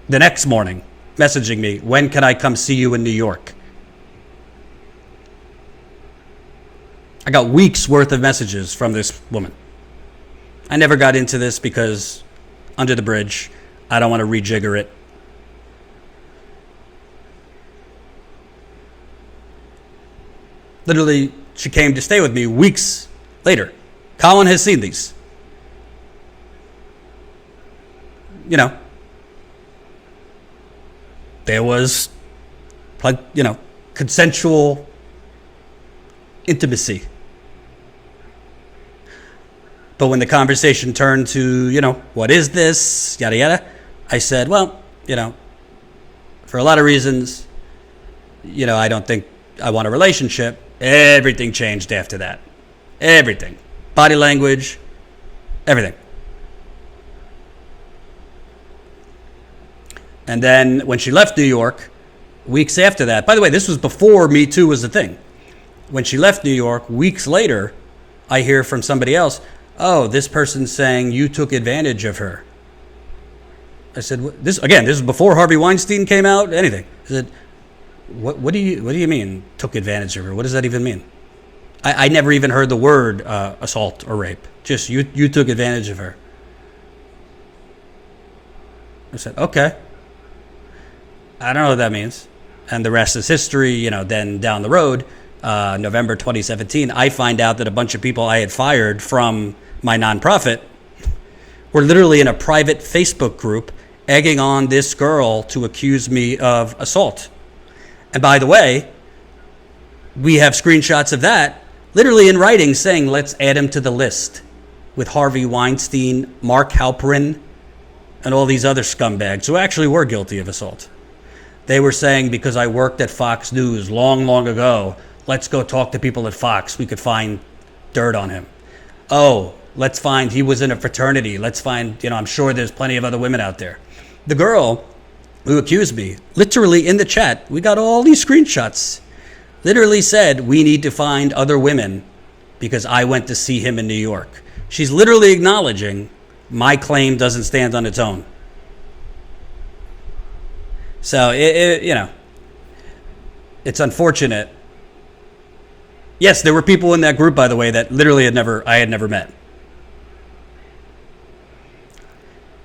Speaker 1: The next morning, messaging me, when can I come see you in New York? I got weeks worth of messages from this woman. I never got into this because under the bridge, I don't want to rejigger it. Literally, she came to stay with me weeks later. Colin has seen these. There was, consensual intimacy. But when the conversation turned to, what is this, yada, yada, I said, well, for a lot of reasons, I don't think I want a relationship. Everything changed after that. Everything. Body language, everything. And then when she left New York, weeks after that, by the way, this was before Me Too was a thing. When she left New York, weeks later, I hear from somebody else, oh, this person's saying you took advantage of her. I said, this is before Harvey Weinstein came out, anything. I said, what do you mean took advantage of her? What does that even mean? I never even heard the word assault or rape. Just you took advantage of her. I said, okay. I don't know what that means. And the rest is history. Then down the road, November 2017, I find out that a bunch of people I had fired from my nonprofit were literally in a private Facebook group egging on this girl to accuse me of assault. And by the way, we have screenshots of that, literally in writing, saying, let's add him to the list, with Harvey Weinstein, Mark Halperin, and all these other scumbags who actually were guilty of assault. They were saying, because I worked at Fox News long, long ago, let's go talk to people at Fox. We could find dirt on him. Oh, let's find he was in a fraternity. Let's find, I'm sure there's plenty of other women out there. The girl who accused me, literally in the chat, we got all these screenshots, literally said, we need to find other women because I went to see him in New York. She's literally acknowledging my claim doesn't stand on its own. So, it's unfortunate. Yes, there were people in that group, by the way, that literally I had never met.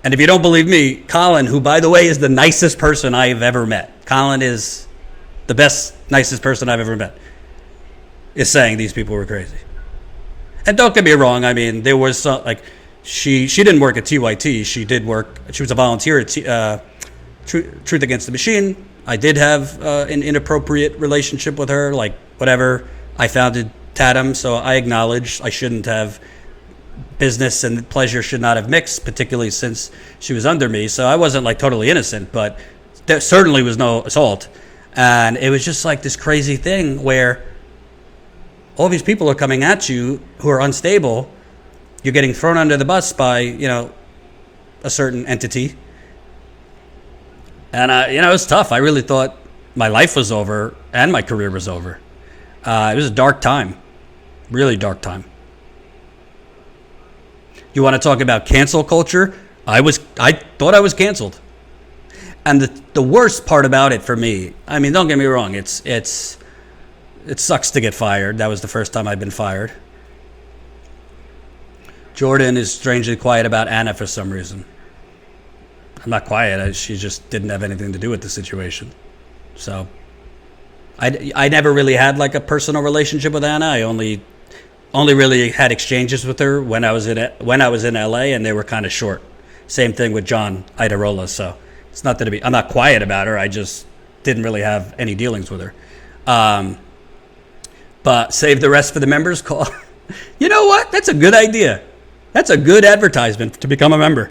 Speaker 1: And if you don't believe me, Colin, who, by the way, is the nicest person I've ever met. Colin is the best, nicest person I've ever met, is saying these people were crazy. And don't get me wrong, I mean, there was some, she didn't work at TYT. She was a volunteer at Truth Against the Machine. I did have an inappropriate relationship with her, whatever. I founded Tatum, so I acknowledge I shouldn't have. Business and pleasure should not have mixed, particularly since she was under me. So I wasn't totally innocent, but there certainly was no assault. And it was just this crazy thing where all these people are coming at you who are unstable. You're getting thrown under the bus by, a certain entity. And, it was tough. I really thought my life was over and my career was over. It was a dark time, really dark time. You want to talk about cancel culture? I thought I was canceled. And the worst part about it for me, I mean, don't get me wrong, it sucks to get fired. That was the first time I'd been fired. Jordan is strangely quiet about Anna for some reason. I'm not quiet. She just didn't have anything to do with the situation. So I never really had a personal relationship with Anna. I only really had exchanges with her when I was in LA, and they were kind of short. Same thing with John Idarola. So it's not I'm not quiet about her. I just didn't really have any dealings with her. But save the rest for the members call. You know what? That's a good idea. That's a good advertisement to become a member.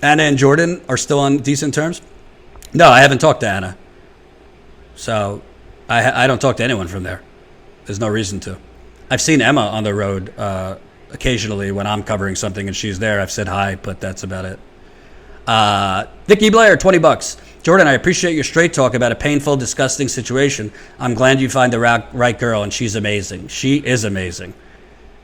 Speaker 1: Anna and Jordan are still on decent terms? No, I haven't talked to Anna. So I don't talk to anyone from there. There's no reason to. I've seen Emma on the road occasionally when I'm covering something and she's there. I've said hi, but that's about it. Vicky Blair, $20. Jordan, I appreciate your straight talk about a painful, disgusting situation. I'm glad you find the right girl, and she's amazing. She is amazing.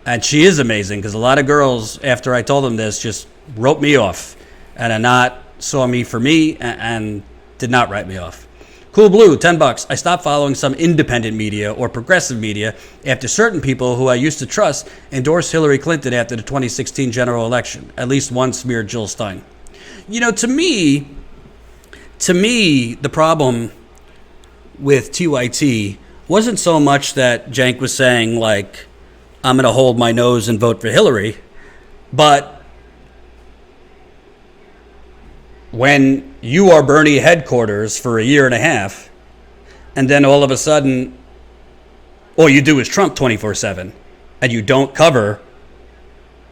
Speaker 1: And she is amazing because a lot of girls, after I told them this, just wrote me off and saw me for me and did not write me off. Cool Blue, $10. I stopped following some independent media or progressive media after certain people who I used to trust endorsed Hillary Clinton after the 2016 general election. At least one smeared Jill Stein. To me, the problem with TYT wasn't so much that Cenk was saying, I'm going to hold my nose and vote for Hillary, but when you are Bernie headquarters for a year and a half, and then all of a sudden, all you do is Trump 24/7, and you don't cover,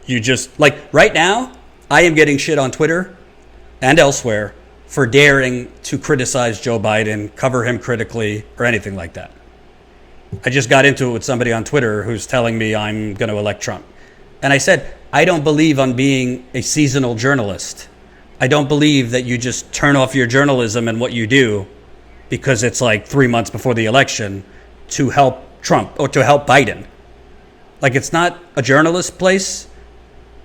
Speaker 1: you just, right now, I am getting shit on Twitter and elsewhere for daring to criticize Joe Biden, cover him critically, or anything like that. I just got into it with somebody on Twitter who's telling me I'm going to elect Trump. And I said, I don't believe on being a seasonal journalist. I don't believe that you just turn off your journalism and what you do because it's 3 months before the election to help Trump or to help Biden. It's not a journalist's place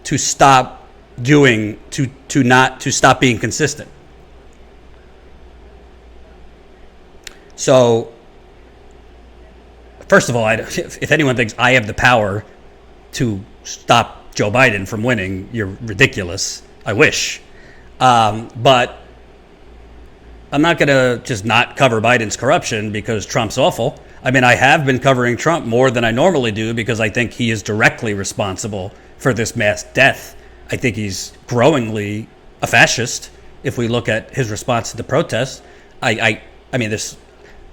Speaker 1: to stop doing, to stop being consistent. So, first of all, if anyone thinks I have the power to stop Joe Biden from winning, you're ridiculous. I wish. But I'm not going to just not cover Biden's corruption because Trump's awful. I mean, I have been covering Trump more than I normally do because I think he is directly responsible for this mass death I think he's growingly a fascist. If we look at his response to the protests, I mean, this.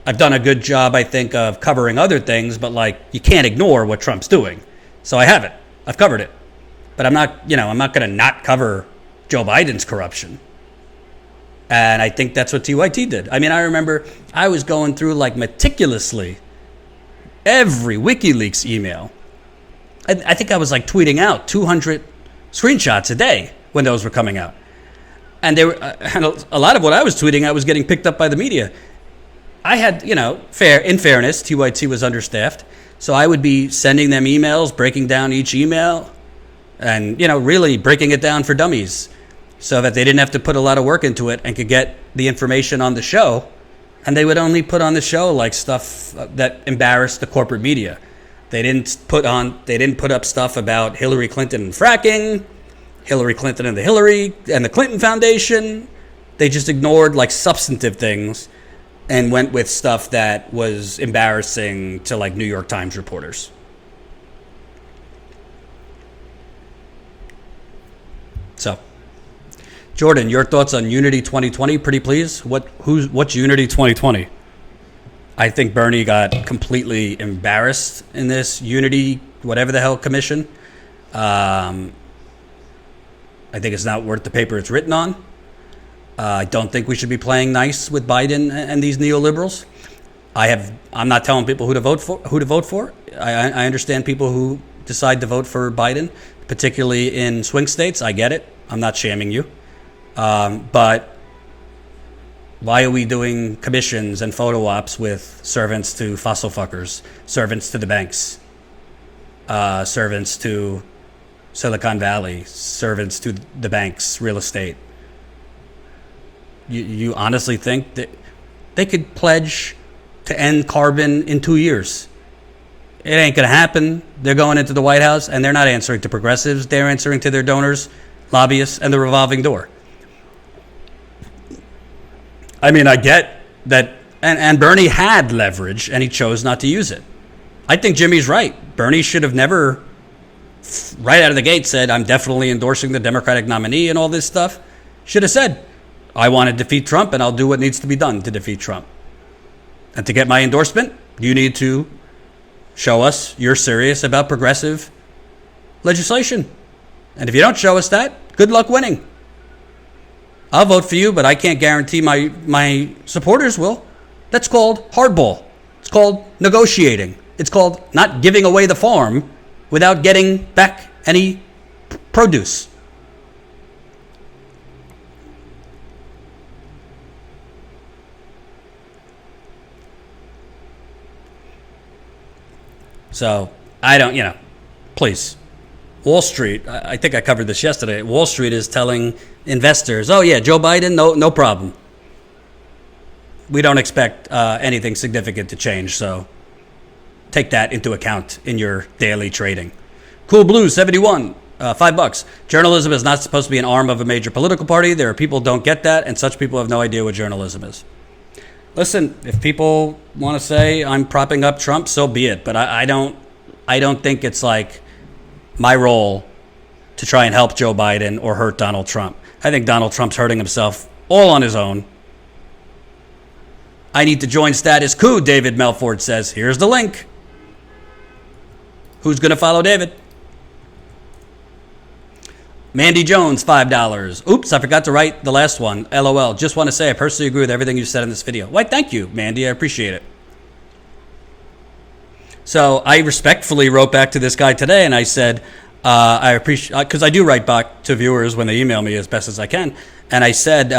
Speaker 1: I've done a good job, I think, of covering other things, but like you can't ignore what Trump's doing. So I haven't. I've covered it, but I'm not going to not cover Joe Biden's corruption. And I think that's what TYT did. I mean, I remember I was going through like meticulously every WikiLeaks email. I think I was like tweeting out 200 screenshots a day when those were coming out. And they were, and a lot of what I was tweeting, I was getting picked up by the media. I had, in fairness, TYT was understaffed. So I would be sending them emails, breaking down each email, and, really breaking it down for dummies so that they didn't have to put a lot of work into it and could get the information on the show. And they would only put on the show like stuff that embarrassed the corporate media. They didn't put up stuff about Hillary Clinton and fracking, Hillary Clinton and the Clinton Foundation. They just ignored like substantive things and went with stuff that was embarrassing to like New York Times reporters. So, Jordan, your thoughts on Unity 2020, pretty please? What's Unity 2020? I think Bernie got completely embarrassed in this Unity, whatever the hell commission. I think it's not worth the paper it's written on. I don't think we should be playing nice with Biden and these neoliberals. I'm not telling people who to vote for. I understand people who decide to vote for Biden, particularly in swing states. I get it. I'm not shaming you. But why are we doing commissions and photo ops with servants to fossil fuckers, servants to the banks, servants to Silicon Valley, servants to the banks, real estate? You honestly think that they could pledge to end carbon in 2 years? It ain't going to happen. They're going into the White House, and they're not answering to progressives. They're answering to their donors, lobbyists, and the revolving door. I mean, I get that, and Bernie had leverage, and he chose not to use it. I think Jimmy's right. Bernie should have never, right out of the gate, said, I'm definitely endorsing the Democratic nominee and all this stuff. Should have said, I want to defeat Trump, and I'll do what needs to be done to defeat Trump. And to get my endorsement, you need to show us you're serious about progressive legislation. And if you don't show us that, good luck winning. I'll vote for you, but I can't guarantee my supporters will. That's called hardball. It's called negotiating. It's called not giving away the farm without getting back any produce. So, I don't, please. Wall Street, I think I covered this yesterday. Wall Street is telling investors, oh yeah, Joe Biden, no problem. We don't expect anything significant to change, so take that into account in your daily trading. Cool Blue 71, $5. Journalism is not supposed to be an arm of a major political party. There are people who don't get that, and such people have no idea what journalism is. Listen, if people want to say I'm propping up Trump, so be it. But I don't think it's like my role to try and help Joe Biden or hurt Donald Trump. I think Donald Trump's hurting himself all on his own. I need to join status quo, David Melford says. Here's the link. Who's going to follow David? Mandy Jones, $5. Oops, I forgot to write the last one. LOL. Just want to say I personally agree with everything you said in this video. Why, thank you, Mandy. I appreciate it. So I respectfully wrote back to this guy today, and I said, I appreciate, because I do write back to viewers when they email me as best as I can. And I said,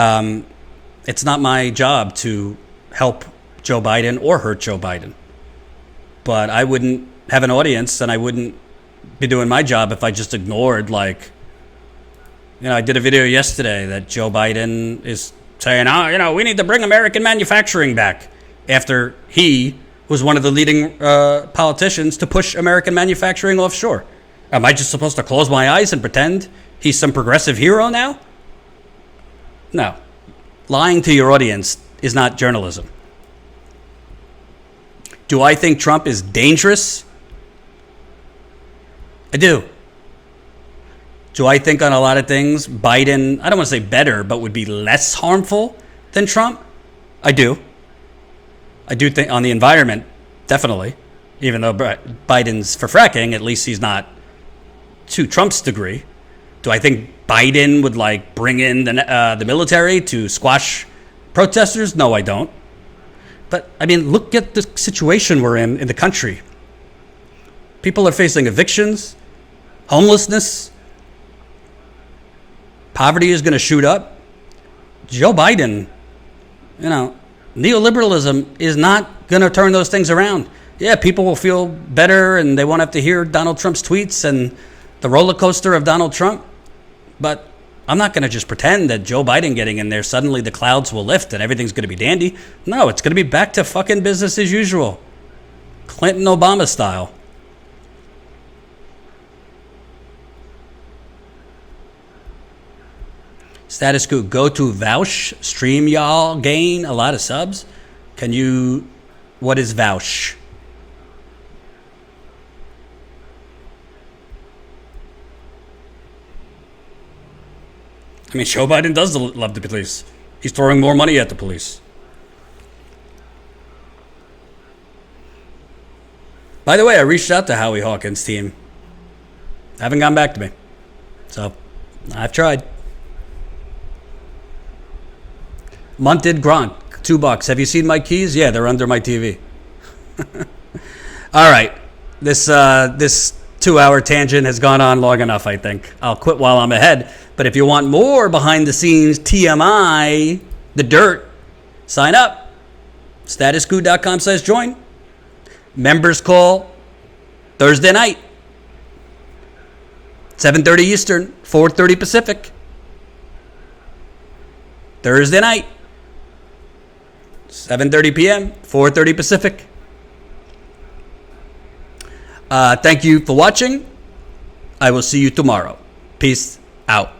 Speaker 1: it's not my job to help Joe Biden or hurt Joe Biden. But I wouldn't have an audience, and I wouldn't be doing my job if I just ignored, like, I did a video yesterday that Joe Biden is saying, we need to bring American manufacturing back, after he was one of the leading politicians to push American manufacturing offshore. Am I just supposed to close my eyes and pretend he's some progressive hero now? No. Lying to your audience is not journalism. Do I think Trump is dangerous? I do. Do I think on a lot of things Biden, I don't want to say better, but would be less harmful than Trump? I do. I do think on the environment, definitely. Even though Biden's for fracking, at least he's not to Trump's degree. Do I think Biden would like bring in the military to squash protesters? No, I don't. But I mean, look at the situation we're in the country. People are facing evictions, homelessness. Poverty is going to shoot up. Joe Biden, neoliberalism is not going to turn those things around. Yeah, people will feel better and they won't have to hear Donald Trump's tweets and the roller coaster of Donald Trump. But I'm not going to just pretend that Joe Biden getting in there, suddenly the clouds will lift and everything's going to be dandy. No, it's going to be back to fucking business as usual. Clinton Obama style. Status quo, go to Vouch, stream y'all, gain a lot of subs. What is Vouch? I mean, Joe Biden does love the police. He's throwing more money at the police. By the way, I reached out to Howie Hawkins' team. Haven't gotten back to me. So, I've tried. Munted Gronk, $2. Have you seen my keys? Yeah, they're under my TV. All right. This 2-hour tangent has gone on long enough, I think. I'll quit while I'm ahead. But if you want more behind the scenes TMI, the dirt, sign up. Statusquo.com/join. Members call Thursday night. 7:30 Eastern, 4:30 Pacific. Thursday night. 7:30 p.m., 4:30 Pacific. Thank you for watching. I will see you tomorrow. Peace out.